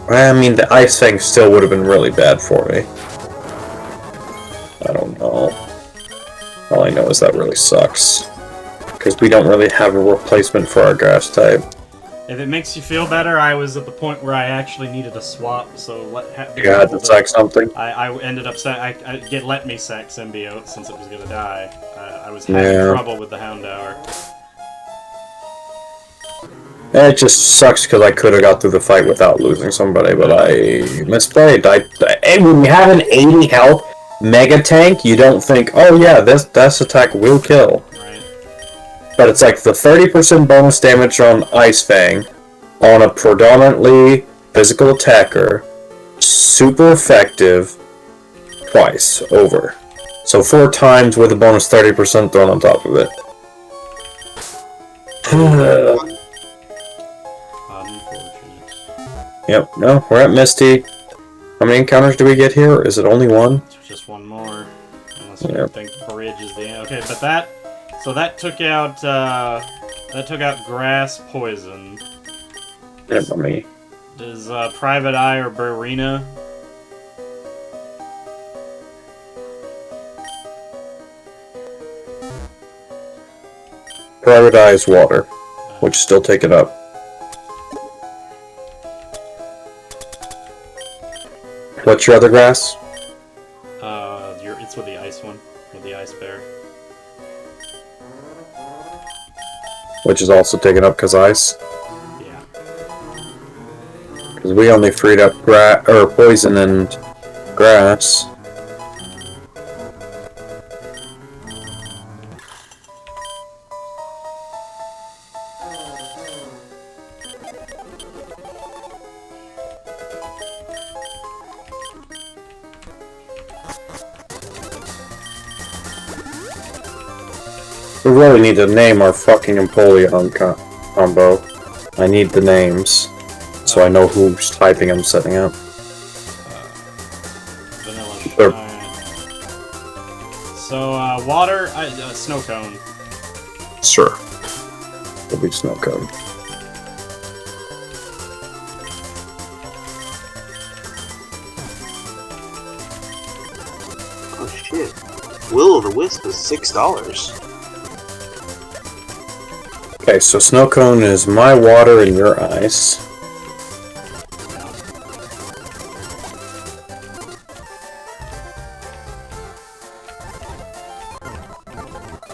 I mean, the Ice Fang still would have been really bad for me. I don't know. All I know is that really sucks. Because we don't really have a replacement for our grass type. If it makes you feel better, I was at the point where I actually needed a swap, so You had to sack something? I ended up let me sack Symbiote since it was gonna die. I was having trouble with the Houndour. It just sucks because I could have got through the fight without losing somebody, but I misplayed. And when you have an 80 health Mega Tank, you don't think, oh yeah, this attack will kill. Right. But it's like the 30% bonus damage on Ice Fang on a predominantly physical attacker, super effective, twice over. So 4 times with a bonus 30% thrown on top of it. Unfortunate. Yep, no, we're at Misty. How many encounters do we get here? Or is it only one? Just one more. Unless you think Bridge is the end. Okay, but that... So that took out, That took out grass poison. Yeah, for me. Does Private Eye or Burrina? Prioritize water, which still take it up. What's your other grass? It's with the ice one, with the ice bear. Which is also taken up because ice. Yeah. Because we only freed up poison and grass. We really need to name our fucking Empoleon combo. I need the names, so I know who's typing I'm setting up. Vanilla Sure. Shine. So, water, snow cone. Sure. It'll be snow cone. Oh shit. Will-o'-the-wisp is $6. Okay, so snow cone is my water and your ice.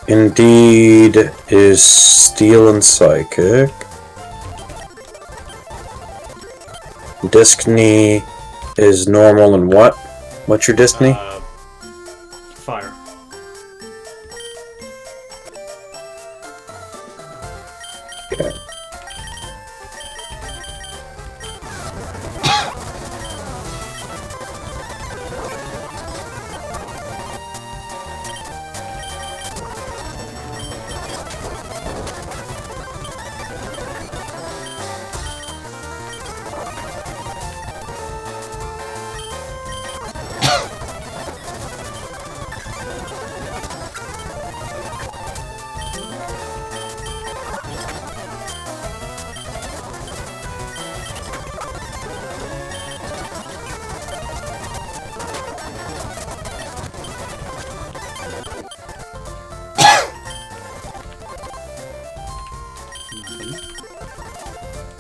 Indeed is steel and psychic. Discney is normal and what? What's your Discney? Fire. Okay.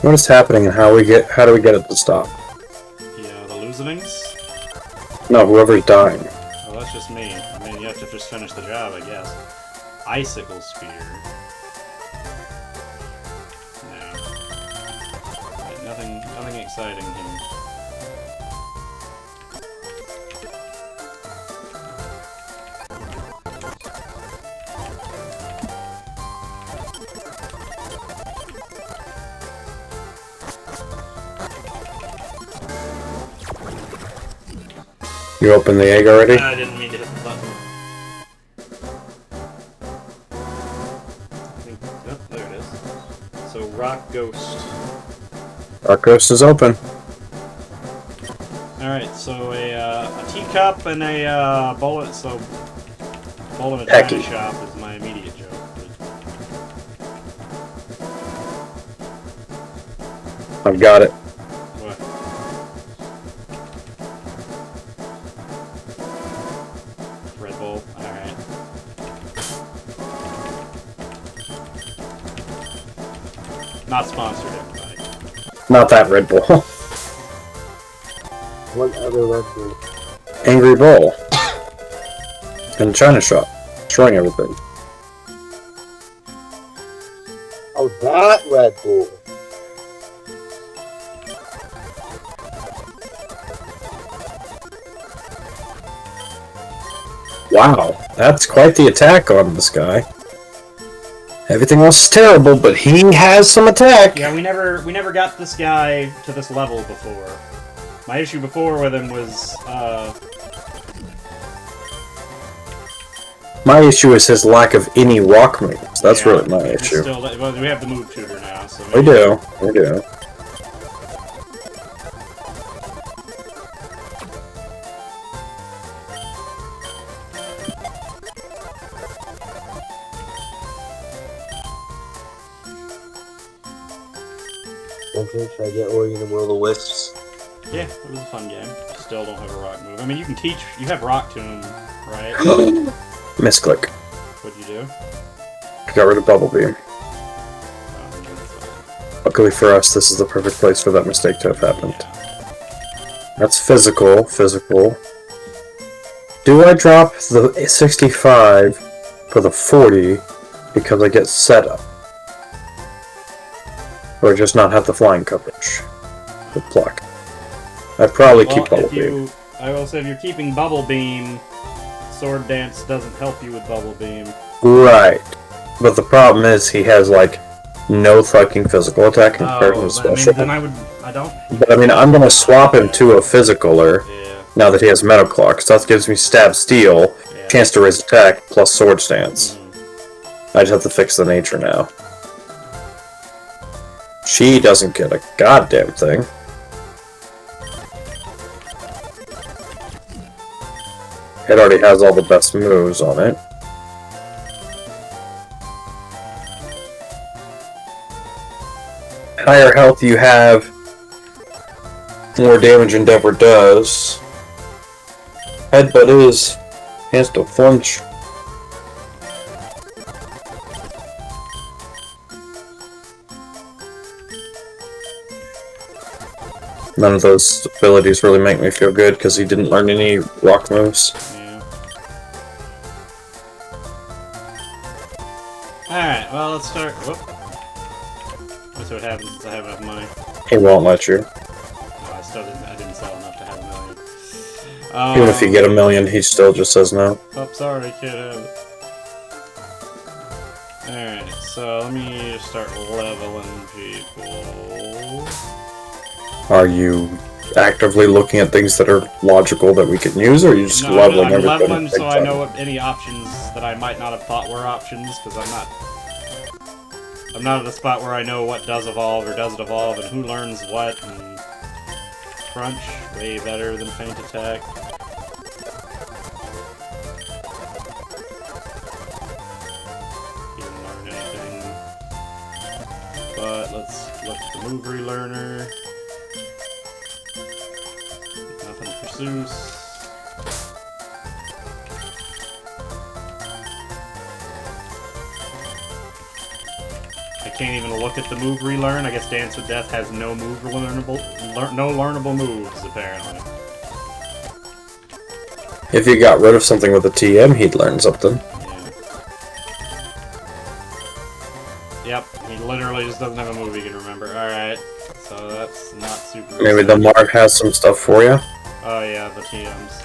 What is happening and how do we get it to stop? Yeah, the loosenings? No, whoever's dying. Well, that's just me. I mean, you have to just finish the job, I guess. Icicle Spear. No. Nothing exciting here. You opened the egg already? I didn't mean to hit the button. Oh, there it is. So, Rock Ghost. Our coast is open. Alright, so a teacup and a bullet, so bowl in a Hecky. china shop is my immediate joke. I've got it. What? Red Bull, alright. Not sponsored, everybody. Not that Red Bull. What other Red Bull? Angry Bull. In a china shop. Destroying everything. Oh, that Red Bull. Wow, that's quite the attack on this guy. Everything else is terrible, but he has some attack. Yeah, we never got this guy to this level before. My issue before with him was, My issue is his lack of any rock moves. That's yeah, really my it's issue. Still, well, we have the move tutor now, so We do. We do. adventure? Should I get Ori and the World of Wisps? Yeah, it was a fun game. Still don't have a rock move. I mean, you can teach. You have Rock Tomb, right? Misclick. What'd you do? Got rid of Bubble Beam. Oh, Luckily for us, this is the perfect place for that mistake to have happened. yeah. That's physical. Physical. Do I drop the 65 for the 40 because I get set up? Or just not have the flying coverage with pluck? I'd probably keep Bubble Beam. I will say, if you're keeping Bubble Beam, Sword Dance doesn't help you with Bubble Beam. Right. But the problem is he has like no fucking physical attack compared to his special. Then I don't. But I mean, I'm gonna swap him to a physicaler Yeah. now that he has Metal Clock. So that gives me Stab Steel, Yeah. chance to raise attack, plus Sword Stance. I just have to fix the nature now. She doesn't get a goddamn thing. It already has all the best moves on it. Higher health you have, more damage Endeavor does. Headbutt is chance to flinch. None of those abilities really make me feel good because he didn't learn any rock moves. Yeah. Alright, well, let's start. Whoop. Let's see what happens since I have enough money. He won't let you. Oh, I didn't sell enough to have a million. Even if you get a million, he still just says no. Oh, sorry, can't have it. Alright, so let me start leveling people. Are you actively looking at things that are logical that we can use, or are you just leveling I'm everything? leveling so I know what any options that I might not have thought were options, because I'm not at a spot where I know what does evolve or doesn't evolve and who learns what, and Crunch, way better than Feint Attack. Didn't learn anything. But let's look at the move relearner. Nothing for Zeus. I can't even look at the move relearn. I guess Dance with Death has no move learnable, no learnable moves apparently. If you got rid of something with a TM, he'd learn something. Yeah. Yep, he literally just doesn't have a move he can remember. Alright, so that's not super. Maybe the Mark has some stuff for you. Oh yeah, the TMs.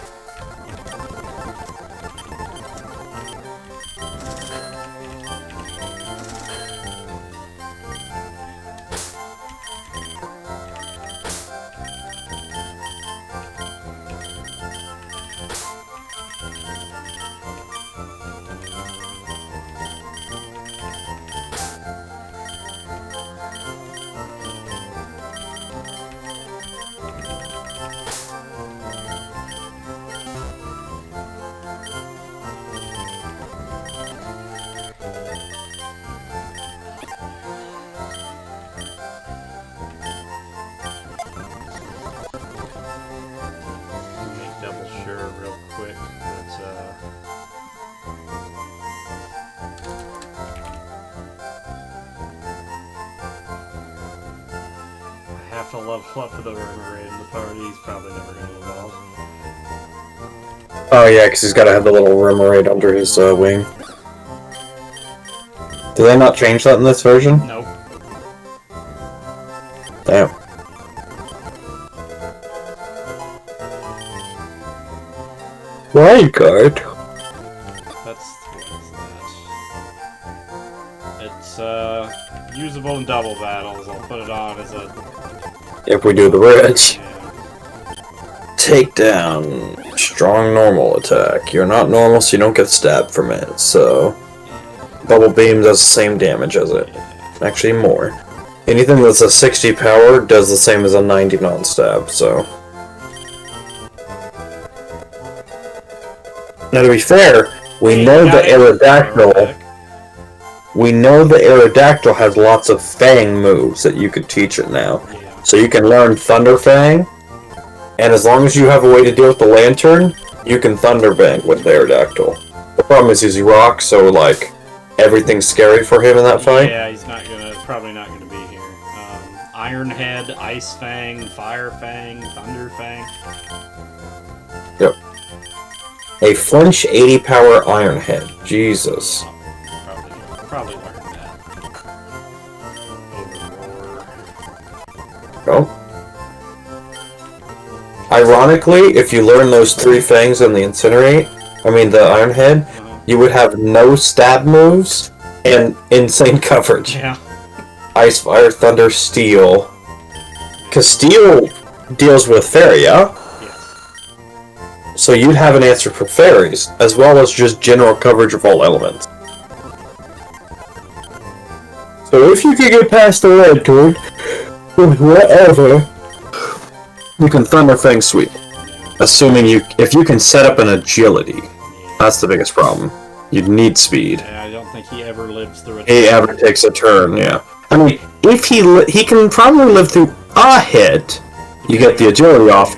Make double sure real quick that I have to level up for the Remoraid in the party. He's probably never going to evolve. Oh yeah, because he's got to have the little Remoraid under his wing. Did they not change that in this version? Nope. Damn. Wild card. That's what is that? It's usable in double battles. I'll put it on as a If we do the ridge. yeah. Takedown. Strong normal attack. You're not normal, so you don't get stabbed from it, so... Bubble Beam does the same damage as it. Actually, more. Anything that's a 60 power does the same as a 90 non-stab, so... Now, to be fair, we know Yeah, the it's Aerodactyl... we know the Aerodactyl has lots of Fang moves that you could teach it now. Yeah. So you can learn Thunder Fang, and as long as you have a way to deal with the Lantern, you can Thunder Bang with the Aerodactyl. The problem is he's rock, so like everything's scary for him in that fight. Yeah, he's probably not gonna be here. Iron Head, Ice Fang, Fire Fang, Thunder Fang. Yep. A flinch 80 power Iron Head. Jesus. Probably learn that. Overroar. Oh. Ironically, if you learn those 3 fangs in the the Iron Head, you would have no stab moves and insane coverage. Yeah. Ice, Fire, Thunder, Steel. Because Steel deals with Fairy, yeah? Yes. So you'd have an answer for fairies, as well as just general coverage of all elements. So if you can get past the red card, with whatever, you can Thunder Fang Sweep. Assuming if you can set up an agility, that's the biggest problem. You'd need speed. Yeah, I don't think he ever lives through it. He ever takes a turn, yeah. I mean, if he can probably live through a hit, you get the agility off,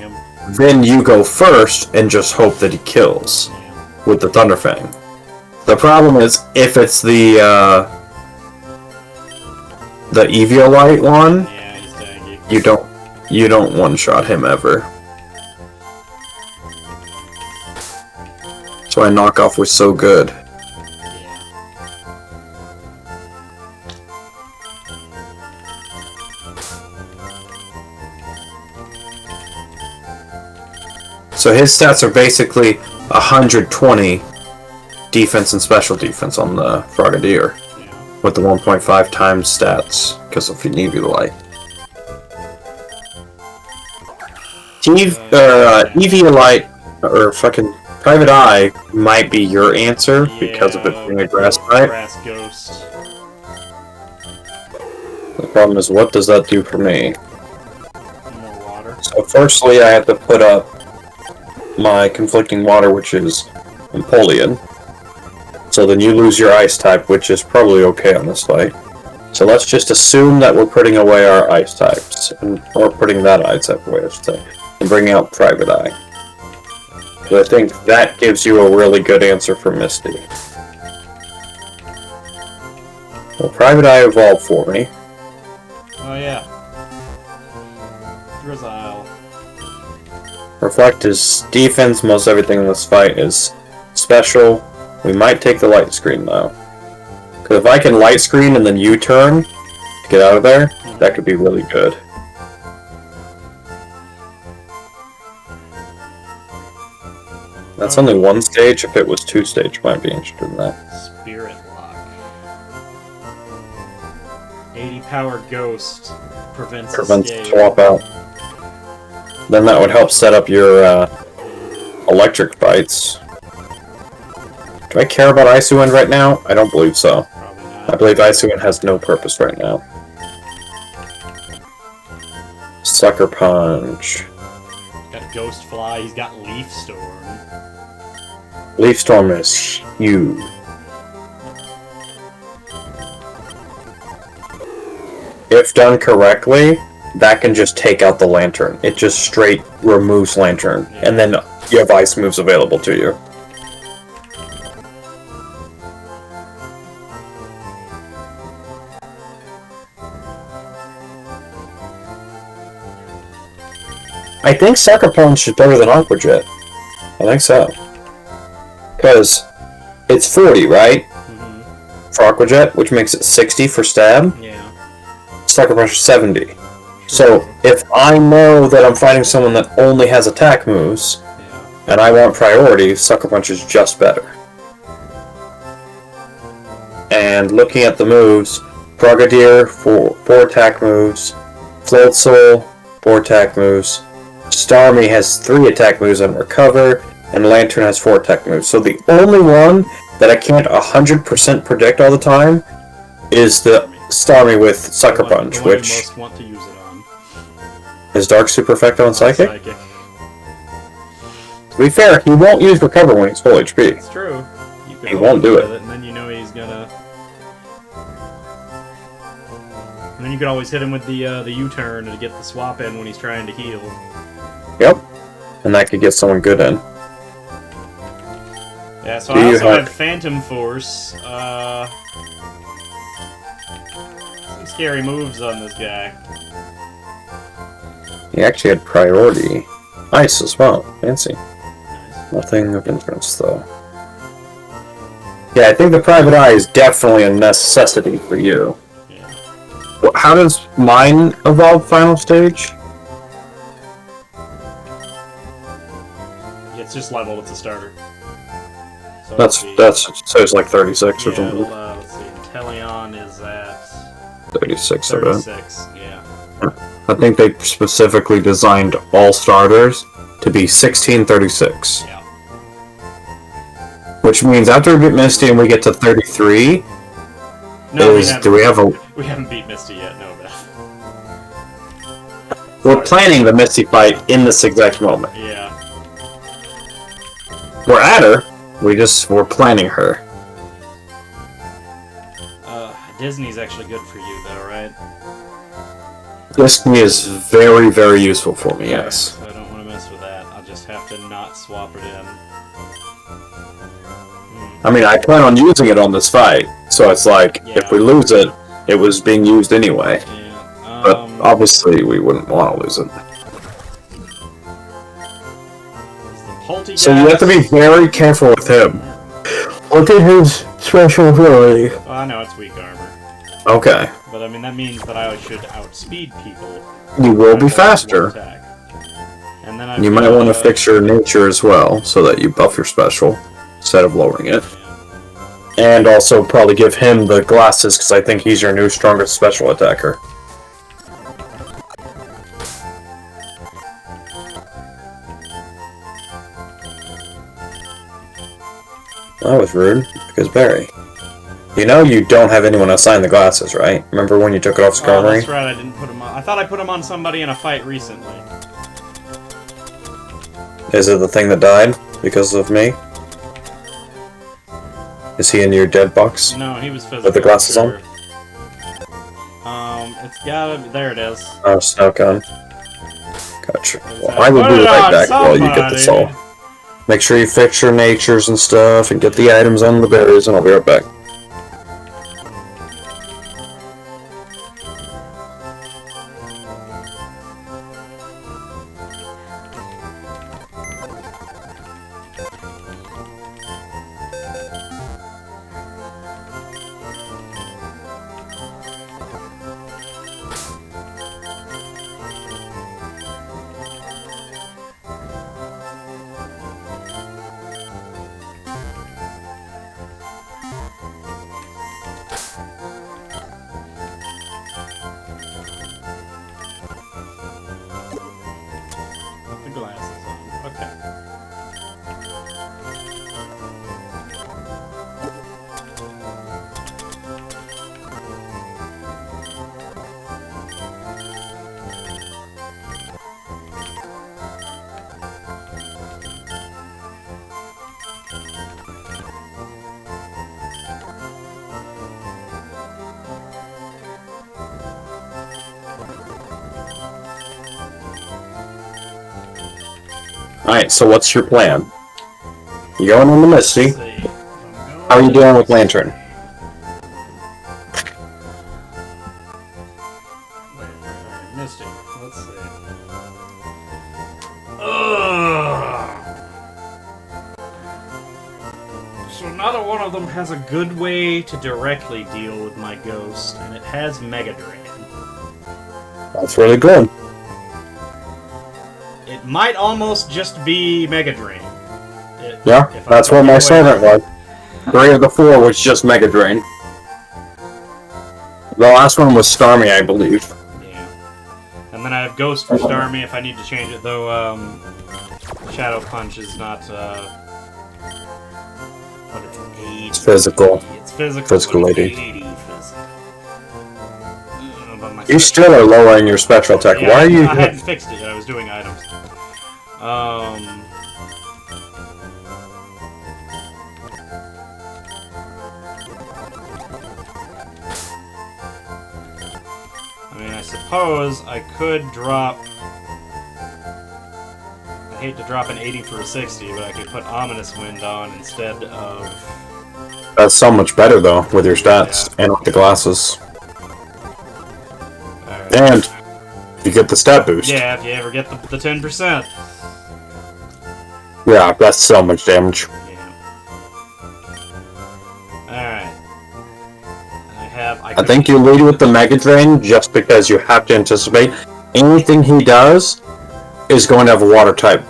then you go first and just hope that he kills with the Thunder Fang. The problem is, if it's the Eviolite one, Yeah, he's dang you don't one-shot him ever. So I knock off was so good. So his stats are basically 120 defense and special defense on the Frogadier, with the 1.5 times stats because of Eviolite. Eviolite or fucking Private Eye might be your answer because of it being a grass type. Grass Ghost. The problem is, what does that do for me? More water. So firstly, I have to put up my conflicting water, which is Empoleon. So then you lose your ice type, which is probably okay on this fight. So let's just assume that we're putting away our ice types, or putting that ice type away, I should say, and bringing out Private Eye. So I think that gives you a really good answer for Misty. Well, Private Eye evolved for me. Oh yeah. Drizzile. Reflect is defense, most everything in this fight is special. We might take the light screen though. Because if I can light screen and then U-turn to get out of there, that could be really good. That's only 1 stage. If it was 2 stage, might be interested in that. Spirit Lock. 80 power Ghost prevents escape. swap out. Then that would help set up your electric fights. Do I care about Isuin right now? I don't believe so. Probably I not. believe Isuin has no purpose right now. Sucker Punch. Got Ghost Fly, he's got Leaf Storm. Leaf Storm is huge. If done correctly, that can just take out the Lantern. It just straight removes Lantern, and then you have ice moves available to you. I think Sucker Punch is better than Aqua Jet. I think so. Because it's 40, right? For Aqua Jet, which makes it 60 for stab. Yeah. Sucker Punch is 70. So if I know that I'm fighting someone that only has attack moves, and I want priority, Sucker Punch is just better. And looking at the moves, Frogadier, 4 attack moves, Floatzel, 4 attack moves, Starmie has 3 attack moves and Recover, and Lantern has 4 attack moves. So the only one that I can't 100% predict all the time is the Starmie with Sucker Punch, the one you which most want to use it on. is Dark Super Effecto on Psychic. Psychic. To be fair, he won't use Recover when he's full HP. It's true. You can He won't do with it. And then you know he's gonna And then you could always hit him with the U-turn to get the swap in when he's trying to heal. Yep. And that could get someone good in. Yeah, so Do I you also have- have Phantom Force. Some scary moves on this guy. He actually had priority. Nice as well. Fancy. Nice. Nothing of interest, though. Yeah, I think the private eye is definitely a necessity for you. Yeah. How does mine evolve final stage? It's just leveled. It's a starter. So That's so it's like 36 or Yeah, something. let's see. Teleon is at 36 of it. 36. Yeah. I think they specifically designed all starters to be 1636. Yeah. Which means after we get Misty and we get to 33, No, do we have a... we haven't beat Misty yet. No, Beth. We're planning the Misty fight in this exact moment. Yeah. We're at her, we're planning her. Disney's actually good for you, though, right? Disney is very, very useful for me, yes. So I don't want to mess with that. I'll just have to not swap it in. I mean, I plan on using it on this fight, so it's like, if we lose it, it was being used anyway. Yeah. But obviously, we wouldn't want to lose it. Poltergeist. So you have to be very careful with him. Look at his special ability. Well, I know it's weak armor. Okay. But I mean, that means that I should outspeed people. You will be With one faster. attack. And then I've You might got, want to fix your nature as well, so that you buff your special, instead of lowering it. And also probably give him the glasses, because I think he's your new strongest special attacker. That was rude, because Barry. You know you don't have anyone assign the glasses, right? Remember when you took it off Oh, Skarmory? that's right, I didn't put him on. I thought I put him on somebody in a fight recently. Is it the thing that died because of me? Is he in your dead box? No, he was physical. With the glasses on? sure. It's gotta be. There it is. Oh, snow gun. Gotcha. Well, that? I will Put be it right on back while you get this all. somebody. Make sure you fix your natures and stuff and get the items on the berries, and I'll be right back. Put the glasses on. Okay. Alright, so what's your plan? You going on the Misty. Let's see. How are you doing with Lantern? Wait, Misty. Let's see. Ugh. So neither one of them has a good way to directly deal with my ghost, and it has Mega Drain. That's really good. It might almost just be Mega Drain. Yeah, If I that's put what it my away. servant was. 3 of the 4 was just Mega Drain. The last one was Starmie, I believe. Yeah. And then I have Ghost for Starmie if I need to change it, though, Shadow Punch is not, but it's 80. It's physical. It's physical. Physical but it's 80. 80 physical. But my You special- still are lowering your special attack. Yeah, Why are you... I hadn't fixed it yet. I was doing items. I suppose I could drop... I hate to drop an 80 for a 60, but I could put Ominous Wind on instead of... That's so much better though, with your stats and with the glasses. Alright. And you get the stat boost. Yeah, if you ever get the 10%. Yeah, that's so much damage. Yeah. Alright. I think you lead with the Mega Drain just because you have to anticipate anything he does is going to have a water type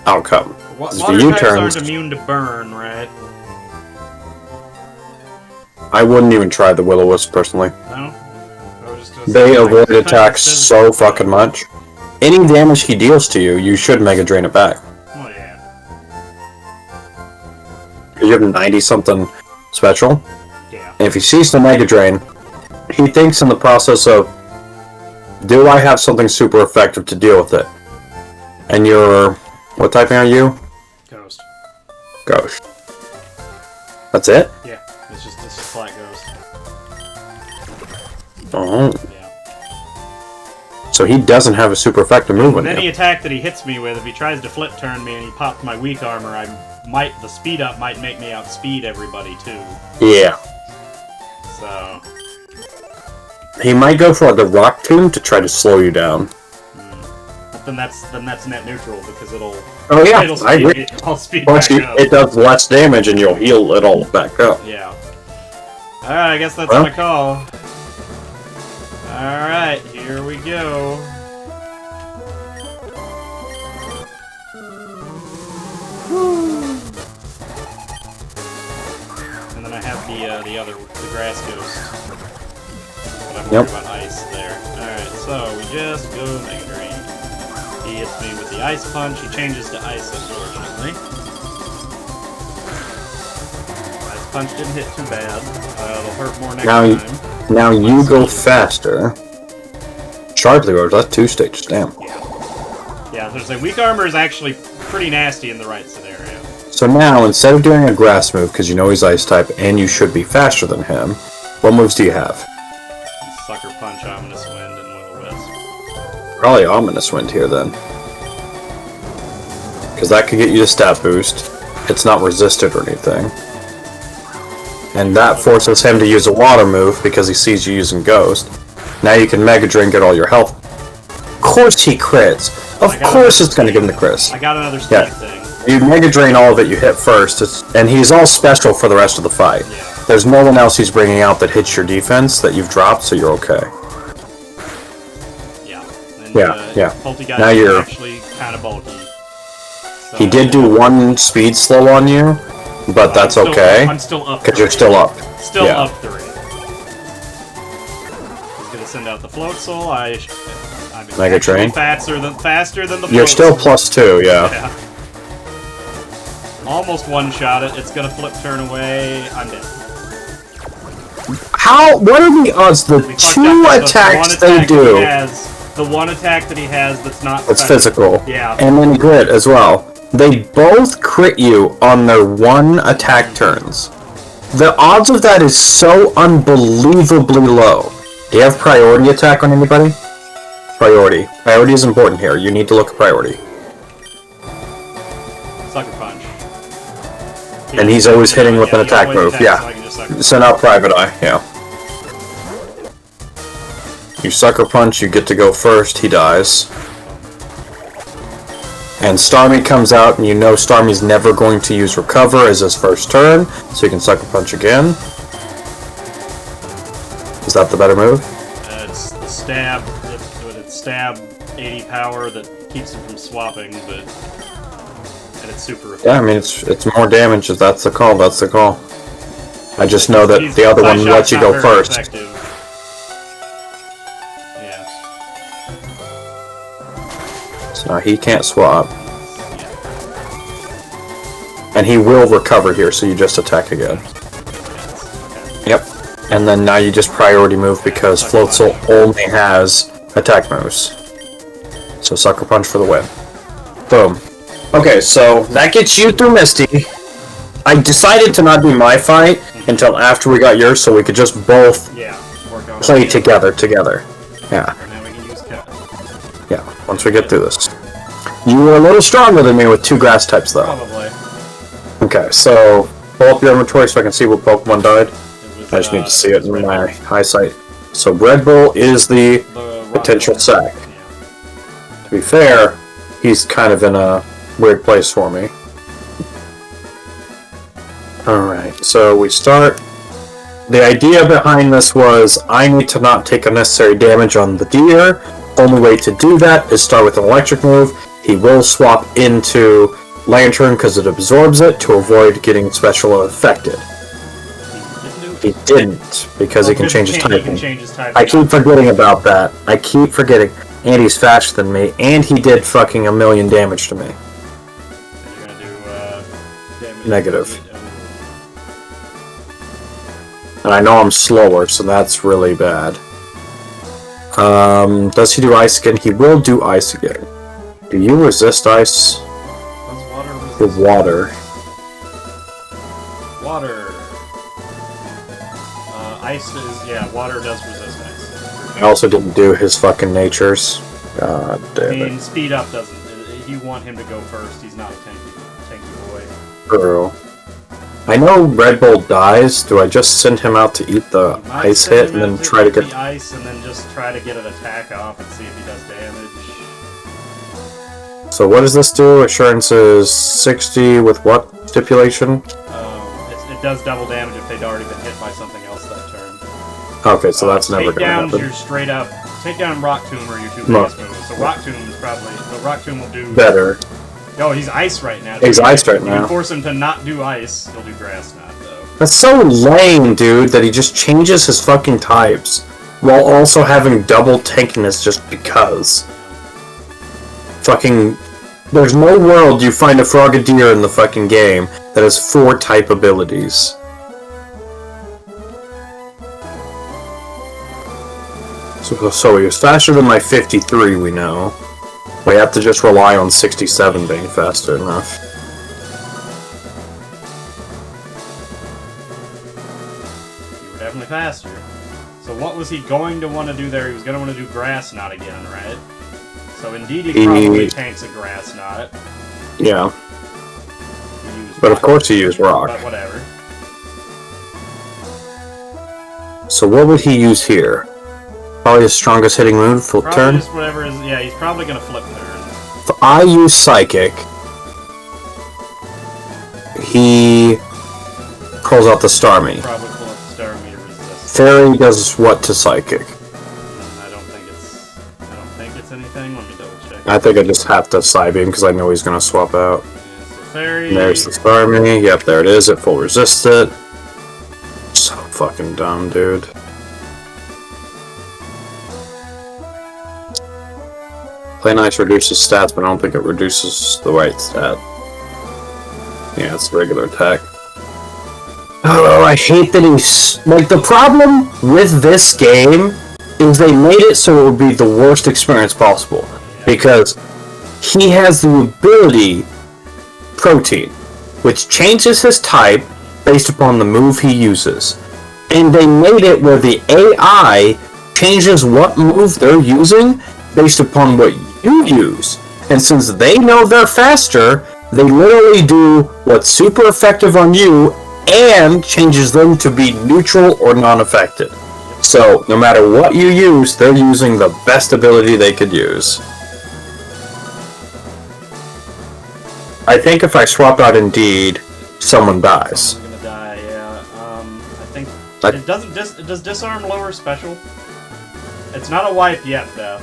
outcome. Water For types U-turns, aren't immune to burn, right? I wouldn't even try the Will-O-Wisp personally. No? I was just gonna They say, avoid like, attacks says- so fucking much. Any damage he deals to you, you should Mega Drain it back. Oh, yeah. You have 90-something special. Yeah. And if he sees the Mega Drain, he thinks in the process of, do I have something super effective to deal with it? And you're... what typing are you? Ghost. Ghost. That's it? Yeah. It's just a flat ghost. Oh. Yeah. So he doesn't have a super effective move on And any you. attack that he hits me with, if he tries to flip turn me and he pops my weak armor, the speed up might make me outspeed everybody too. Yeah. So, He might go for the Rock Tomb to try to slow you down. but then that's net neutral because it'll Oh yeah, it'll I speed, agree. it'll speed Plus, back up. it does less damage and you'll heal it all back up. Yeah. Alright, I guess that's Well. my call. Alright, here we go. And then I have the grass ghost. But I'm worried about ice there. Alright, so we just go Mega Drain. He hits me with the ice punch. He changes to ice, unfortunately. Ice punch didn't hit too bad. It'll hurt more next time. Now you go faster. Sharply Rose, that's 2 stages, damn. Yeah, there's a weak armor is actually pretty nasty in the right scenario. So now, instead of doing a grass move, because you know he's ice type and you should be faster than him, what moves do you have? Sucker Punch, Ominous Wind, and Will-O-Wisp. Probably Ominous Wind here then. Because that could get you the stat boost. It's not resisted or anything. And that forces him to use a water move because he sees you using Ghost. Now you can Mega Drain, get all your health. Of course he crits! Of course it's gonna give him the crits. I got another speed Yeah. thing. You Mega Drain all of it you hit first, and he's all special for the rest of the fight. Yeah. There's no one else he's bringing out that hits your defense that you've dropped, so you're okay. Yeah. And, Yeah. Poltergeist Now is you're- actually kind of bulky. So, He did do 1 speed slow on you, but that's okay, I'm still up. because you're 3. still up. Still yeah. up 3. He's gonna send out the Float Soul. I'm Mega actually Drain. faster than the You're Float still Soul. +2, yeah. Yeah. Almost one-shot it. It's gonna flip turn away. I'm dead. How? What are the odds? The We fucked 2 up. The attacks one they attack do, he has, the one attack that he has that's not it's special. physical. Yeah. And then crit as well. They both crit you on their 1 attack turns. The odds of that is so unbelievably low. Do you have priority attack on anybody? Priority. Priority is important here. You need to look at priority. Sucker Punch. And he's always hitting with an he attack always move, attacks, yeah. so I can just sucker Send out Private Eye, yeah. You Sucker Punch, you get to go first, he dies. And Starmie comes out, and you know Starmie's never going to use Recover as his first turn, so you can Sucker Punch again. Is that the better move? It's the stab, it's stab 80 power that keeps him from swapping, but and it's super effective. Yeah, I mean, it's more damage, if that's the call, that's the call. I just know that He's- the other one Side lets Shot's you not go very first. effective. Yeah. So he can't swap. And he will recover here, so you just attack again. Okay. Yep. And then now you just priority move because Float Soul only has attack moves. So Sucker Punch for the win. Boom. Okay, so that gets you through Misty. I decided to not do my fight until after we got yours, so we could just both Yeah. Work on play it. together. Yeah, And then we can use cut. yeah, once we get through this. You were a little stronger than me with 2 grass types, though. Probably. Okay, so pull up your inventory so I can see what Pokemon died. It was, I just need to see it in Red my Bull. eyesight. So Red Bull is the The rock potential ball. sack. Yeah. To be fair, he's kind of in a weird place for me. Alright, so we start. The idea behind this was I need to not take unnecessary damage on the deer. Only way to do that is start with an electric move. He will swap into Lantern because it absorbs it to avoid getting special affected. He didn't because he can change his He can typing. change his typing. I keep forgetting about that. I keep forgetting. And he's faster than me, and he did fucking 1,000,000 damage to me. And you're gonna do damage. Negative. And I know I'm slower, so that's really bad. Does he do ice again? He will do ice again. Do you resist ice? What's water The resistant? water. Water. Ice is, yeah, water does resist ice. I also didn't do his fucking natures. God I damn mean, it. speed up doesn't. You want him to go first. He's not a tanky boy. True. I know Red Bull dies. Do I just send him out to eat the You might ice send hit him and then out try to eat get... the ice and then just try to get an attack off and see if he does damage. So what does this do? Assurance is 60 with what stipulation? It does double damage if they'd already been hit by something else that turn. Okay, so that's never gonna Takedown's happen. your straight up. Takedown and Rock Tomb are your 2 No. biggest moves. So Rock Tomb is probably. The Rock Tomb will do. Better. Oh, he's ice right now. He's iced right If now. you force him to not do ice, he'll do grass knot though. That's so lame, dude, that he just changes his fucking types while also having double tankiness just because. Fucking... There's no world you find a Frogadier in the fucking game that has 4 type abilities. So he was faster than my 53, we know. We have to just rely on 67 being faster enough. You were definitely faster. So what was he going to want to do there? He was going to want to do grass knot again, right? So indeed he probably tanks a grass knot. Yeah, He used but of rock, course he used rock. But whatever. So what would he use here? Probably his strongest hitting move, flip Probably turn. just whatever is. Yeah, he's probably going to flip turn. If I use Psychic, he pulls out the Starmie. Probably pull up the star meter resist. Fairy does what to Psychic? I don't think it's anything. Let me double check. I think I just have to Psybeam because I know he's going to swap out. Yeah, so fairy. And there's the Starmie. Yep, there it is. It full resist it. So fucking dumb, dude. Play Nice reduces stats, but I don't think it reduces the right stat. Yeah, it's regular attack. Oh, I hate that he's... Like, the problem with this game is they made it so it would be the worst experience possible. Because he has the ability, Protein, which changes his type based upon the move he uses. And they made it where the AI changes what move they're using based upon what you use. And since they know they're faster, they literally do what's super effective on you and changes them to be neutral or non-affected. So, no matter what you use, they're using the best ability they could use. I think if I swap out Indeed, someone dies. Someone's gonna die. Yeah. I think I- it doesn't. Does disarm lower special? It's not a wipe yet, though.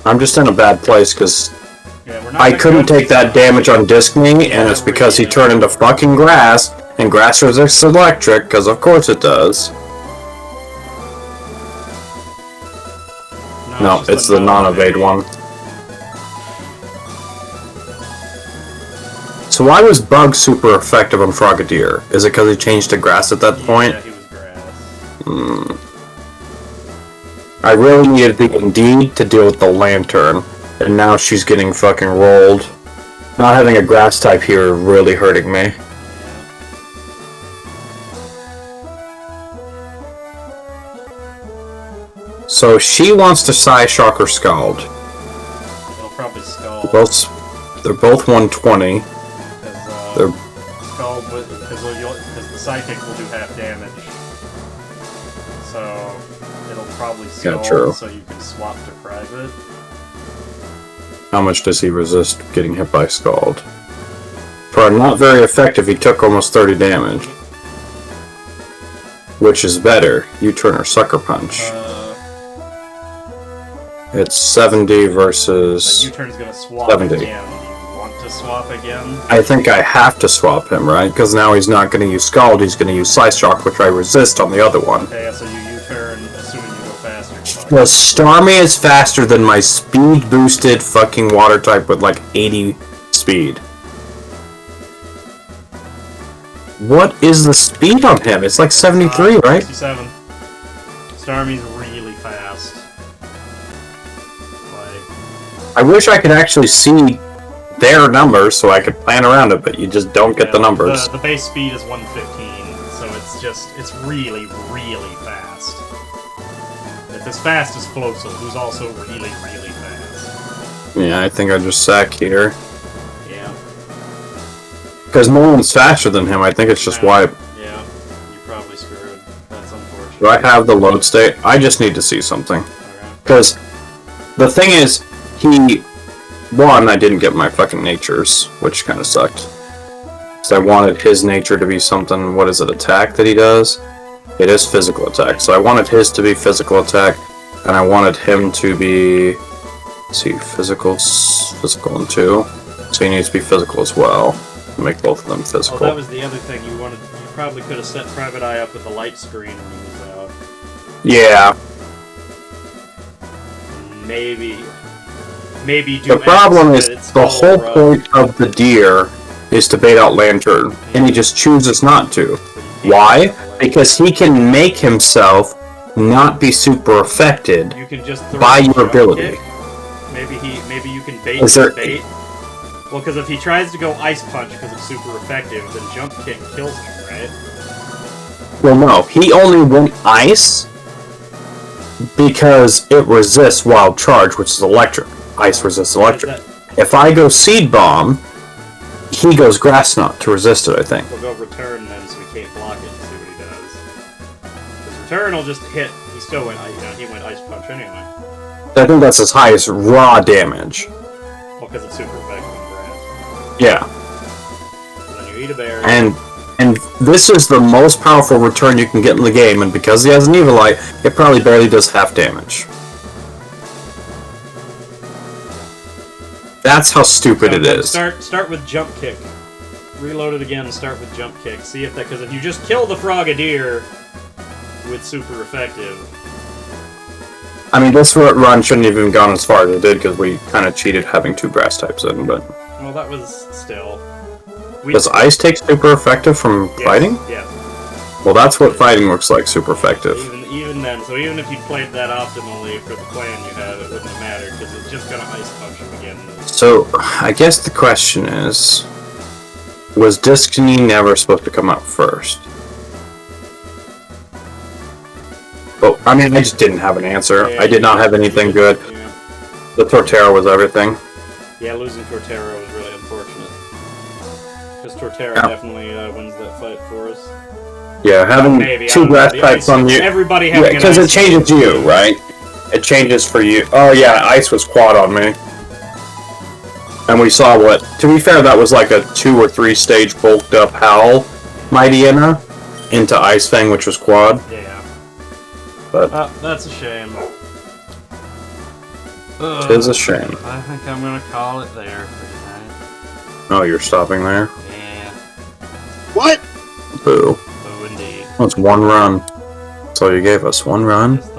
I'm just in a bad place because Yeah, we're not. I in a couldn't good take that position. damage on Disc Me, and it's because he turned into fucking grass, and grass resists electric, because of course it does. No, just it's the non-evade one. So why was Bug super effective on Frogadier? Is it because he changed to grass at that point? Yeah, he was grass. I really needed the Indeed to deal with the Lantern, and now she's getting fucking rolled. Not having a grass type here really hurting me. So she wants to Psyshock or Scald. It'll probably Scald. They're both 120. They're Scald, because the Psychic will do half damage. So it'll probably Scald, true. so you can swap to Private. How much does he resist getting hit by Scald? For not very effective, he took almost 30 damage. Which is better, U-turn or Sucker Punch? It's 70 versus... U-turn's gonna swap 70. again. Do you want to swap again? I think I have to swap him, right? Because now he's not going to use Scald, he's going to use Slice Shock, which I resist on the other one. Okay, so you U-turn, assuming you go faster. The Starmie is faster than my speed-boosted fucking water type with like 80 speed. What is the speed on him? It's like 73, right? 67. Starmie's really fast. Like, I wish I could actually see their numbers so I could plan around it, but you just don't get the numbers. The base speed is 115, so it's really, really fast. It's as fast as Floatzel, who's also really, really fast. Yeah, I think I just sack here. Yeah. Because no one's faster than him, I think it's just wipe. Yeah, you're probably screwed. That's unfortunate. Do I have the load state? I just need to see something. Okay. Because the thing is, I didn't get my fucking natures, which kind of sucked. So I wanted his nature to be something, what is it, attack that he does? It is physical attack. So I wanted his to be physical attack, and I wanted him to be, let's see, physical and 2. So he needs to be physical as well. Make both of them physical. Oh, that was the other thing you wanted. You probably could have set Private Eye up with the light screen when he was out. Yeah. Maybe do. The problem X, is, but it's the still whole rough. point of the deer is to bait out Lantern, and he just chooses not to. Why? Because he can make himself not be super affected You can just throw by a your jump ability. kick. Maybe you can bait Is the there- bait. Well, because if he tries to go Ice Punch because it's super effective, then Jump Kick kills him, right? Well, no, he only went ice because it resists Wild Charge, which is electric. Ice resists electric. If I go Seed Bomb, he goes Grass Knot to resist it, I think. We'll go Return then, so we can't block it and see what he does. Because Return will just hit. He still went. He went Ice Punch anyway. I think that's his highest raw damage. Well, because it's super effective in Grass. Yeah. So then you eat a berry. And this is the most powerful return you can get in the game, and because he has an Evilite, it probably barely does half damage. That's how stupid it is. Start with Jump Kick. Reload it again and start with Jump Kick. See if that, because if you just kill the Frogadier with super effective. I mean, this run shouldn't have even gone as far as it did, because we kind of cheated having 2 grass types in, but... Well, that was still. Does Ice take super effective from fighting? Yeah. Well, that's what fighting looks like, super effective. Even then, so even if you played that optimally for the plan you have, it wouldn't have mattered, because it's just gonna Ice Punch him again. So, I guess the question is... Was Discney never supposed to come out first? But, I mean, I just didn't have an answer. Yeah, I did not have anything good. Yeah. The Torterra was everything. Yeah, losing Torterra was really unfortunate. Because Torterra Yeah. definitely wins that fight for us. Yeah, having Maybe, I 2 don't know, grass the types ice- on you... Everybody Yeah, having because an it ice changes you, right? It changes for you. Oh yeah, Ice was quad on me. And we saw what... To be fair, that was like a 2 or 3 stage bulked up Howl Mightyena into Ice Fang, which was quad. Yeah. But That's a shame. it is a shame. I think I'm gonna call it there for tonight. Oh, you're stopping there? Yeah. What? Boo. Oh, indeed. That's 1 run. That's all you gave us, 1 run? Just